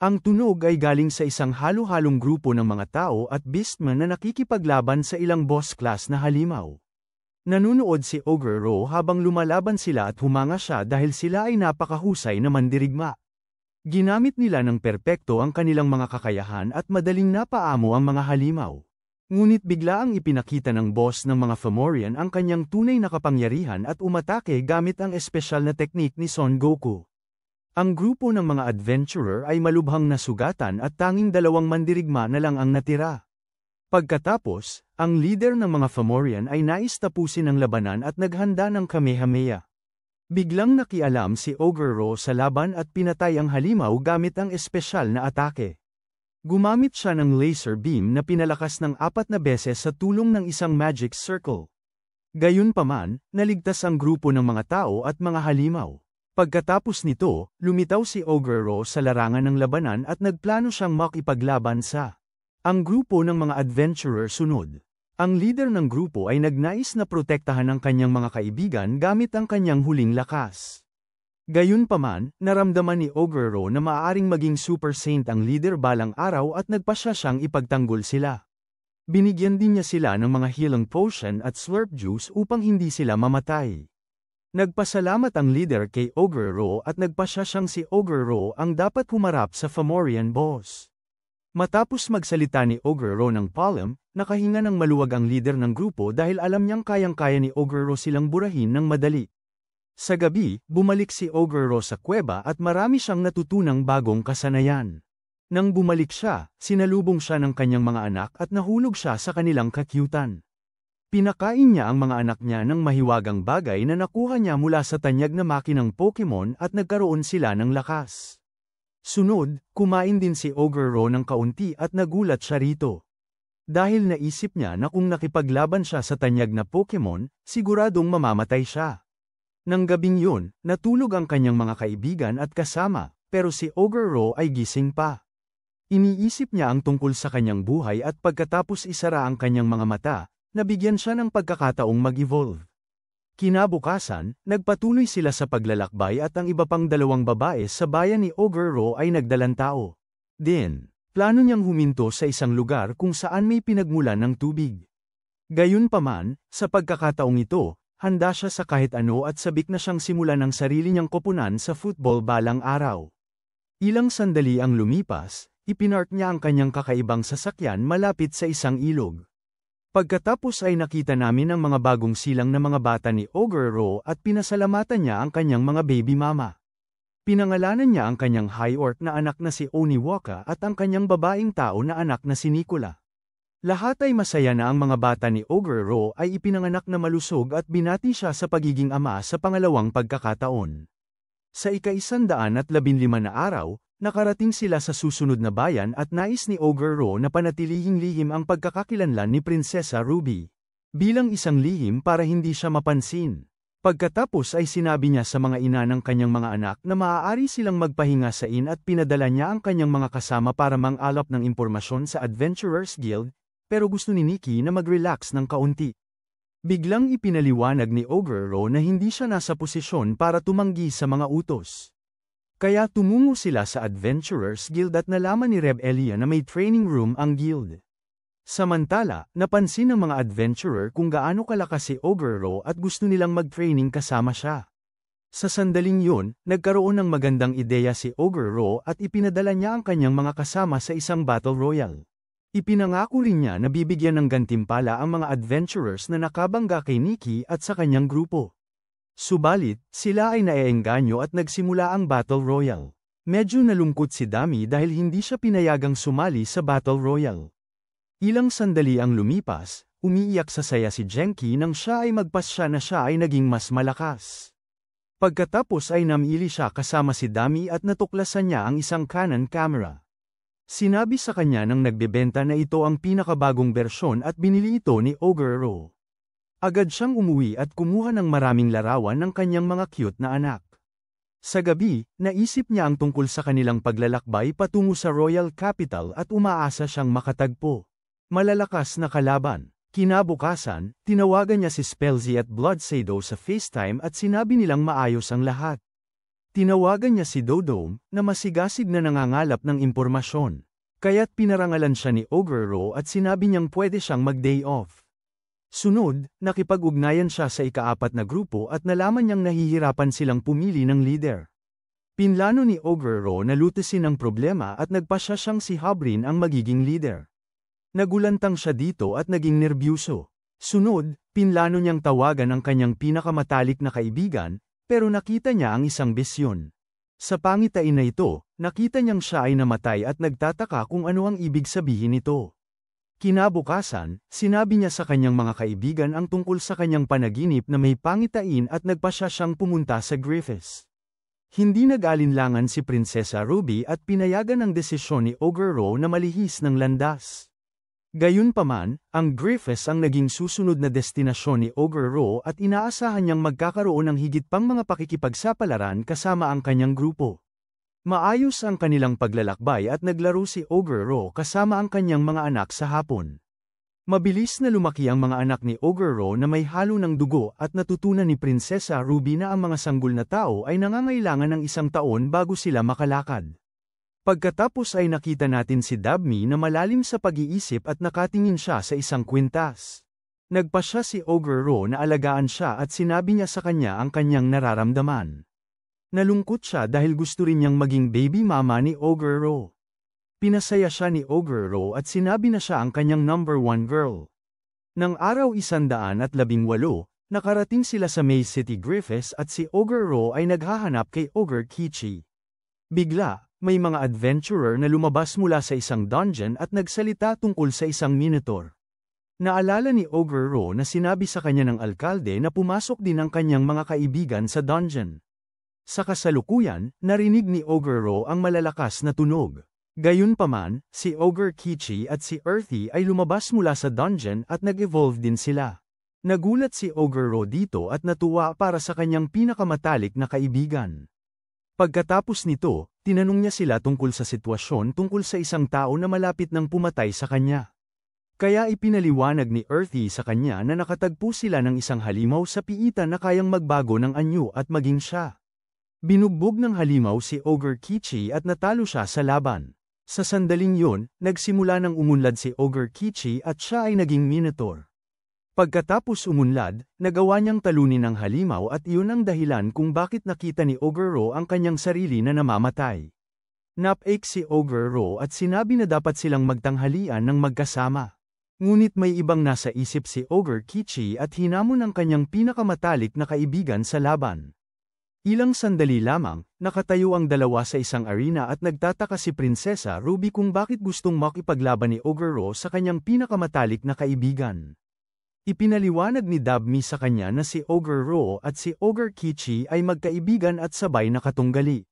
Ang tunog ay galing sa isang halo-halong grupo ng mga tao at beastman na nakikipaglaban sa ilang boss class na halimaw. Nanunood si Oguro habang lumalaban sila at humanga siya dahil sila ay napakahusay na mandirigma. Ginamit nila ng perpekto ang kanilang mga kakayahan at madaling napaamo ang mga halimaw. Ngunit bigla ang ipinakita ng boss ng mga Fomorian ang kanyang tunay na kapangyarihan at umatake gamit ang espesyal na teknik ni Son Goku. Ang grupo ng mga adventurer ay malubhang nasugatan at tanging dalawang mandirigma na lang ang natira. Pagkatapos, ang leader ng mga Fomorian ay nais tapusin ang labanan at naghanda ng Kamehameha. Biglang nakialam si Oguro sa laban at pinatay ang halimaw gamit ang espesyal na atake. Gumamit siya ng laser beam na pinalakas ng 4 na beses sa tulong ng isang magic circle. Gayunpaman, naligtas ang grupo ng mga tao at mga halimaw. Pagkatapos nito, lumitaw si Oguro sa larangan ng labanan at nagplano siyang makipaglaban sa ang grupo ng mga adventurer sunod. Ang leader ng grupo ay nagnais na protektahan ang kanyang mga kaibigan gamit ang kanyang huling lakas. Gayunpaman, naramdaman ni Oguro na maaaring maging Super Saint ang leader balang araw at nagpasya siyang ipagtanggol sila. Binigyan din niya sila ng mga healing potion at slurp juice upang hindi sila mamatay. Nagpasalamat ang leader kay Ogre Ro at nagpasya siyang si Ogre Ro ang dapat humarap sa Fomorian boss. Matapos magsalita ni Ogre Ro ng palm, nakahinga ng maluwag ang leader ng grupo dahil alam niyang kayang-kaya ni Ogre Ro silang burahin ng madali. Sa gabi, bumalik si Ogre Ro sa kuweba at marami siyang natutunang bagong kasanayan. Nang bumalik siya, sinalubong siya ng kanyang mga anak at nahulog siya sa kanilang kakyutan. Pinakain niya ang mga anak niya ng mahiwagang bagay na nakuha niya mula sa tanyag na makinang Pokemon at nagkaroon sila ng lakas. Sunod, kumain din si Ogre Ro ng kaunti at nagulat siya rito. Dahil naisip niya na kung nakipaglaban siya sa tanyag na Pokemon, siguradong mamamatay siya. Nang gabing yun, natulog ang kanyang mga kaibigan at kasama, pero si Ogre Ro ay gising pa. Iniisip niya ang tungkol sa kanyang buhay at pagkatapos isara ang kanyang mga mata, nabigyan siya ng pagkakataong mag-evolve. Kinabukasan, nagpatuloy sila sa paglalakbay at ang iba pang dalawang babae sa bayan ni Ogre Ro ay nagdalang tao. Plano niyang huminto sa isang lugar kung saan may pinagmulan ng tubig. Gayunpaman, sa pagkakataong ito, handa siya sa kahit ano at sabik na siyang simulan ng sarili niyang koponan sa football balang araw. Ilang sandali ang lumipas, ipinark niya ang kanyang kakaibang sasakyan malapit sa isang ilog. Pagkatapos ay nakita namin ang mga bagong silang na mga bata ni Ogre Ro at pinasalamatan niya ang kanyang mga baby mama. Pinangalanan niya ang kanyang high orc na anak na si Oniwaka at ang kanyang babaeng tao na anak na si Nicola. Lahat ay masaya na ang mga bata ni Ogre Ro ay ipinanganak na malusog at binati siya sa pagiging ama sa pangalawang pagkakataon. Sa ika-115 na araw, nakarating sila sa susunod na bayan at nais ni Ogre Ro na panatilihing lihim ang pagkakakilanlan ni Prinsesa Ruby. Bilang isang lihim para hindi siya mapansin. Pagkatapos ay sinabi niya sa mga ina ng kanyang mga anak na maaari silang magpahinga sa inn at pinadala niya ang kanyang mga kasama para mang-alap ng impormasyon sa Adventurers Guild, pero gusto ni Nikki na mag-relax ng kaunti. Biglang ipinaliwanag ni Ogre Ro na hindi siya nasa posisyon para tumanggi sa mga utos. Kaya tumungo sila sa Adventurers Guild at nalaman ni Reb Elia na may training room ang guild. Samantala, napansin ng mga adventurer kung gaano kalakas si Ogre Ro at gusto nilang mag-training kasama siya. Sa sandaling yun, nagkaroon ng magandang ideya si Ogre Ro at ipinadala niya ang kanyang mga kasama sa isang battle royal. Ipinangako rin niya na bibigyan ng gantimpala ang mga adventurers na nakabangga kay Nikki at sa kanyang grupo. Subalit, sila ay naeengganyo at nagsimula ang battle royal. Medyo nalungkot si Dami dahil hindi siya pinayagang sumali sa battle royal. Ilang sandali ang lumipas, umiiyak sa saya si Genki nang siya ay magpasya na siya ay naging mas malakas. Pagkatapos ay namili siya kasama si Dami at natuklasan niya ang isang Canon camera. Sinabi sa kanya ng nagbebenta na ito ang pinakabagong bersyon at binili ito ni Ogre Ro. Agad siyang umuwi at kumuha ng maraming larawan ng kanyang mga cute na anak. Sa gabi, naisip niya ang tungkol sa kanilang paglalakbay patungo sa Royal Capital at umaasa siyang makatagpo. Malalakas na kalaban. Kinabukasan, tinawagan niya si Spellzy at Bloodshadow sa FaceTime at sinabi nilang maayos ang lahat. Tinawagan niya si Dodome, na masigasig na nangangalap ng impormasyon. Kaya't pinarangalan siya ni Ogre Ro at sinabi niyang pwede siyang mag-day off. Sunod, nakipag-ugnayan siya sa ika-4 na grupo at nalaman niyang nahihirapan silang pumili ng leader. Pinlano ni Ogre Ro na lutasin ang problema at nagpasya siyang si Habrin ang magiging leader. Nagulantang siya dito at naging nerbiyuso. Sunod, pinlano niyang tawagan ang kanyang pinakamatalik na kaibigan, pero nakita niya ang isang bisyon. Sa pangitain na ito, nakita niyang siya ay namatay at nagtataka kung ano ang ibig sabihin nito. Kinabukasan, sinabi niya sa kanyang mga kaibigan ang tungkol sa kanyang panaginip na may pangitain at nagpasya siyang pumunta sa Griffiths. Hindi nag-alinlangan si Prinsesa Ruby at pinayagan ang desisyon ni Ogre Ro na malihis ng landas. Gayunpaman, ang Griffiths ang naging susunod na destinasyon ni Ogre Ro at inaasahan niyang magkakaroon ng higit pang mga pakikipagsapalaran kasama ang kanyang grupo. Maayos ang kanilang paglalakbay at naglaro si Ogre Ro kasama ang kanyang mga anak sa hapon. Mabilis na lumaki ang mga anak ni Ogre Ro na may halo ng dugo at natutunan ni Prinsesa Ruby na ang mga sanggol na tao ay nangangailangan ng 1 taon bago sila makalakad. Pagkatapos ay nakita natin si Dabmi na malalim sa pag-iisip at nakatingin siya sa isang kwintas. Nagpasya si Ogre Ro na alagaan siya at sinabi niya sa kanya ang kanyang nararamdaman. Nalungkot siya dahil gusto rin niyang maging baby mama ni Ogre Ro. Pinasaya siya ni Ogre Ro at sinabi na siya ang kanyang number 1 girl. Nang araw 118, nakarating sila sa Maze City Griffiths at si Ogre Ro ay naghahanap kay Ogre Kichi. Bigla, may mga adventurer na lumabas mula sa isang dungeon at nagsalita tungkol sa isang minotaur. Naalala ni Ogre Ro na sinabi sa kanya ng alkalde na pumasok din ang kanyang mga kaibigan sa dungeon. Sa kasalukuyan, narinig ni Ogre Ro ang malalakas na tunog. Gayunpaman, si Ogre Kichi at si Earthy ay lumabas mula sa dungeon at nag-evolve din sila. Nagulat si Ogre Ro dito at natuwa para sa kanyang pinakamatalik na kaibigan. Pagkatapos nito, tinanong niya sila tungkol sa sitwasyon tungkol sa isang tao na malapit nang pumatay sa kanya. Kaya ipinaliwanag ni Earthy sa kanya na nakatagpo sila ng isang halimaw sa piitan na kayang magbago ng anyo at maging siya. Binugbog ng halimaw si Ogre Kichi at natalo siya sa laban. Sa sandaling yun, nagsimula ng umunlad si Ogre Kichi at siya ay naging minotaur. Pagkatapos umunlad, nagawa niyang talunin ang halimaw at iyon ang dahilan kung bakit nakita ni Ogre Ro ang kanyang sarili na namamatay. Napaik si Ogre Ro at sinabi na dapat silang magtanghalian ng magkasama. Ngunit may ibang nasa isip si Ogre Kichi at hinamon ang kanyang pinakamatalik na kaibigan sa laban. Ilang sandali lamang, nakatayo ang dalawa sa isang arena at nagtataka si Prinsesa Ruby kung bakit gustong makipaglaban ni Ogre Ro sa kanyang pinakamatalik na kaibigan. Ipinaliwanag ni Dabmi sa kanya na si Ogre Ro at si Ogre Kichi ay magkaibigan at sabay na katunggali.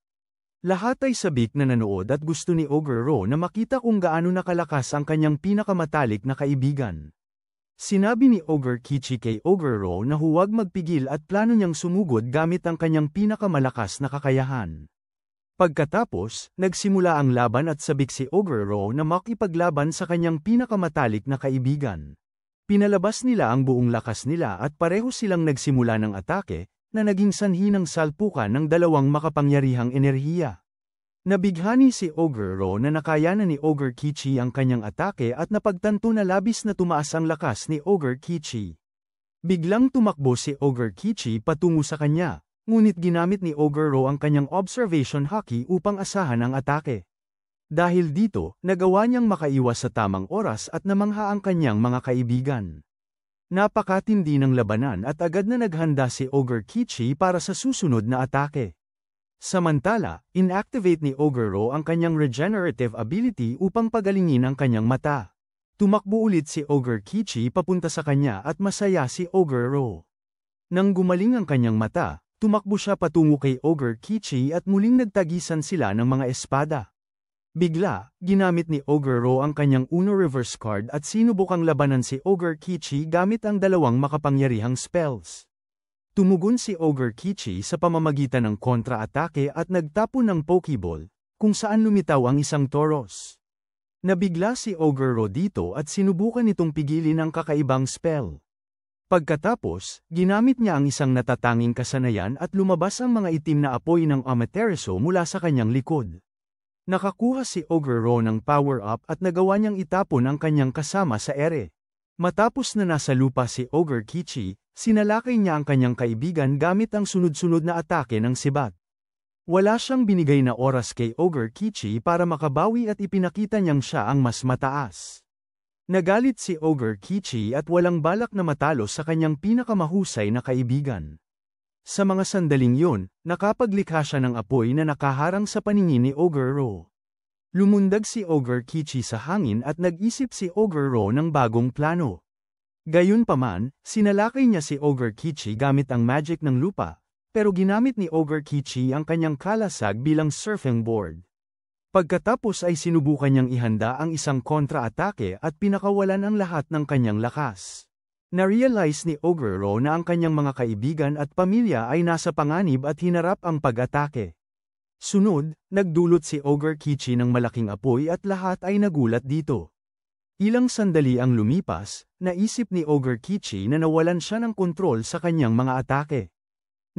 Lahat ay sabik na nanood at gusto ni Ogre Ro na makita kung gaano nakalakas ang kanyang pinakamatalik na kaibigan. Sinabi ni Ogre Kichi kay Ogre Ro na huwag magpigil at plano niyang sumugod gamit ang kanyang pinakamalakas na kakayahan. Pagkatapos, nagsimula ang laban at sabik si Ogre Ro na makipaglaban sa kanyang pinakamatalik na kaibigan. Pinalabas nila ang buong lakas nila at pareho silang nagsimula ng atake, na naging sanhi ng salpukan ng dalawang makapangyarihang enerhiya. Nabighani si Ogre Ro na nakayanan ni Ogre Kichi ang kanyang atake at napagtanto na labis na tumaas ang lakas ni Ogre Kichi. Biglang tumakbo si Ogre Kichi patungo sa kanya, ngunit ginamit ni Ogre Ro ang kanyang observation haki upang asahan ang atake. Dahil dito, nagawa niyang makaiwas sa tamang oras at namangha ang kanyang mga kaibigan. Napakatindi ng labanan at agad na naghanda si Ogre Kichi para sa susunod na atake. Samantala, inactivate ni Ogre Ro ang kanyang regenerative ability upang pagalingin ang kanyang mata. Tumakbo ulit si Ogre Kichi papunta sa kanya at masaya si Ogre Ro. Nang gumaling ang kanyang mata, tumakbo siya patungo kay Ogre Kichi at muling nagtagisan sila ng mga espada. Bigla, ginamit ni Ogre Ro ang kanyang Uno reverse card at sinubukang labanan si Ogre Kichi gamit ang dalawang makapangyarihang spells. Tumugon si Ogre Kichi sa pamamagitan ng kontra-atake at nagtapon ng Pokeball, kung saan lumitaw ang isang Tauros. Nabigla si Ogre Ro dito at sinubukan nitong pigilin ang kakaibang spell. Pagkatapos, ginamit niya ang isang natatanging kasanayan at lumabas ang mga itim na apoy ng Amaterasu mula sa kanyang likod. Nakakuha si Ogre Ro ng power-up at nagawa niyang itapon ang kanyang kasama sa ere. Matapos na nasa lupa si Ogre Kichi, sinalakay niya ang kanyang kaibigan gamit ang sunod-sunod na atake ng sibat. Wala siyang binigay na oras kay Ogre Kichi para makabawi at ipinakita niyang siya ang mas mataas. Nagalit si Ogre Kichi at walang balak na matalo sa kanyang pinakamahusay na kaibigan. Sa mga sandaling yun, nakapaglikha siya ng apoy na nakaharang sa paningin ni Ogre Ro. Lumundag si Ogre Kichi sa hangin at nag-isip si Ogre Ro ng bagong plano. Gayunpaman, sinalakay niya si Ogre Kichi gamit ang magic ng lupa, pero ginamit ni Ogre Kichi ang kanyang kalasag bilang surfing board. Pagkatapos ay sinubukan niyang ihanda ang isang kontra-atake at pinakawalan ang lahat ng kanyang lakas. Na-realize ni Ogre Ro na ang kanyang mga kaibigan at pamilya ay nasa panganib at hinarap ang pag-atake. Sunod, nagdulot si Ogre Kichi ng malaking apoy at lahat ay nagulat dito. Ilang sandali ang lumipas, naisip ni Ogre Kichi na nawalan siya ng kontrol sa kanyang mga atake.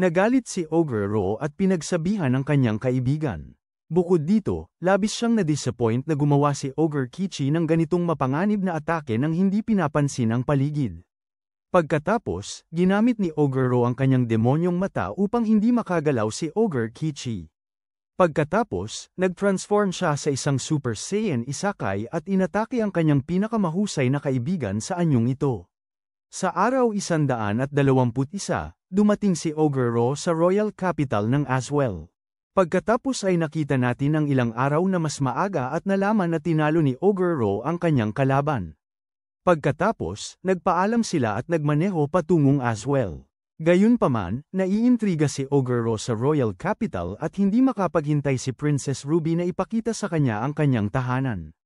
Nagalit si Ogre Ro at pinagsabihan ang kanyang kaibigan. Bukod dito, labis siyang na-disappoint na gumawa si Ogre Kichi ng ganitong mapanganib na atake nang hindi pinapansin ang paligid. Pagkatapos, ginamit ni Oguro ang kanyang demonyong mata upang hindi makagalaw si Ogre Kichi. Pagkatapos, nag-transform siya sa isang Super Saiyan Isekai at inatake ang kanyang pinakamahusay na kaibigan sa anyong ito. Sa araw 121, dumating si Oguro sa Royal Capital ng Aswell. Pagkatapos ay nakita natin ang ilang araw na mas maaga at nalaman na tinalo ni Oguro ang kanyang kalaban. Pagkatapos, nagpaalam sila at nagmaneho patungong Aswell. Gayunpaman, naiintriga si Oguro sa Royal Capital at hindi makapaghintay si Princess Ruby na ipakita sa kanya ang kanyang tahanan.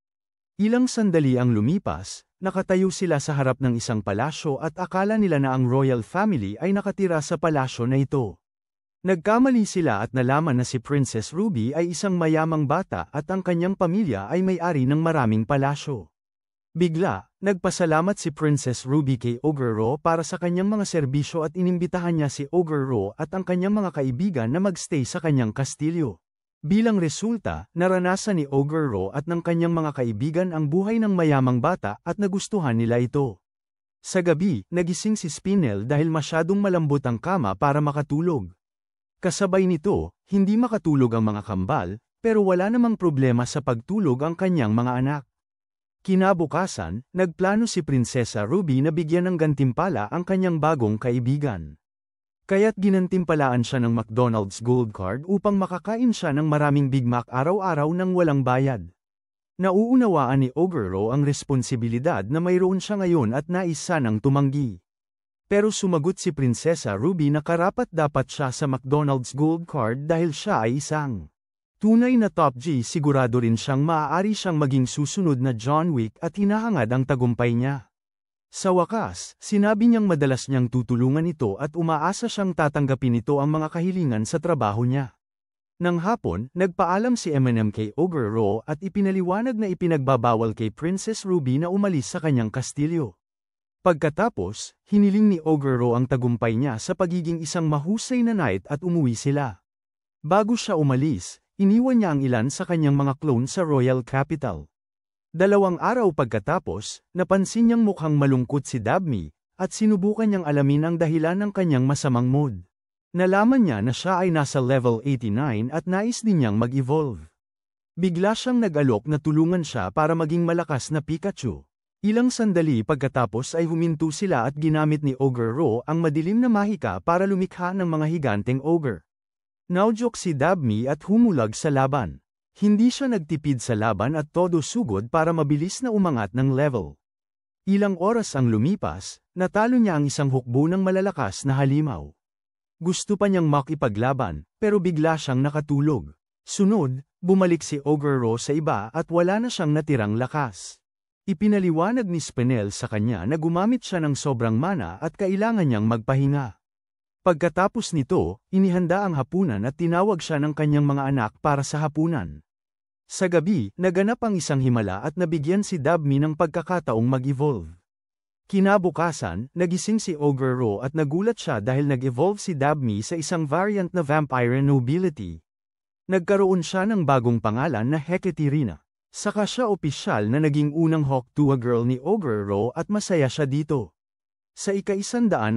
Ilang sandali ang lumipas, nakatayo sila sa harap ng isang palasyo at akala nila na ang royal family ay nakatira sa palasyo na ito. Nagkamali sila at nalaman na si Princess Ruby ay isang mayamang bata at ang kanyang pamilya ay may-ari ng maraming palasyo. Bigla, nagpasalamat si Princess Ruby kay Oguro para sa kanyang mga serbisyo at inimbitahan niya si Oguro at ang kanyang mga kaibigan na magstay sa kanyang kastilyo. Bilang resulta, naranasan ni Oguro at ng kanyang mga kaibigan ang buhay ng mayamang bata at nagustuhan nila ito. Sa gabi, nagising si Spinel dahil masyadong malambot ang kama para makatulog. Kasabay nito, hindi makatulog ang mga kambal, pero wala namang problema sa pagtulog ang kanyang mga anak. Kinabukasan, nagplano si Prinsesa Ruby na bigyan ng gantimpala ang kanyang bagong kaibigan. Kaya't ginantimpalaan siya ng McDonald's Gold Card upang makakain siya ng maraming Big Mac araw-araw nang walang bayad. Nauunawaan ni Oguro ang responsibilidad na mayroon siya ngayon at nais sanang tumanggi. Pero sumagot si Prinsesa Ruby na karapat-dapat siya sa McDonald's Gold Card dahil siya ay isang tunay na top G. Sigurado rin siyang maaari siyang maging susunod na John Wick at hinahangad ang tagumpay niya. Sa wakas, sinabi niyang madalas niyang tutulungan ito at umaasa siyang tatanggapin ito ang mga kahilingan sa trabaho niya. Nang hapon, nagpaalam si Eminem kay Oguro at ipinaliwanag na ipinagbabawal kay Princess Ruby na umalis sa kanyang kastilyo. Pagkatapos, hiniling ni Oguro ang tagumpay niya sa pagiging isang mahusay na knight at umuwi sila. Bago siya umalis, iniwan niya ang ilan sa kanyang mga clone sa Royal Capital. 2 araw pagkatapos, napansin niyang mukhang malungkot si Dabney, at sinubukan niyang alamin ang dahilan ng kanyang masamang mood. Nalaman niya na siya ay nasa level 89 at nais din niyang mag-evolve. Bigla siyang nag-alok na tulungan siya para maging malakas na Pikachu. Ilang sandali pagkatapos ay huminto sila at ginamit ni Oguro ang madilim na mahika para lumikha ng mga higanteng ogre. Naudyok si Dabney at humulag sa laban. Hindi siya nagtipid sa laban at todo sugod para mabilis na umangat ng level. Ilang oras ang lumipas, natalo niya ang isang hukbo ng malalakas na halimaw. Gusto pa niyang makipaglaban, pero bigla siyang nakatulog. Sunod, bumalik si Oguro sa iba at wala na siyang natirang lakas. Ipinaliwanag ni Spinel sa kanya na gumamit siya ng sobrang mana at kailangan niyang magpahinga. Pagkatapos nito, inihanda ang hapunan at tinawag siya ng kanyang mga anak para sa hapunan. Sa gabi, naganap ang isang himala at nabigyan si Dabney ng pagkakataong mag-evolve. Kinabukasan, nagising si Oguro at nagulat siya dahil nag-evolve si Dabney sa isang variant na vampire nobility. Nagkaroon siya ng bagong pangalan na Hecaterina. Saka siya opisyal na naging unang Hawk Tuah girl ni Oguro at masaya siya dito. Sa ika-126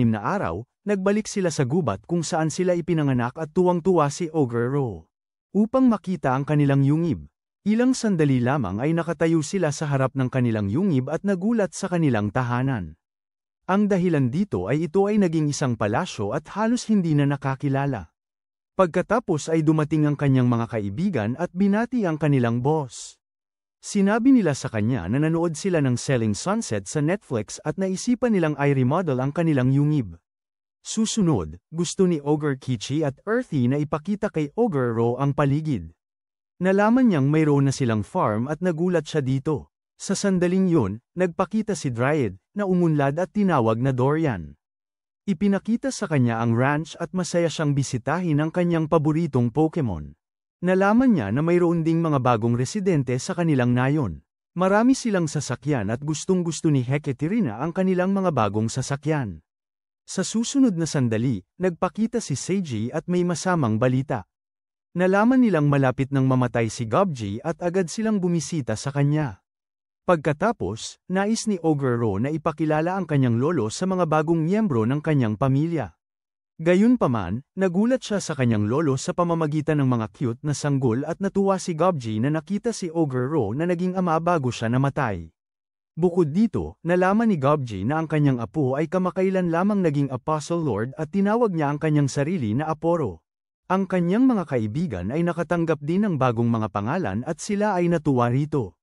na araw, nagbalik sila sa gubat kung saan sila ipinanganak at tuwang-tuwa si Oguro. Upang makita ang kanilang yungib. Ilang sandali lamang ay nakatayo sila sa harap ng kanilang yungib at nagulat sa kanilang tahanan. Ang dahilan dito ay ito ay naging isang palasyo at halos hindi na nakakilala. Pagkatapos ay dumating ang kanyang mga kaibigan at binati ang kanilang boss. Sinabi nila sa kanya na nanood sila ng Selling Sunset sa Netflix at naisipan nilang i-remodel ang kanilang yungib. Susunod, gusto ni Ogre Kichi at Earthy na ipakita kay Oguro ang paligid. Nalaman niyang mayroon na silang farm at nagulat siya dito. Sa sandaling yun, nagpakita si Dryad, na umunlad at tinawag na Dorian. Ipinakita sa kanya ang ranch at masaya siyang bisitahin ang kanyang paboritong Pokemon. Nalaman niya na mayroon ding mga bagong residente sa kanilang nayon. Marami silang sasakyan at gustong-gusto ni Hecaterina ang kanilang mga bagong sasakyan. Sa susunod na sandali, nagpakita si Seiji at may masamang balita. Nalaman nilang malapit nang mamatay si Gobji at agad silang bumisita sa kanya. Pagkatapos, nais ni Oguro na ipakilala ang kanyang lolo sa mga bagong miyembro ng kanyang pamilya. Gayunpaman, nagulat siya sa kanyang lolo sa pamamagitan ng mga cute na sanggol at natuwa si Gobji na nakita si Oguro na naging ama bago siya namatay. Bukod dito, nalaman ni Gobji na ang kanyang apo ay kamakailan lamang naging Apostle Lord at tinawag niya ang kanyang sarili na Aporo. Ang kanyang mga kaibigan ay nakatanggap din ng bagong mga pangalan at sila ay natuwa rito.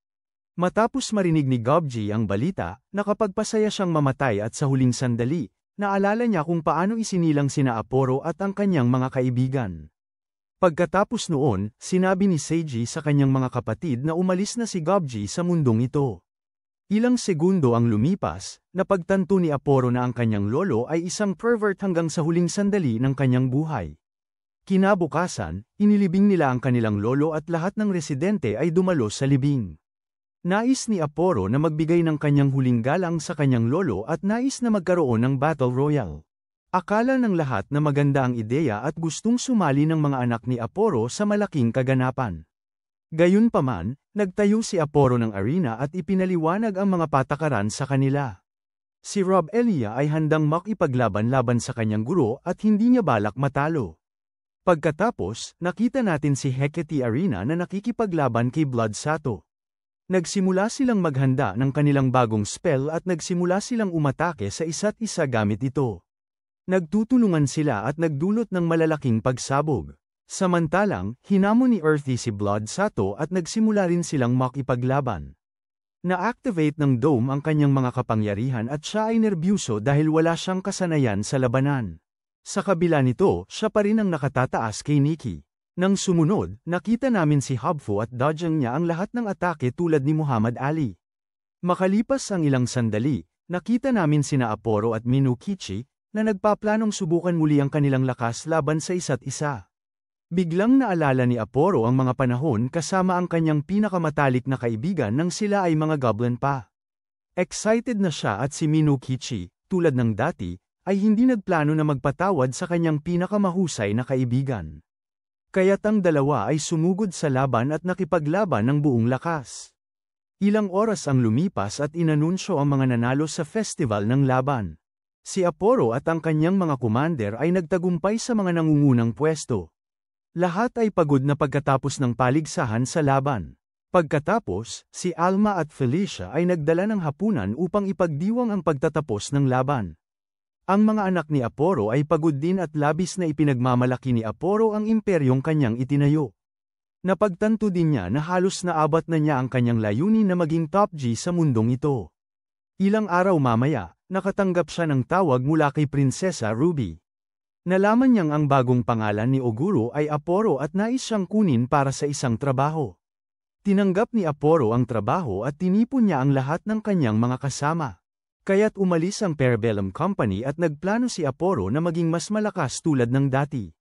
Matapos marinig ni Gobji ang balita, nakapagpasaya siyang mamatay at sa huling sandali, naalala niya kung paano isinilang sina Aporo at ang kanyang mga kaibigan. Pagkatapos noon, sinabi ni Seiji sa kanyang mga kapatid na umalis na si Gobji sa mundong ito. Ilang segundo ang lumipas, napagtanto ni Aporo na ang kanyang lolo ay isang pervert hanggang sa huling sandali ng kanyang buhay. Kinabukasan, inilibing nila ang kanilang lolo at lahat ng residente ay dumalo sa libing. Nais ni Aporo na magbigay ng kanyang huling galang sa kanyang lolo at nais na magkaroon ng Battle Royale. Akala ng lahat na maganda ang ideya at gustong sumali ng mga anak ni Aporo sa malaking kaganapan. Gayunpaman, nagtayo si Aporo ng arena at ipinaliwanag ang mga patakaran sa kanila. Si Rob Elia ay handang makipaglaban-laban sa kanyang guro at hindi niya balak matalo. Pagkatapos, nakita natin si Hecate Arena na nakikipaglaban kay Blood Sato. Nagsimula silang maghanda ng kanilang bagong spell at nagsimula silang umatake sa isa't isa gamit ito. Nagtutulungan sila at nagdulot ng malalaking pagsabog. Samantalang, hinamon ni Earthy si Blood Sato at nagsimula rin silang makipaglaban. Na-activate ng Dome ang kanyang mga kapangyarihan at siya ay nerbyuso dahil wala siyang kasanayan sa labanan. Sa kabila nito, siya pa rin ang nakatataas kay Nikki. Nang sumunod, nakita namin si Hobfu at dodging niya ang lahat ng atake tulad ni Muhammad Ali. Makalipas ang ilang sandali, nakita namin sina Aporo at Minukichi, na nagpaplanong subukan muli ang kanilang lakas laban sa isa't isa. Biglang naalala ni Aporo ang mga panahon kasama ang kanyang pinakamatalik na kaibigan nang sila ay mga goblin pa. Excited na siya at si Minukichi, tulad ng dati, ay hindi nagplano na magpatawad sa kanyang pinakamahusay na kaibigan. Kaya't ang dalawa ay sumugod sa laban at nakipaglaban ng buong lakas. Ilang oras ang lumipas at inanunsyo ang mga nanalo sa festival ng laban. Si Aporo at ang kanyang mga commander ay nagtagumpay sa mga nangungunang pwesto. Lahat ay pagod na pagkatapos ng paligsahan sa laban. Pagkatapos, si Alma at Felicia ay nagdala ng hapunan upang ipagdiwang ang pagtatapos ng laban. Ang mga anak ni Aporo ay pagod din at labis na ipinagmamalaki ni Aporo ang imperyong kanyang itinayo. Napagtanto din niya na halos naabot na niya ang kanyang layunin na maging top G sa mundong ito. Ilang araw mamaya, nakatanggap siya ng tawag mula kay Prinsesa Ruby. Nalaman niyang ang bagong pangalan ni Oguro ay Aporo at nais siyang kunin para sa isang trabaho. Tinanggap ni Aporo ang trabaho at tinipon niya ang lahat ng kanyang mga kasama. Kaya't umalis ang Parabellum Company at nagplano si Aporo na maging mas malakas tulad ng dati.